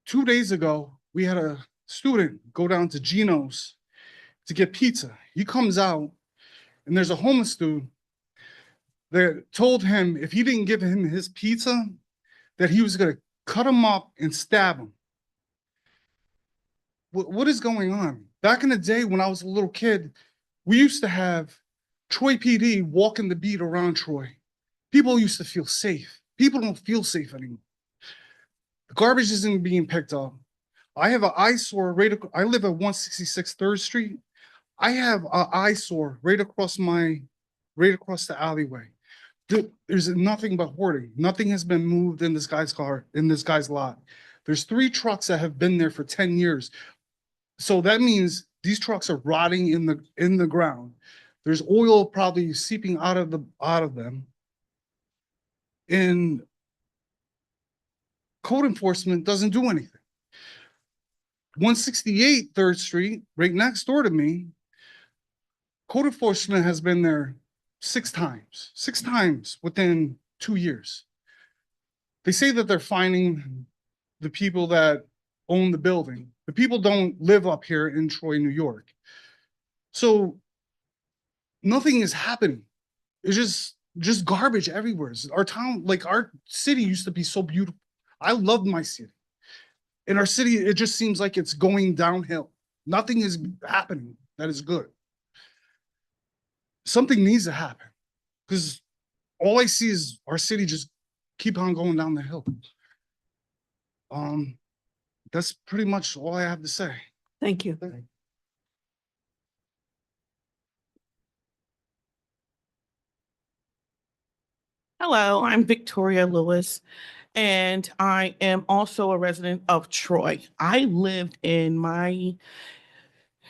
2 days ago, we had a student go down to Gino's to get pizza. He comes out and there's a homeless dude that told him if he didn't give him his pizza, that he was going to cut him up and stab him. What is going on? Back in the day when I was a little kid, we used to have Troy PD walking the beat around Troy. People used to feel safe. People don't feel safe anymore. The garbage isn't being picked up. I have an eyesore I live at 166 3rd Street. I have an eyesore right across the alleyway. There's nothing but hoarding. Nothing has been moved in this guy's car, in this guy's lot. There's 3 trucks that have been there for 10 years. So that means these trucks are rotting in the ground. There's oil probably seeping out of them. And code enforcement doesn't do anything. 168 3rd Street, right next door to me, code enforcement has been there 6 times within 2 years. They say that they're finding the people that own the building. The people don't live up here in Troy, New York. So nothing is happening. It's just garbage everywhere. Our town, like our city used to be so beautiful. I loved my city. In our city, it just seems like it's going downhill. Nothing is happening that is good. Something needs to happen because all I see is our city just keep on going down the hill. That's pretty much all I have to say. Thank you. Hello, I'm Victoria Lewis, and I am also a resident of Troy. I lived in my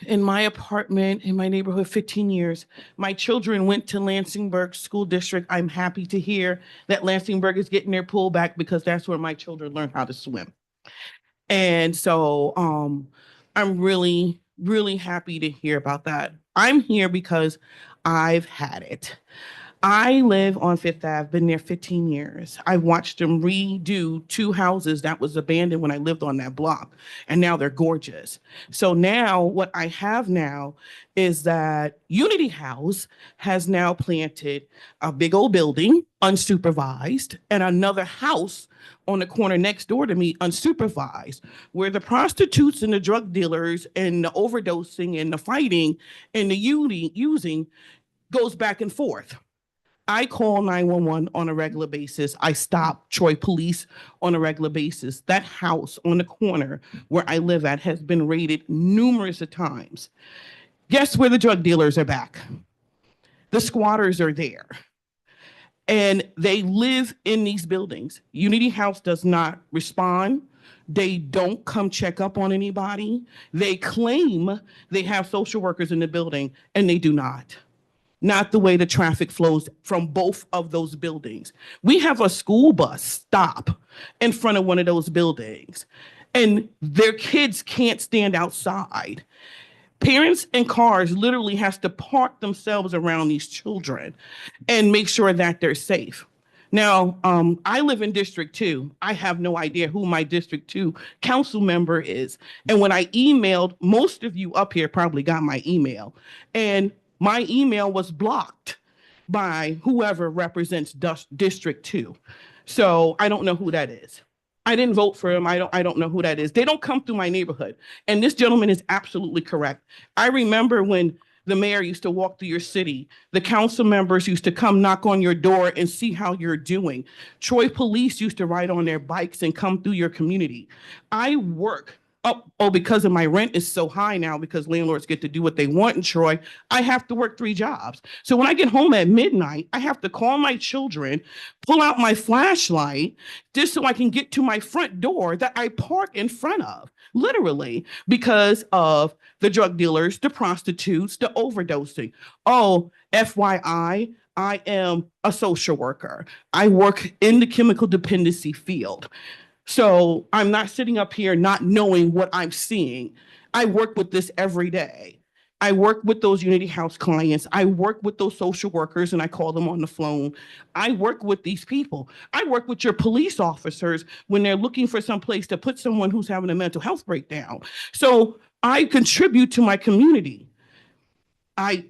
apartment in my neighborhood 15 years. My children went to Lansingburg School District. I'm happy to hear that Lansingburg is getting their pool back because that's where my children learn how to swim. And so I'm really, really happy to hear about that. I'm here because I've had it. I live on Fifth Ave, been there 15 years. I watched them redo 2 houses that was abandoned when I lived on that block, and now they're gorgeous. So now what I have now is that Unity House has now planted a big old building, unsupervised, and another house on the corner next door to me, unsupervised, where the prostitutes and the drug dealers and the overdosing and the fighting and the using goes back and forth. I call 911 on a regular basis. I stop Troy police on a regular basis. That house on the corner where I live at has been raided numerous of times. Guess where the drug dealers are back? The squatters are there. And they live in these buildings. Unity House does not respond. They don't come check up on anybody. They claim they have social workers in the building, and they do not. Not the way the traffic flows from both of those buildings. We have a school bus stop in front of one of those buildings, and their kids can't stand outside. Parents and cars literally has to park themselves around these children and make sure that they're safe. Now, I live in District 2. I have no idea who my District 2 council member is. And when I emailed, most of you up here probably got my email. And my email was blocked by whoever represents District 2. So I don't know who that is. I didn't vote for him. I don't know who that is. They don't come through my neighborhood. And this gentleman is absolutely correct. I remember when the mayor used to walk through your city, the council members used to come knock on your door and see how you're doing. Troy police used to ride on their bikes and come through your community. I work Oh, because of my rent is so high now because landlords get to do what they want in Troy, I have to work 3 jobs. So when I get home at midnight, I have to call my children, pull out my flashlight just so I can get to my front door that I park in front of, literally, because of the drug dealers, the prostitutes, the overdosing. Oh, FYI, I am a social worker. I work in the chemical dependency field. So I'm not sitting up here not knowing what I'm seeing. I work with this every day. I work with those Unity House clients. I work with those social workers and I call them on the phone. I work with these people. I work with your police officers when they're looking for some place to put someone who's having a mental health breakdown. So I contribute to my community.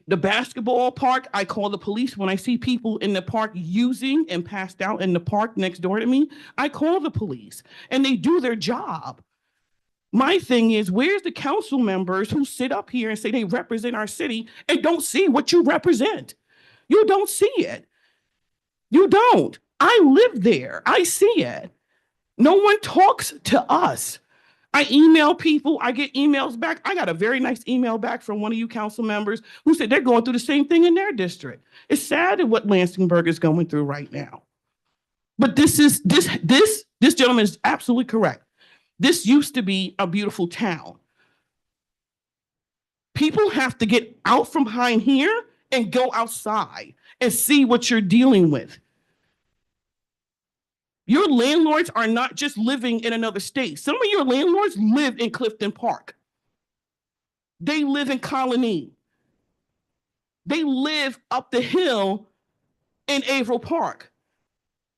The basketball park, I call the police when I see people in the park using and passed out in the park next door to me. I call the police and they do their job. My thing is, where's the council members who sit up here and say they represent our city and don't see what you represent? You don't see it. You don't. I live there. I see it. No one talks to us. I email people, I get emails back. I got a very nice email back from one of you council members who said they're going through the same thing in their district. It's sad at what Lansingburg is going through right now. But this gentleman is absolutely correct. This used to be a beautiful town. People have to get out from behind here and go outside and see what you're dealing with. Your landlords are not just living in another state. Some of your landlords live in Clifton Park. They live in Colony. They live up the hill in Averill Park.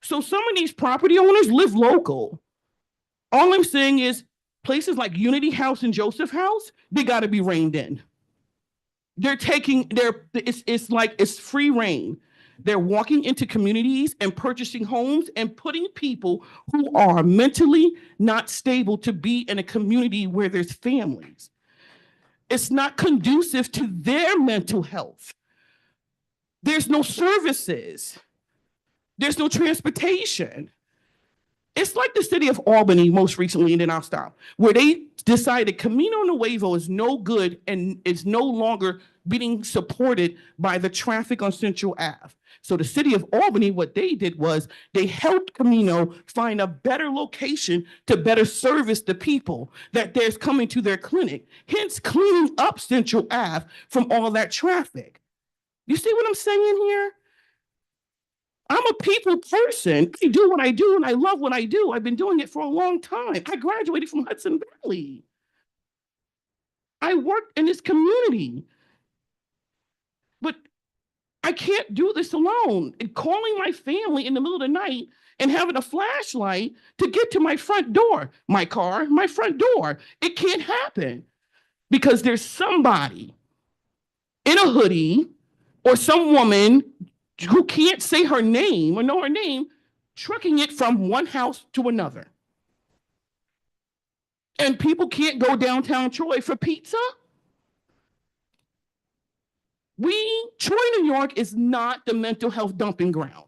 So some of these property owners live local. All I'm saying is places like Unity House and Joseph House, they got to be reined in. They're taking it's free reign. They're walking into communities and purchasing homes and putting people who are mentally not stable to be in a community where there's families. It's not conducive to their mental health. There's no services. There's no transportation. It's like the city of Albany most recently, and then I'll stop, where they decided Camino Nuevo is no good and it's no longer being supported by the traffic on Central Ave. So the city of Albany, what they did was they helped Camino find a better location to better service the people that there's coming to their clinic, hence cleaning up Central Ave from all that traffic. You see what I'm saying here? I'm a people person. I do what I do and I love what I do. I've been doing it for a long time. I graduated from Hudson Valley. I worked in this community. But I can't do this alone. And calling my family in the middle of the night and having a flashlight to get to my front door, my car, my front door. It can't happen because there's somebody in a hoodie or some woman who can't say her name or know her name, trucking it from one house to another. And people can't go downtown Troy for pizza. Troy, New York is not the mental health dumping ground.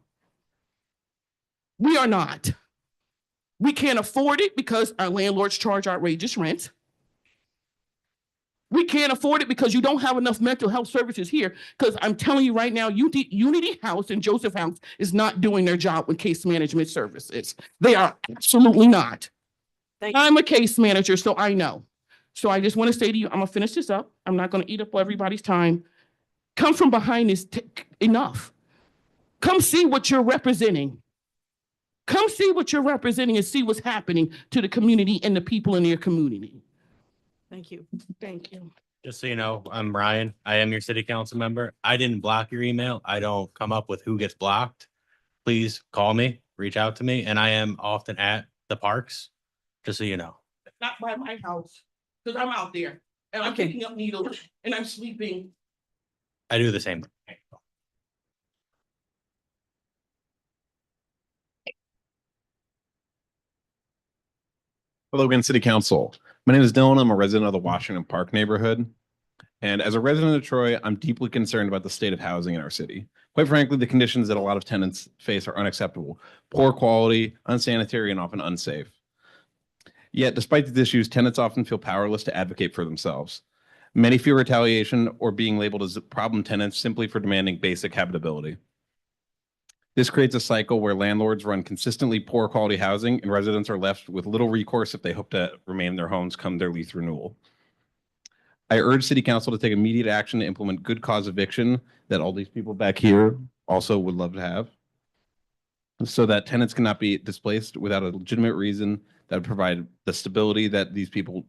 We are not. We can't afford it because our landlords charge outrageous rent. We can't afford it because you don't have enough mental health services here. Because I'm telling you right now, Unity House and Joseph House is not doing their job with case management services. They are absolutely not. I'm a case manager, so I know. So I just want to say to you, I'm going to finish this up. I'm not going to eat up everybody's time. Come from behind is enough. Come see what you're representing. Come see what you're representing and see what's happening to the community and the people in your community. Thank you. Thank you. Just so you know, I'm Ryan. I am your city council member. I didn't block your email. I don't come up with who gets blocked. Please call me, reach out to me, and I am often at the parks, just so you know. Not by my house, because I'm out there and I'm picking up needles and I'm sleeping. I do the same thing. Hello again, City Council. My name is Dylan. I'm a resident of the Washington Park neighborhood. And as a resident of Troy, I'm deeply concerned about the state of housing in our city. Quite frankly, the conditions that a lot of tenants face are unacceptable. Poor quality, unsanitary, and often unsafe. Yet, despite these issues, tenants often feel powerless to advocate for themselves. Many fear retaliation or being labeled as problem tenants simply for demanding basic habitability. This creates a cycle where landlords run consistently poor quality housing and residents are left with little recourse if they hope to remain in their homes come their lease renewal. I urge City Council to take immediate action to implement good cause eviction that all these people back here also would love to have, so that tenants cannot be displaced without a legitimate reason that would provide the stability that these people,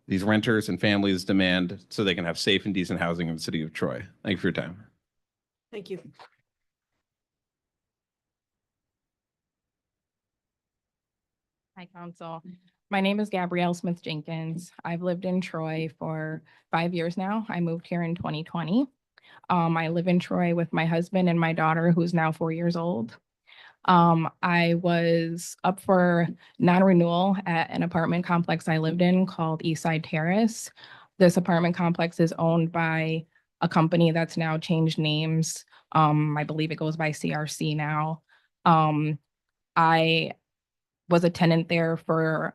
these renters and families demand so they can have safe and decent housing in the city of Troy. Thank you for your time. Thank you. Hi, Council. My name is Gabrielle Smith Jenkins. I've lived in Troy for 5 years now. I moved here in 2020. I live in Troy with my husband and my daughter, who's now 4 years old. I was up for non-renewal at an apartment complex I lived in called Eastside Terrace. This apartment complex is owned by a company that's now changed names. I believe it goes by CRC now. I was a tenant there for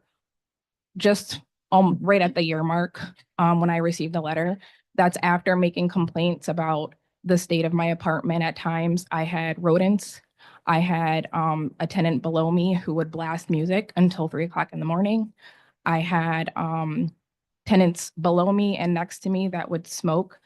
just right at the year mark when I received a letter. That's after making complaints about the state of my apartment. At times I had rodents. I had a tenant below me who would blast music until 3 o'clock in the morning. I had tenants below me and next to me that would smoke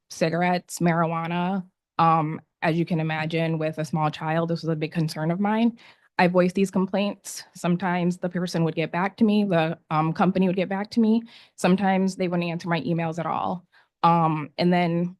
cigarettes, marijuana. As you can imagine, with a small child, this was a big concern of mine. I voiced these complaints. Sometimes the person would get back to me, the company would get back to me. Sometimes they wouldn't answer my emails at all. And then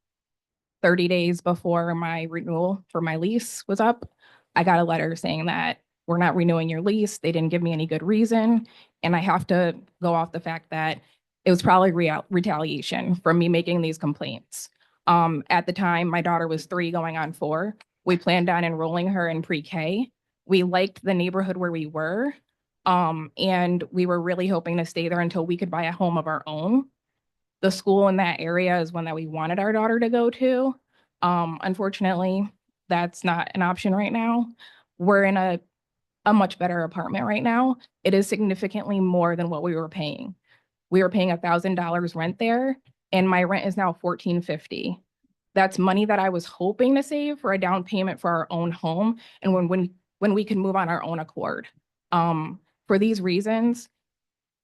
30 days before my renewal for my lease was up, I got a letter saying that we're not renewing your lease. They didn't give me any good reason. And I have to go off the fact that it was probably retaliation from me making these complaints. At the time, my daughter was 3 going on 4. We planned on enrolling her in pre-K. We liked the neighborhood where we were, and we were really hoping to stay there until we could buy a home of our own. The school in that area is one that we wanted our daughter to go to. Unfortunately, that's not an option right now. We're in a much better apartment right now. It is significantly more than what we were paying. We were paying $1,000 rent there, and my rent is now $1,450. That's money that I was hoping to save for a down payment for our own home, and when we can move on our own accord. For these reasons,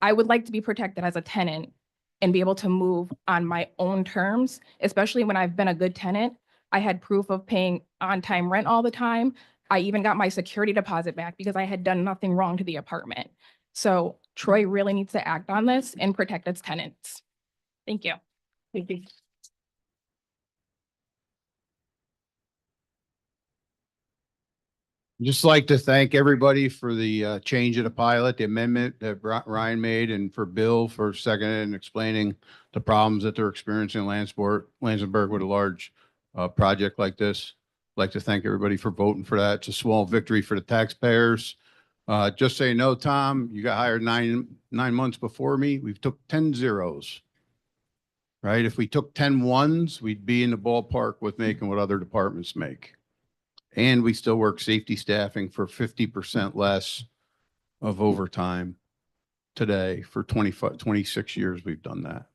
I would like to be protected as a tenant and be able to move on my own terms, especially when I've been a good tenant. I had proof of paying on-time rent all the time. I even got my security deposit back because I had done nothing wrong to the apartment. So Troy really needs to act on this and protect its tenants. Thank you. Thank you. Just like to thank everybody for the change of the pilot, the amendment that Ryan made, and for Bill for seconding and explaining the problems that they're experiencing in Lansingburg with a large project like this. I'd like to thank everybody for voting for that. It's a small victory for the taxpayers. Just so you know, Tom, you got hired nine months before me. We've took 10 zeros. Right? If we took 10 ones, we'd be in the ballpark with making what other departments make. And we still work safety staffing for 50% less of overtime today. For 26 years, we've done that.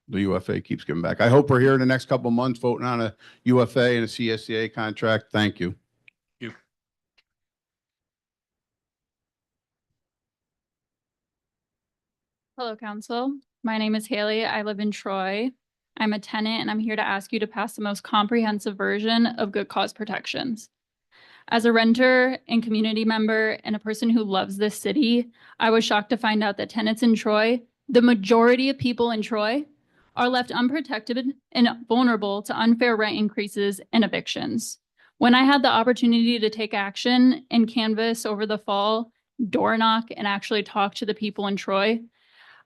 The UFA keeps giving back. I hope we're here in the next couple of months voting on a UFA and a CSCA contract. Thank you. Hello, Council. My name is Haley. I live in Troy. I'm a tenant, and I'm here to ask you to pass the most comprehensive version of good cause protections. As a renter and community member and a person who loves this city, I was shocked to find out that tenants in Troy, the majority of people in Troy, are left unprotected and vulnerable to unfair rent increases and evictions. When I had the opportunity to take action and canvass over the fall, door knock, and actually talk to the people in Troy,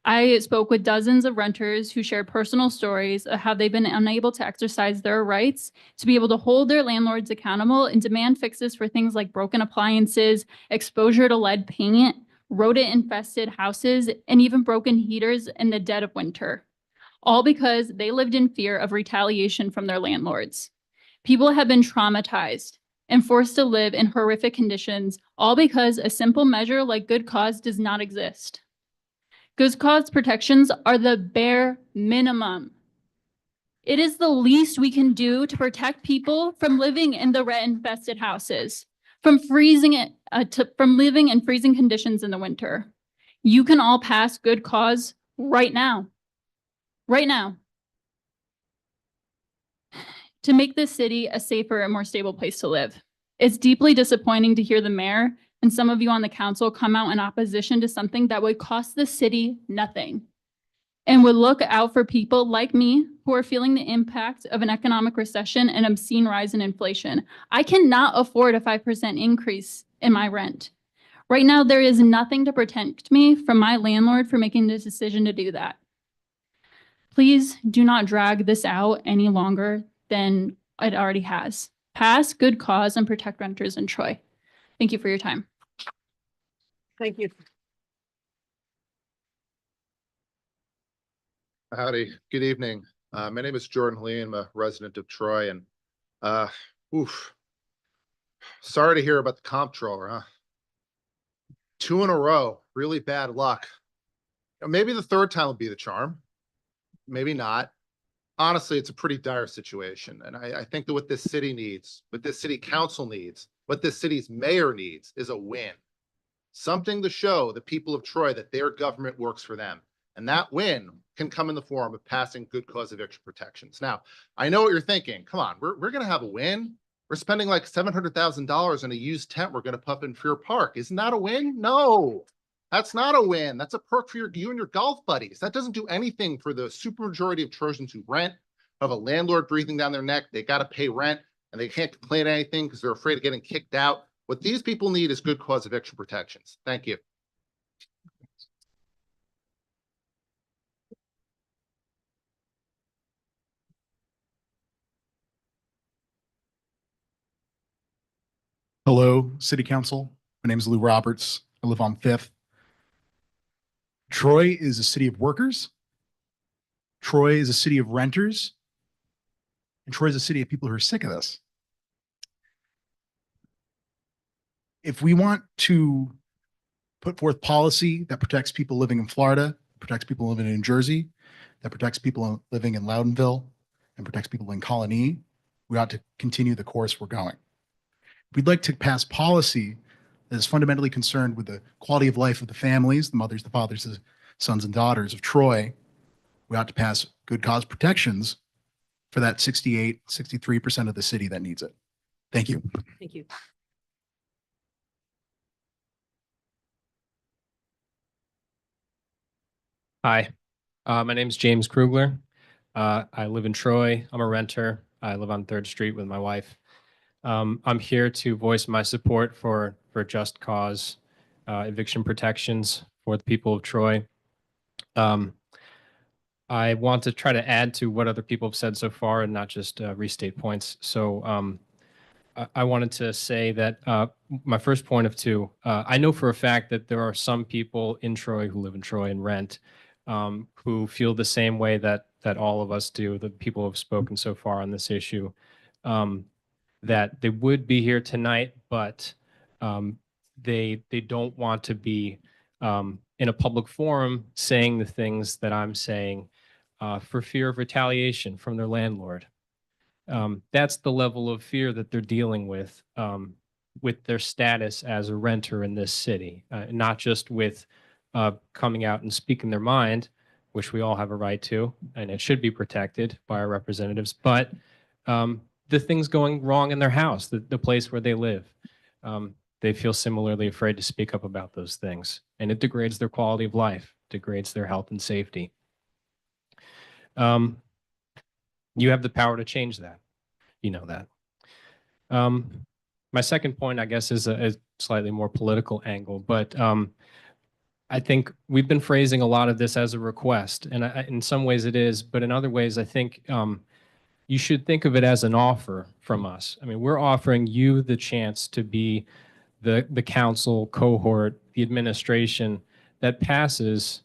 I spoke with dozens of renters who shared personal stories of how they've been unable to exercise their rights to be able to hold their landlords accountable and demand fixes for things like broken appliances, exposure to lead paint, rodent-infested houses, and even broken heaters in the dead of winter, all because they lived in fear of retaliation from their landlords. People have been traumatized and forced to live in horrific conditions, all because a simple measure like good cause does not exist. Good cause protections are the bare minimum. It is the least we can do to protect people from living in the rent-infested houses, from from living in freezing conditions in the winter. You can all pass good cause right now. Right now. To make this city a safer and more stable place to live. It's deeply disappointing to hear the mayor and some of you on the council come out in opposition to something that would cost the city nothing and would look out for people like me who are feeling the impact of an economic recession and obscene rise in inflation. I cannot afford a 5% increase in my rent. Right now, there is nothing to protect me from my landlord for making the decision to do that. Please do not drag this out any longer than it already has. Pass good cause and protect renters in Troy. Thank you for your time. Thank you. Howdy, good evening. My name is Jordan Lee. I'm a resident of Troy and sorry to hear about the comptroller, huh? 2 in a row, really bad luck. Maybe the third time will be the charm. Maybe not. Honestly, it's a pretty dire situation. And I think that what this city needs, what this city council needs, what this city's mayor needs is a win. Something to show the people of Troy that their government works for them. And that win can come in the form of passing good cause eviction protections. Now, I know what you're thinking. Come on, we're going to have a win. We're spending like $700,000 on a used tent we're going to put up in Fear Park. Isn't that a win? No, that's not a win. That's a perk for you and your golf buddies. That doesn't do anything for the supermajority of Trojans who rent, have a landlord breathing down their neck. They got to pay rent and they can't complain anything because they're afraid of getting kicked out. What these people need is good cause eviction protections. Thank you. Hello, City Council. My name is Lou Roberts. I live on 5th. Troy is a city of workers. Troy is a city of renters. And Troy is a city of people who are sick of this. If we want to put forth policy that protects people living in Florida, protects people living in New Jersey, that protects people living in Loudonville, and protects people in Colony, we ought to continue the course we're going. We'd like to pass policy that is fundamentally concerned with the quality of life of the families, the mothers, the fathers, the sons and daughters of Troy. We ought to pass good cause protections for that 68, 63% of the city that needs it. Thank you. Thank you. Hi, my name is James Krugler. I live in Troy. I'm a renter. I live on 3rd Street with my wife. I'm here to voice my support for just cause eviction protections for the people of Troy. I want to try to add to what other people have said so far and not just restate points. So I wanted to say that my first point of two, I know for a fact that there are some people in Troy who live in Troy and rent who feel the same way that all of us do, the people who have spoken so far on this issue, that they would be here tonight, but they don't want to be in a public forum saying the things that I'm saying for fear of retaliation from their landlord. That's the level of fear that they're dealing with their status as a renter in this city, not just with coming out and speaking their mind, which we all have a right to, and it should be protected by our representatives, but the things going wrong in their house, the place where they live. They feel similarly afraid to speak up about those things, and it degrades their quality of life, degrades their health and safety. You have the power to change that. You know that. My second point, I guess, is a slightly more political angle, but I think we've been phrasing a lot of this as a request, and in some ways it is, but in other ways, I think you should think of it as an offer from us. I mean, we're offering you the chance to be the council cohort, the administration that passes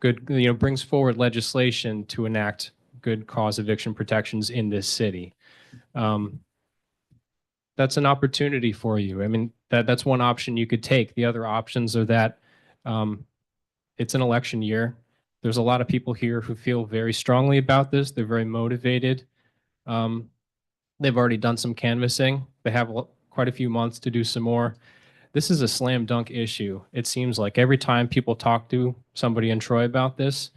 good, brings forward legislation to enact good cause eviction protections in this city. That's an opportunity for you. I mean, that's one option you could take. The other options are that It's an election year. There's a lot of people here who feel very strongly about this. They're very motivated. They've already done some canvassing. They have quite a few months to do some more. This is a slam dunk issue. It seems like every time people talk to somebody in Troy about this,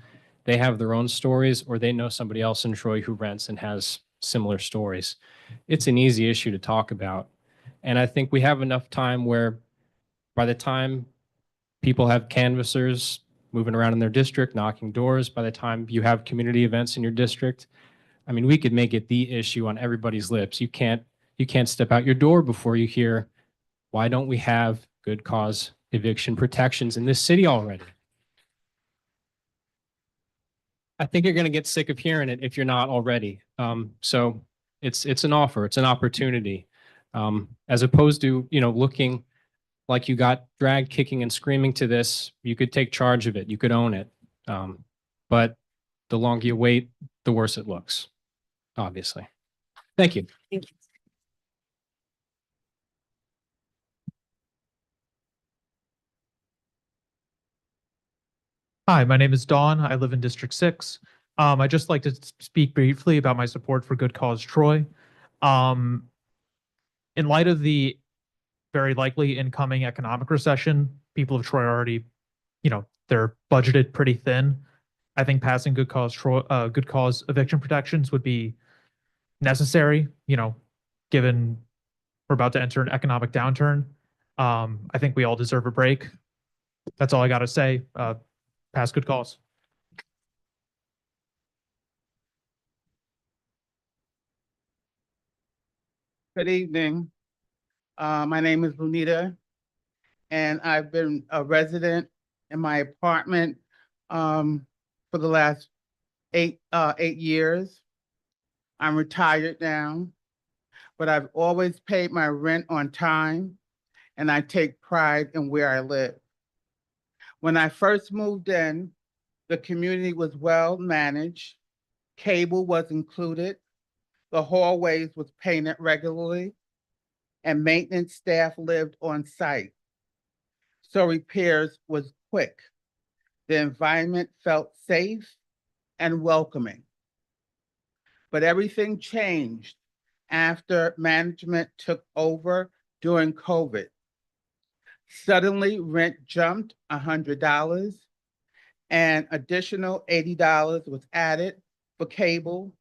they have their own stories or they know somebody else in Troy who rents and has similar stories. It's an easy issue to talk about. And I think we have enough time where by the time people have canvassers moving around in their district, knocking doors, by the time you have community events in your district, I mean, we could make it the issue on everybody's lips. You can't step out your door before you hear, why don't we have good cause eviction protections in this city already? I think you're going to get sick of hearing it if you're not already. So it's an offer, it's an opportunity, as opposed to, looking like you got dragged kicking and screaming to this. You could take charge of it. You could own it. But the longer you wait, the worse it looks, obviously. Thank you. Thank you. Hi, my name is Dawn. I live in District 6. I'd just like to speak briefly about my support for Good Cause Troy. In light of the very likely incoming economic recession, people of Troy are already, they're budgeted pretty thin. I think passing Good Cause eviction protections would be necessary, given we're about to enter an economic downturn. I think we all deserve a break. That's all I got to say. Pass Good Cause. Good evening. My name is Lunita, and I've been a resident in my apartment for the last eight years. I'm retired now, but I've always paid my rent on time, and I take pride in where I live. When I first moved in, the community was well managed. Cable was included. The hallways was painted regularly, and maintenance staff lived on site. So repairs was quick. The environment felt safe and welcoming. But everything changed after management took over during COVID. Suddenly, rent jumped $100 and additional $80 was added for cable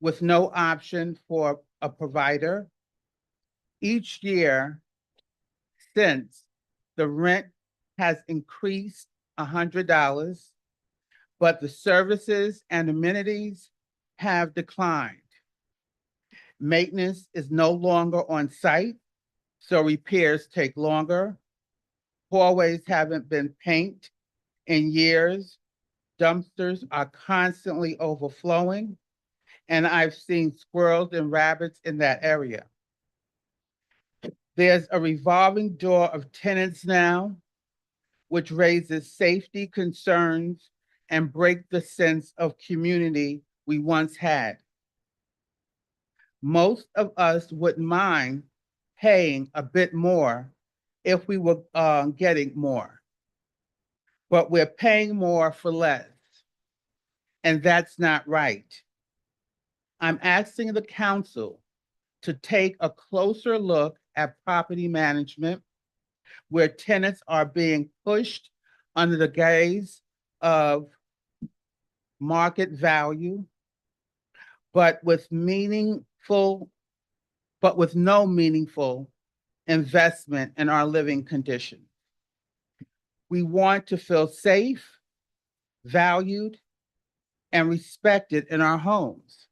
with no option for a provider. Each year since, the rent has increased $100, but the services and amenities have declined. Maintenance is no longer on site, so repairs take longer. Hallways haven't been painted in years. Dumpsters are constantly overflowing, and I've seen squirrels and rabbits in that area. There's a revolving door of tenants now, which raises safety concerns and break the sense of community we once had. Most of us wouldn't mind paying a bit more if we were getting more, but we're paying more for less, and that's not right. I'm asking the council to take a closer look at property management where tenants are being pushed under the gaze of market value, but with no meaningful investment in our living conditions. We want to feel safe, valued, and respected in our homes.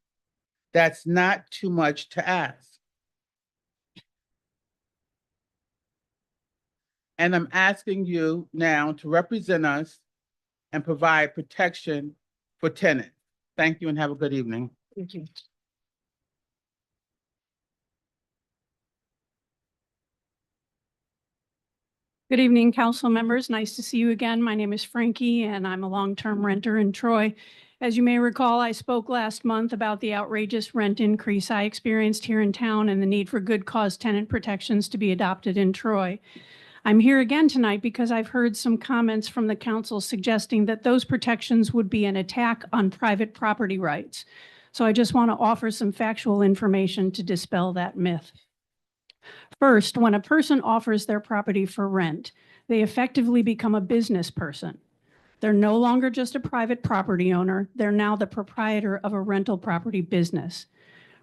That's not too much to ask. And I'm asking you now to represent us and provide protection for tenants. Thank you and have a good evening. Thank you. Good evening, council members. Nice to see you again. My name is Frankie, and I'm a long-term renter in Troy. As you may recall, I spoke last month about the outrageous rent increase I experienced here in town and the need for good cause tenant protections to be adopted in Troy. I'm here again tonight because I've heard some comments from the council suggesting that those protections would be an attack on private property rights. So I just want to offer some factual information to dispel that myth. First, when a person offers their property for rent, they effectively become a business person. They're no longer just a private property owner, they're now the proprietor of a rental property business.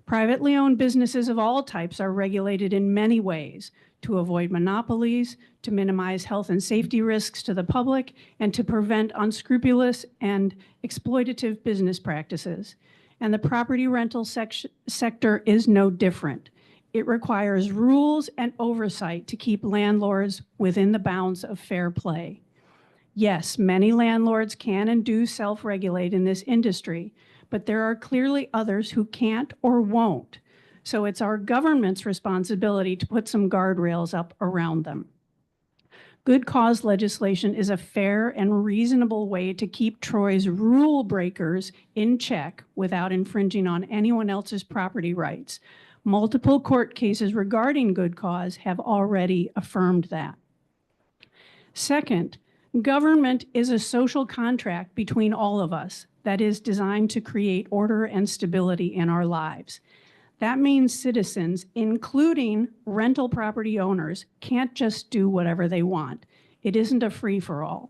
Privately owned businesses of all types are regulated in many ways to avoid monopolies, to minimize health and safety risks to the public, and to prevent unscrupulous and exploitative business practices. And the property rental sector is no different. It requires rules and oversight to keep landlords within the bounds of fair play. Yes, many landlords can and do self-regulate in this industry, but there are clearly others who can't or won't. So it's our government's responsibility to put some guardrails up around them. Good cause legislation is a fair and reasonable way to keep Troy's rule breakers in check without infringing on anyone else's property rights. Multiple court cases regarding good cause have already affirmed that. Second, government is a social contract between all of us that is designed to create order and stability in our lives. That means citizens, including rental property owners, can't just do whatever they want. It isn't a free-for-all.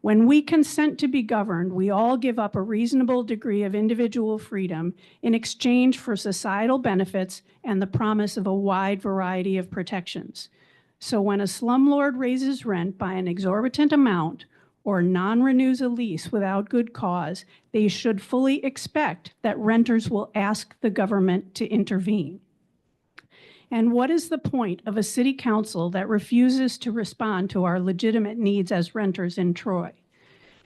When we consent to be governed, we all give up a reasonable degree of individual freedom in exchange for societal benefits and the promise of a wide variety of protections. So when a slumlord raises rent by an exorbitant amount or non-renews a lease without good cause, they should fully expect that renters will ask the government to intervene. And what is the point of a city council that refuses to respond to our legitimate needs as renters in Troy?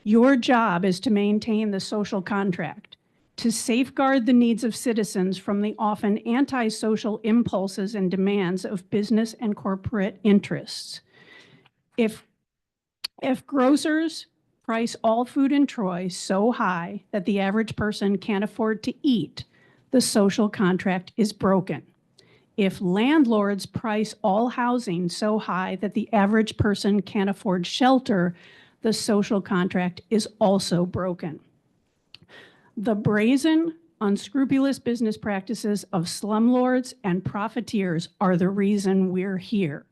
Your job is to maintain the social contract, to safeguard the needs of citizens from the often antisocial impulses and demands of business and corporate interests. If grocers price all food in Troy so high that the average person can't afford to eat, the social contract is broken. If landlords price all housing so high that the average person can't afford shelter, the social contract is also broken. The brazen, unscrupulous business practices of slumlords and profiteers are the reason we're here.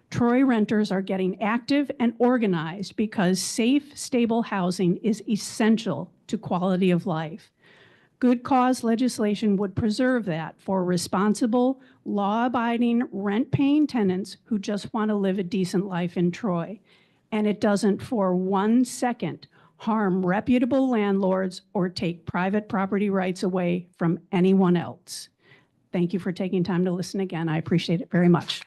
Troy renters are getting active and organized because safe, stable housing is essential to quality of life. Good cause legislation would preserve that for responsible, law-abiding, rent-paying tenants who just want to live a decent life in Troy. And it doesn't for 1 second harm reputable landlords or take private property rights away from anyone else. Thank you for taking time to listen again. I appreciate it very much.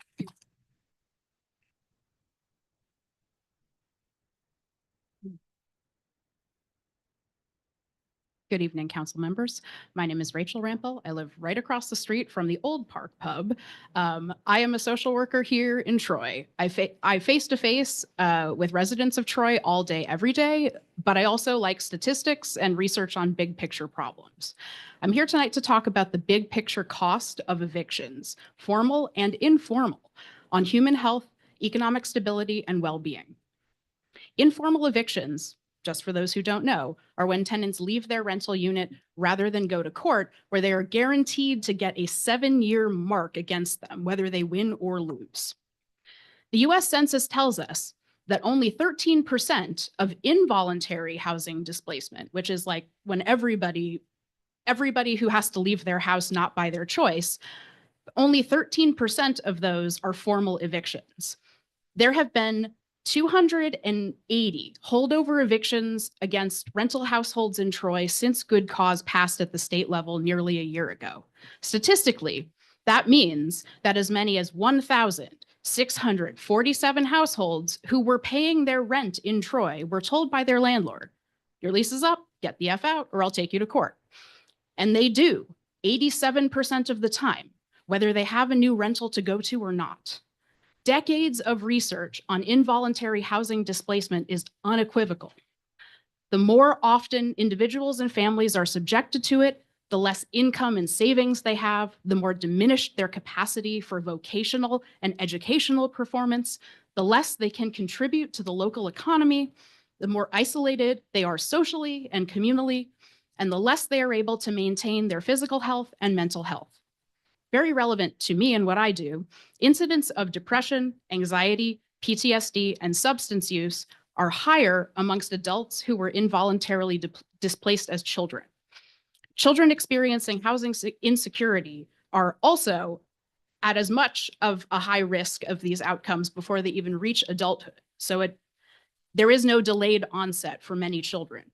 Good evening, council members. My name is Rachel Rampel. I live right across the street from the Old Park Pub. I am a social worker here in Troy. I face-to-face with residents of Troy all day, every day, but I also like statistics and research on big picture problems. I'm here tonight to talk about the big picture cost of evictions, formal and informal, on human health, economic stability, and well-being. Informal evictions, just for those who don't know, are when tenants leave their rental unit rather than go to court, where they are guaranteed to get a 7-year mark against them, whether they win or lose. The US Census tells us that only 13% of involuntary housing displacement, which is like when everybody who has to leave their house not by their choice, only 13% of those are formal evictions. There have been 280 holdover evictions against rental households in Troy since good cause passed at the state level nearly a year ago. Statistically, that means that as many as 1,647 households who were paying their rent in Troy were told by their landlord, your lease is up, get the F out, or I'll take you to court. And they do 87% of the time, whether they have a new rental to go to or not. Decades of research on involuntary housing displacement is unequivocal. The more often individuals and families are subjected to it, the less income and savings they have, the more diminished their capacity for vocational and educational performance, The less they can contribute to the local economy, the more isolated they are socially and communally, and the less they are able to maintain their physical health and mental health. Very relevant to me and what I do, incidents of depression, anxiety, PTSD, and substance use are higher amongst adults who were involuntarily displaced as children. Children experiencing housing insecurity are also at as much of a high risk of these outcomes before they even reach adulthood. So there is no delayed onset for many children.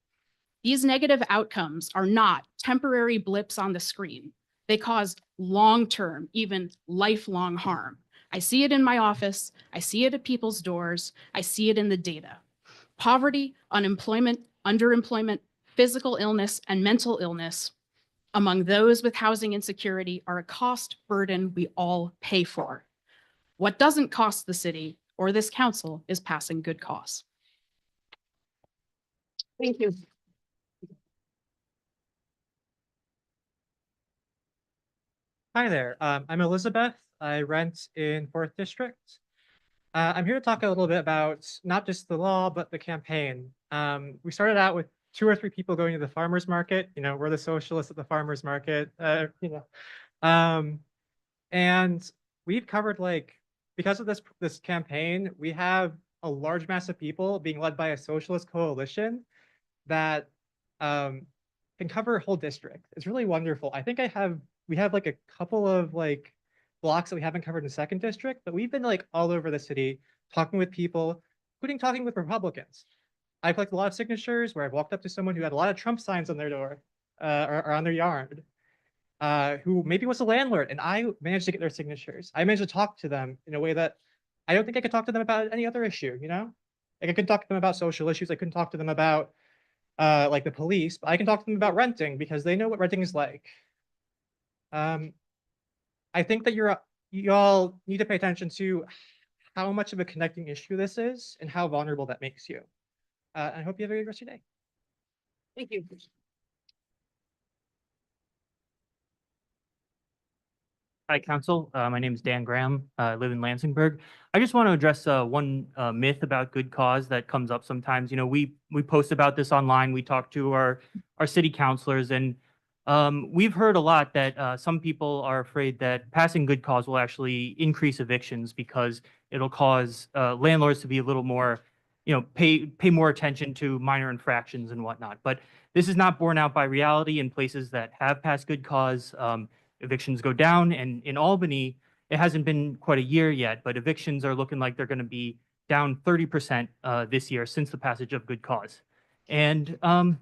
These negative outcomes are not temporary blips on the screen. They cause long-term, even lifelong harm. I see it in my office. I see it at people's doors. I see it in the data. Poverty, unemployment, underemployment, physical illness, and mental illness among those with housing insecurity are a cost burden we all pay for. What doesn't cost the city or this council is passing good cause. Thank you. Hi there. I'm Elizabeth. I rent in 4th District. I'm here to talk a little bit about not just the law, but the campaign. We started out with 2 or 3 people going to the farmer's market. You know, we're the socialists at the farmer's market, and we've covered, like, because of this campaign, we have a large mass of people being led by a socialist coalition that can cover a whole district. It's really wonderful. I think we have like a couple of like blocks that we haven't covered in the 2nd District, but we've been like all over the city talking with people, including talking with Republicans. I've collected a lot of signatures where I've walked up to someone who had a lot of Trump signs on their door or on their yard, who maybe was a landlord, and I managed to get their signatures. I managed to talk to them in a way that I don't think I could talk to them about any other issue, you know? Like I couldn't talk to them about social issues. I couldn't talk to them about like the police, but I can talk to them about renting because they know what renting is like. I think that you all need to pay attention to how much of a connecting issue this is and how vulnerable that makes you. I hope you have a good rest of your day. Thank you. Hi, Council. My name is Dan Graham. I live in Lansingburg. I just want to address one myth about good cause that comes up sometimes. You know, we post about this online. We talk to our city councilors, and we've heard a lot that some people are afraid that passing good cause will actually increase evictions because it'll cause landlords to be a little more, you know, pay more attention to minor infractions and whatnot. But this is not borne out by reality in places that have passed good cause. Evictions go down, and in Albany, it hasn't been quite a year yet, but evictions are looking like they're going to be down 30% this year since the passage of good cause. And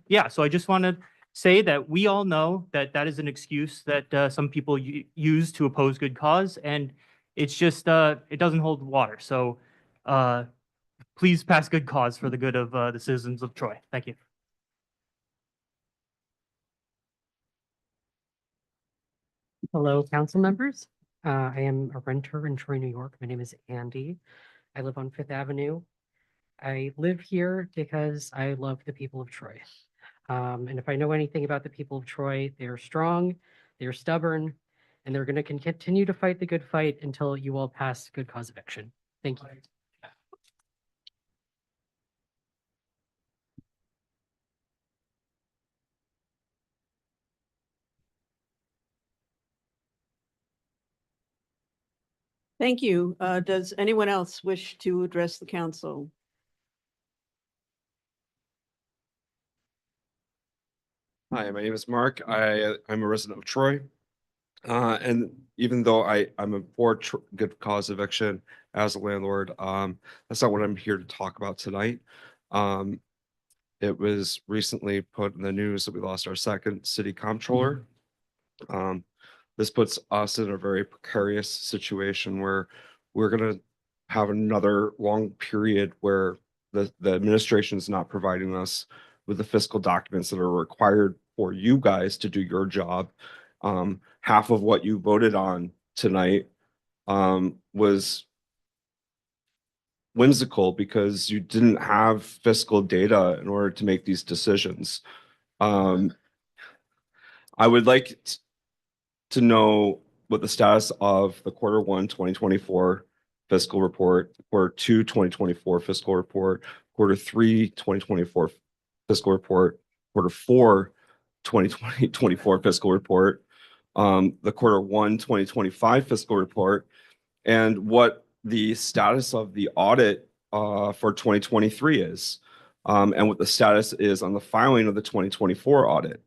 yeah, so I just want to say that we all know that that is an excuse that some people use to oppose good cause, and it's just it doesn't hold water. So please pass good cause for the good of the citizens of Troy. Thank you. Hello, council members. I am a renter in Troy, New York. My name is Andy. I live on 5th Avenue. I live here because I love the people of Troy. And if I know anything about the people of Troy, they are strong, they are stubborn, and they're going to continue to fight the good fight until you all pass good cause eviction. Thank you. Thank you. Does anyone else wish to address the council? Hi, my name is Mark. I'm a resident of Troy. And even though I'm for good cause eviction as a landlord, that's not what I'm here to talk about tonight. It was recently put in the news that we lost our 2nd city comptroller. This puts us in a very precarious situation where we're going to have another long period where the administration is not providing us with the fiscal documents that are required for you guys to do your job. Half of what you voted on tonight was whimsical because you didn't have fiscal data in order to make these decisions. I would like to know what the status of the Q1 2024 fiscal report, Q2 2024 fiscal report, Q3 2024 fiscal report, Q4 2024 fiscal report, the Q1 2025 fiscal report, and what the status of the audit for 2023 is, and what the status is on the filing of the 2024 audit.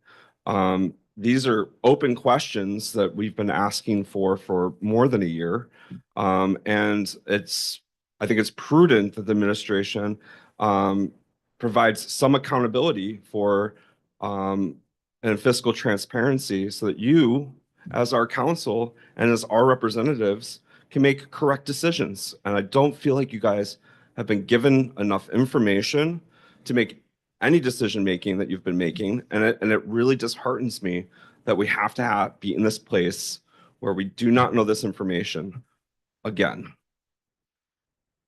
These are open questions that we've been asking for more than a year. And I think it's prudent that the administration provides some accountability for and fiscal transparency so that you, as our council and as our representatives, can make correct decisions. And I don't feel like you guys have been given enough information to make any decision making that you've been making. And it really disheartens me that we have to be in this place where we do not know this information again.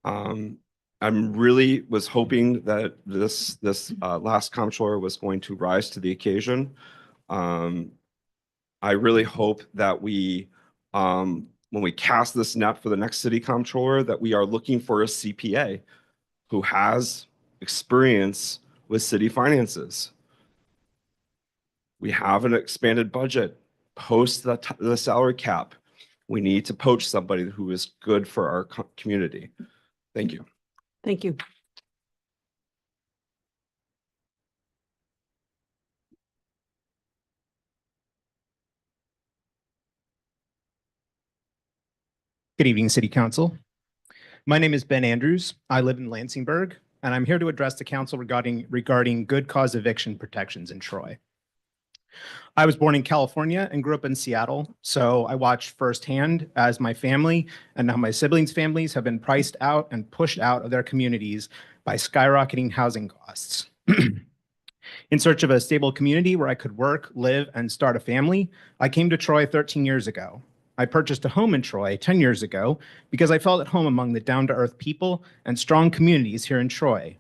I'm really was hoping that this last comptroller was going to rise to the occasion. I really hope that we, when we cast this net for the next city comptroller, that we are looking for a CPA who has experience with city finances. We have an expanded budget post the salary cap. We need to poach somebody who is good for our community. Thank you. Thank you. Good evening, City Council. My name is Ben Andrews. I live in Lansingburg, and I'm here to address the council regarding good cause eviction protections in Troy. I was born in California and grew up in Seattle, so I watched firsthand as my family and now my siblings' families have been priced out and pushed out of their communities by skyrocketing housing costs. In search of a stable community where I could work, live, and start a family, I came to Troy 13 years ago. I purchased a home in Troy 10 years ago because I felt at home among the down-to-earth people and strong communities here in Troy.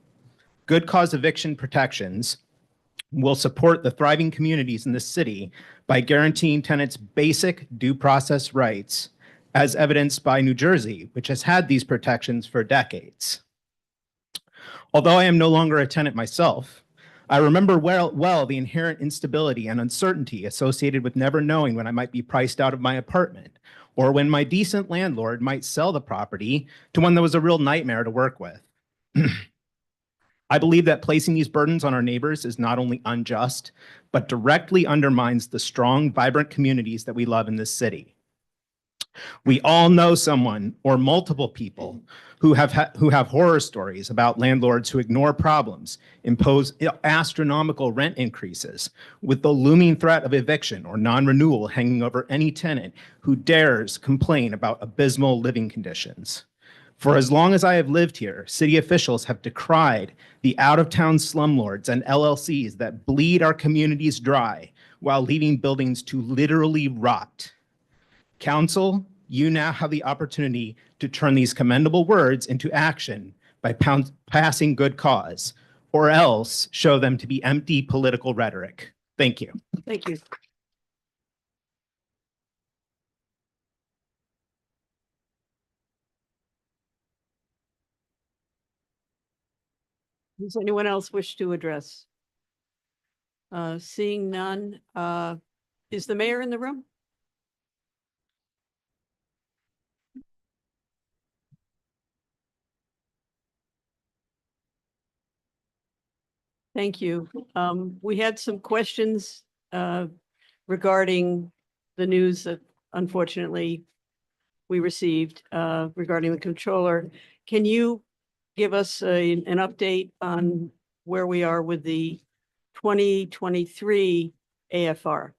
Good cause eviction protections will support the thriving communities in the city by guaranteeing tenants basic due process rights, as evidenced by New Jersey, which has had these protections for decades. Although I am no longer a tenant myself, I remember well the inherent instability and uncertainty associated with never knowing when I might be priced out of my apartment, or when my decent landlord might sell the property to one that was a real nightmare to work with. I believe that placing these burdens on our neighbors is not only unjust, but directly undermines the strong, vibrant communities that we love in this city. We all know someone or multiple people who have horror stories about landlords who ignore problems, impose astronomical rent increases, with the looming threat of eviction or non-renewal hanging over any tenant who dares complain about abysmal living conditions. For as long as I have lived here, city officials have decried the out-of-town slumlords and LLCs that bleed our communities dry while leaving buildings to literally rot. Council, you now have the opportunity to turn these commendable words into action by passing good cause, or else show them to be empty political rhetoric. Thank you. Thank you. Does anyone else wish to address? Seeing none, is the mayor in the room? Thank you. We had some questions regarding the news that unfortunately we received regarding the controller. Can you give us an update on where we are with the 2023 AFR?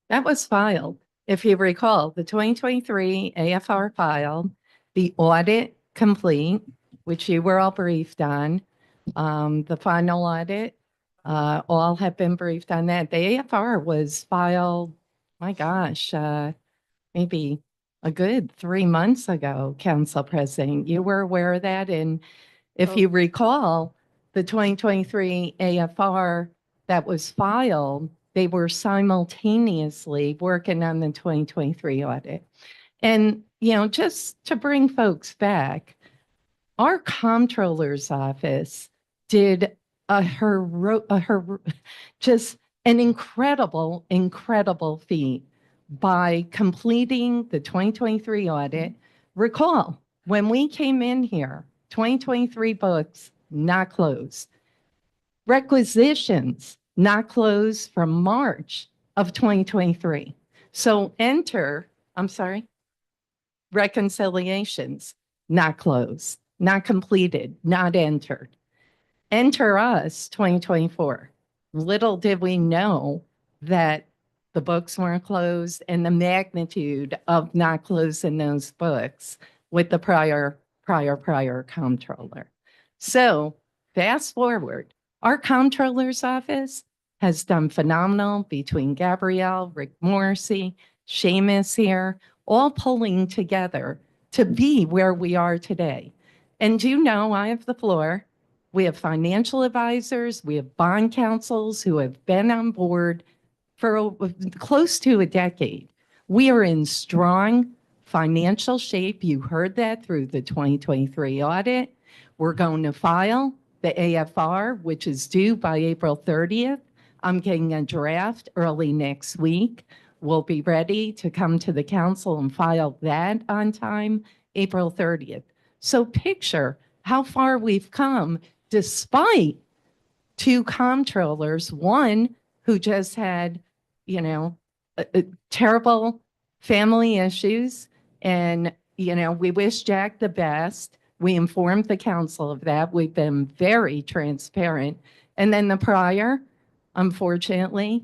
That was filed. If you recall, the 2023 AFR filed, the audit complete, which you were all briefed on. The final audit, all have been briefed on that. The AFR was filed, my gosh, maybe a good 3 months ago, Council President. You were aware of that. And if you recall, the 2023 AFR that was filed, they were simultaneously working on the 2023 audit. And, just to bring folks back, our comptroller's office did just an incredible feat by completing the 2023 audit. Recall, when we came in here, 2023 books not closed. Requisitions not closed from March of 2023. So reconciliations not closed, not completed, not entered. Enter us 2024. Little did we know that the books weren't closed and the magnitude of not closing those books with the prior comptroller. So fast forward, our comptroller's office has done phenomenal between Gabrielle, Rick Morrissey, Seamus here, all pulling together to be where we are today. And I have the floor. We have financial advisors, we have bond counsels who have been on board for close to a decade. We are in strong financial shape. You heard that through the 2023 audit. We're going to file the AFR, which is due by April 30th. I'm getting a draft early next week. We'll be ready to come to the council and file that on time, April 30th. So picture how far we've come despite two comptrollers, one who just had, terrible family issues. And, we wish Jack the best. We informed the council of that. We've been very transparent. And then the prior, unfortunately,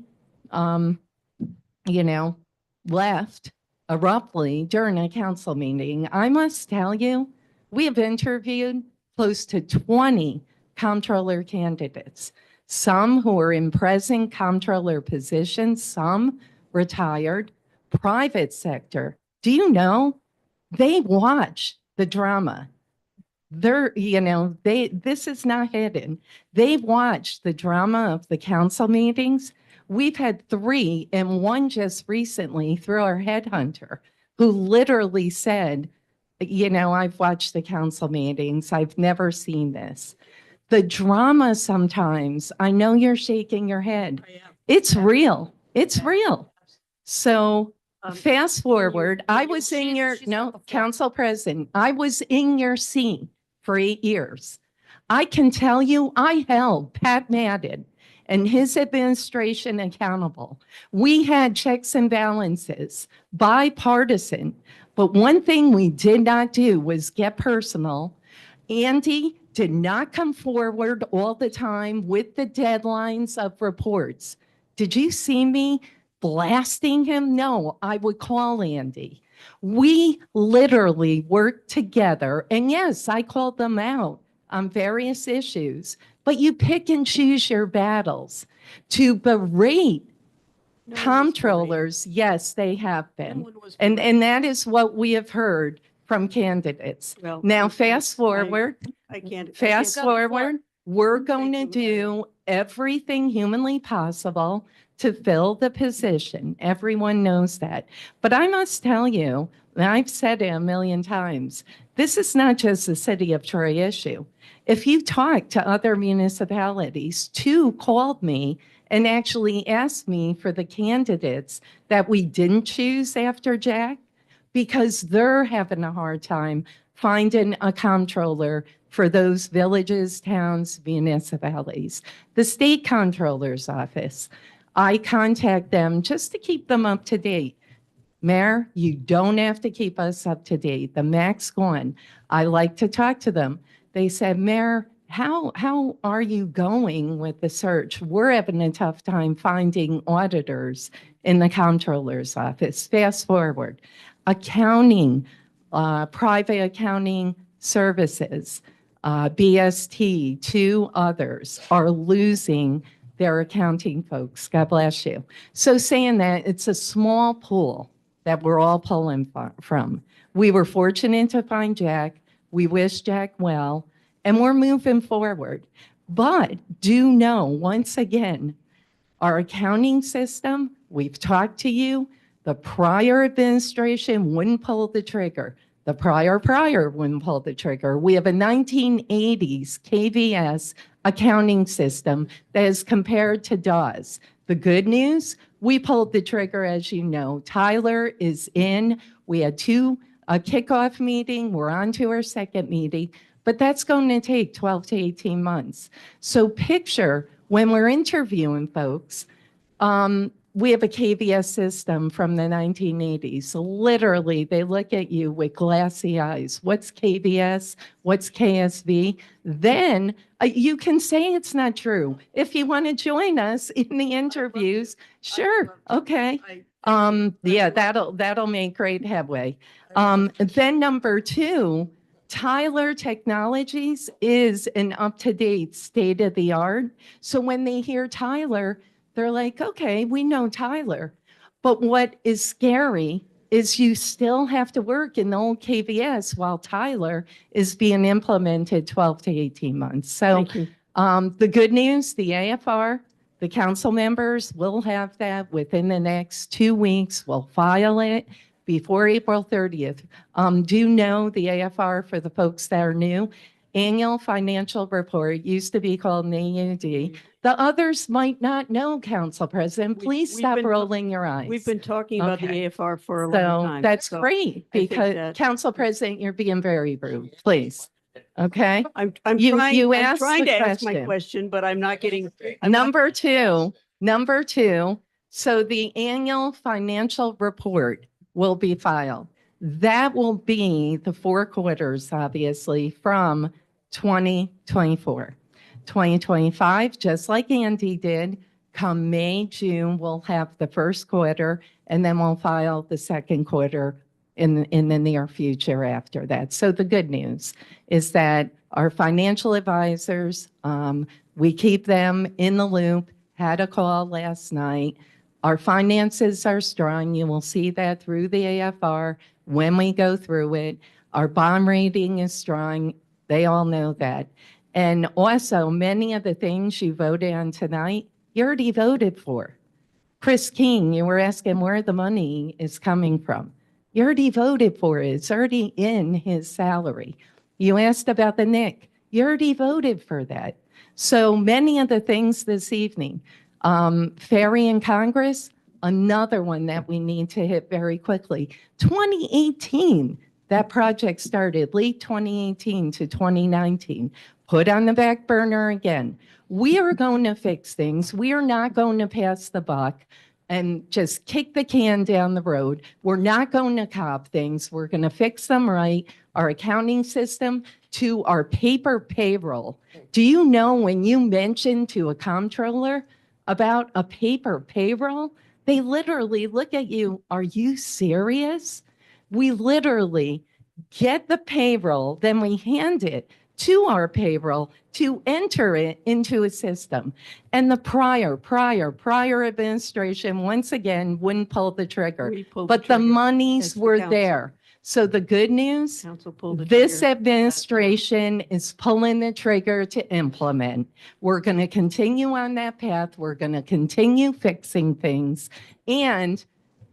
left abruptly during a council meeting. I must tell you, we have interviewed close to 20 comptroller candidates, some who are in present comptroller positions, some retired, private sector. Do you know they watch the drama? This is not hidden. They watch the drama of the council meetings. We've had 3 and one just recently through our headhunter who literally said, I've watched the council meetings. I've never seen this. The drama sometimes, I know you're shaking your head. It's real. It's real. So fast forward, I was in council president, I was in your seat for 8 years. I can tell you, I held Pat Madden and his administration accountable. We had checks and balances, bipartisan, but one thing we did not do was get personal. Andy did not come forward all the time with the deadlines of reports. Did you see me blasting him? No, I would call Andy. We literally worked together, and yes, I called them out on various issues, but you pick and choose your battles. To berate comptrollers, yes, they have been. And that is what we have heard from candidates. Now, fast forward, we're going to do everything humanly possible to fill the position. Everyone knows that. But I must tell you, and I've said it a million times, this is not just a city of Troy issue. If you talk to other municipalities, 2 called me and actually asked me for the candidates that we didn't choose after Jack because they're having a hard time finding a comptroller for those villages, towns, municipalities. The state comptroller's office, I contact them just to keep them up to date. Mayor, you don't have to keep us up to date. The MAC's gone. I like to talk to them. They said, Mayor, how are you going with the search? We're having a tough time finding auditors in the comptroller's office. Fast forward, accounting, private accounting services, BST, 2 others are losing their accounting folks. God bless you. So saying that, it's a small pool that we're all pulling from. We were fortunate to find Jack. We wish Jack well, and we're moving forward. But do know, once again, our accounting system, we've talked to you, The prior administration wouldn't pull the trigger. The prior wouldn't pull the trigger. We have a 1980s KVS accounting system that is compared to DAWs. The good news, we pulled the trigger, as you know. Tyler is in. We had a kickoff meeting. We're on to our second meeting, but that's going to take 12 to 18 months. So picture when we're interviewing folks, we have a KVS system from the 1980s. Literally, they look at you with glassy eyes. What's KVS? What's KSV? Then you can say it's not true. If you want to join us in the interviews, sure, okay. Yeah, that'll make great headway. Then number two, Tyler Technologies is an up-to-date, state-of-the-art. So when they hear Tyler, they're like, okay, we know Tyler. But what is scary is you still have to work in the old KVS while Tyler is being implemented 12 to 18 months. So the good news, the AFR, the council members will have that within the next 2 weeks. We'll file it before April 30th. Do know the AFR, for the folks that are new, annual financial report used to be called an AUD. The others might not know, Council President. Please stop rolling your eyes. We've been talking about the Okay. AFR for a long So time. that's so great, I think because that- Council President, you're being very rude, please. Okay? I'm You trying asked to the ask my question. question, but I'm not getting. Number two, so the annual financial report will be filed. That will be the 4 quarters, obviously, from 2024. 2025, just like Andy did, come May, June, we'll have the first quarter, and then we'll file the second quarter in the near future after that. So the good news is that our financial advisors, we keep them in the loop, had a call last night. Our finances are strong. You will see that through the AFR when we go through it. Our bond rating is strong. They all know that. And also, many of the things you voted on tonight, you already voted for. Chris King, you were asking where the money is coming from. You already voted for it. It's already in his salary. You asked about the NIC. You already voted for that. So many of the things this evening. Ferry in Congress, another one that we need to hit very quickly. 2018, that project started late 2018 to 2019. Put on the back burner again. We are going to fix things. We are not going to pass the buck and just kick the can down the road. We're not going to cop things. We're going to fix them right. Our accounting system to our paper payroll. Do you know when you mention to a comptroller about a paper payroll, they literally look at you, are you serious? We literally get the payroll, then we hand it to our payroll to enter it into a system. And the prior administration, once again, wouldn't pull the trigger. But the monies were there. So the good news, this administration is pulling the trigger to implement. We're going to continue on that path. We're going to continue fixing things. And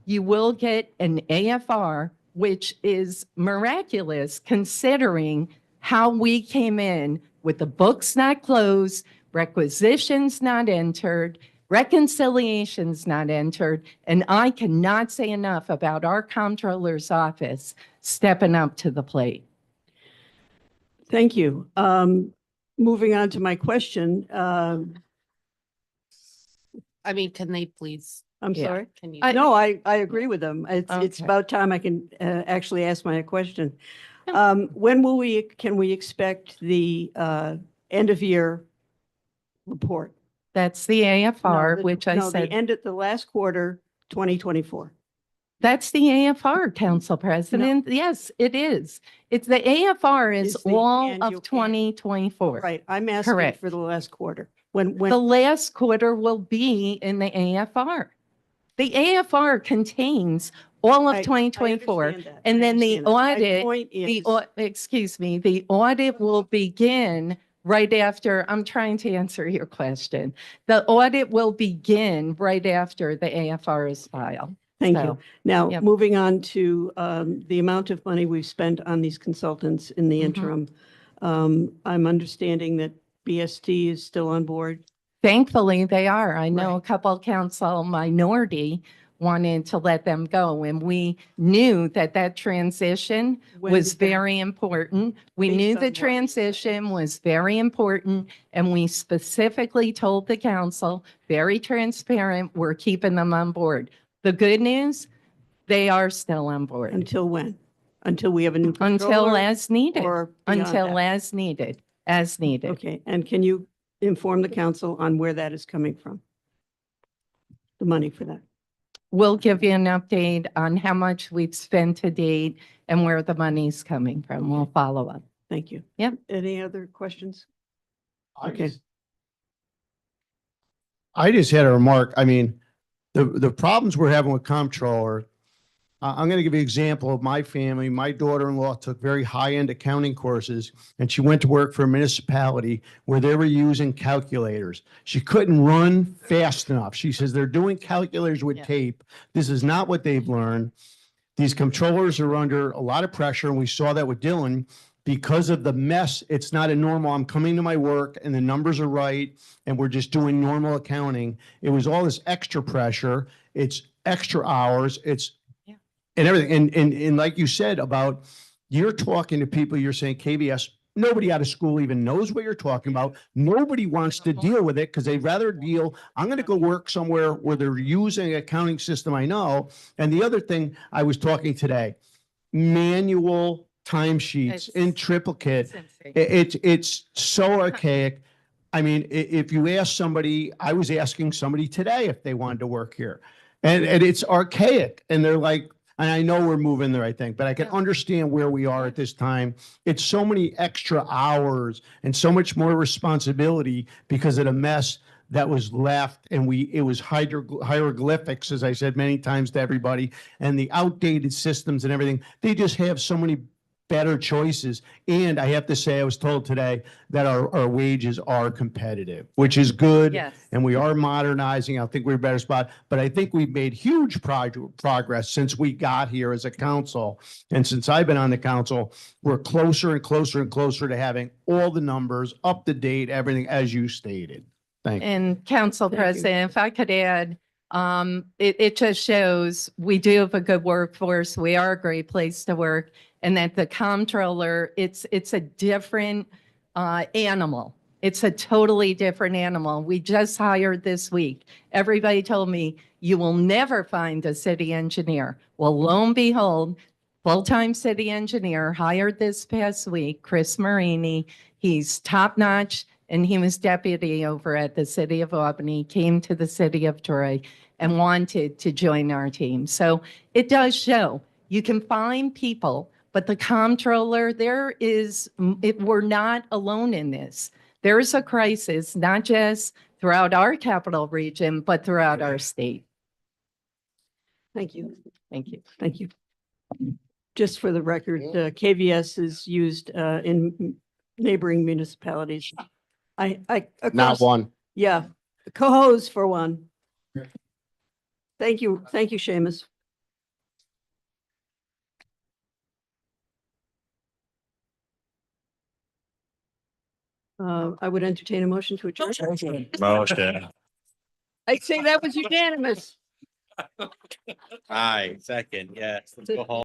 you will get an AFR, which is miraculous considering how we came in with the books not closed, requisitions not entered, reconciliations not entered, and I cannot say enough about our comptroller's office stepping up to the plate. Thank you. Moving on to my question. I mean, can they please? I'm Yeah. sorry. Can you? No, I agree with them. It's Okay. about time I can actually ask my question. When can we expect the end of year report? That's the AFR, No, which I no, said. the end of the last quarter, 2024. That's the AFR, Council President. Yes, it is. It's the AFR is Is the all annual of 2024. Right, I'm asking Correct. for the last quarter. When The last quarter will be in the AFR. The AFR contains all of I 2024. understand that. And I then the understand that. My audit, point is- the audit will begin right after, I'm trying to answer your question. The audit will begin right after the AFR is filed. Thank you. So, Now, yep. moving on to the amount of money we've spent on these consultants in the Mhm. interim. I'm understanding that BST is still on board. Thankfully, they are. I know Right. a couple council minority wanted to let them go, and we knew that that transition When was did that- very important. We Based knew on the what? transition was very important, and we specifically told the council, very transparent, we're keeping them on board. The good news, they are still on board. Until when? Until we have a new Until controller? as needed, or beyond until that? as needed, as needed. Okay, and can you inform the council on where that is coming from? The money for that? We'll give you an update on how much we've spent to date and where the money's coming from. We'll follow up. Thank you. Yep. Any other questions? I Okay. I just had a remark. I mean, the problems we're having with comptroller, I'm going to give you an example of my family. My daughter-in-law took very high-end accounting courses, and she went to work for a municipality where they were using calculators. She couldn't run fast enough. She says they're doing calculators with Yeah. tape. This is not what they've learned. These controllers are under a lot of pressure, and we saw that with Dylan. Because of the mess, it's not a normal, I'm coming to my work and the numbers are right, and we're just doing normal accounting. It was all this extra pressure. It's extra hours. It's and everything. And like you said about, you're talking to people, you're saying KVS, nobody out of school even knows what you're talking about. Nobody wants to deal with it because they'd rather deal, I'm going to go work somewhere where they're using an accounting system I know. And the other thing I was talking today, manual timesheets in triplicate. It's so archaic. I mean, if you ask somebody, I was asking somebody today if they wanted to work here. And it's archaic. And they're like, and I know we're moving there, I think, but I can understand where we are at this time. It's so many extra hours and so much more responsibility because of the mess that was left. And it was hieroglyphics, as I said many times to everybody, and the outdated systems and everything. They just have so many better choices. And I have to say, I was told today that our wages are competitive, which is good. Yes. And we are modernizing. I think we're a better spot, but I think we've made huge progress since we got here as a council. And since I've been on the council, we're closer and closer and closer to having all the numbers up to date, everything as you stated. Thank you. And Council Thank you. President, if I could add, it just shows we do have a good workforce. We are a great place to work, and that the comptroller, it's a different animal. It's a totally different animal. We just hired this week. Everybody told me you will never find a city engineer. Well, lo and behold, full-time city engineer hired this past week, Chris Marini. He's top-notch, and he was deputy over at the city of Albany, came to the city of Troy and wanted to join our team. So it does show you can find people, but the comptroller, we're not alone in this. There is a crisis, not just throughout our capital region, but throughout our state. Thank you. Thank you. Thank you. Just for the record, KVS is used in neighboring municipalities. Not across- one. Yeah, Cohoes for one. Thank you. Thank you, Seamus. I would entertain a motion to adjourn. Motion. I'd say that was unanimous. Aye, second, yes. Let's go home.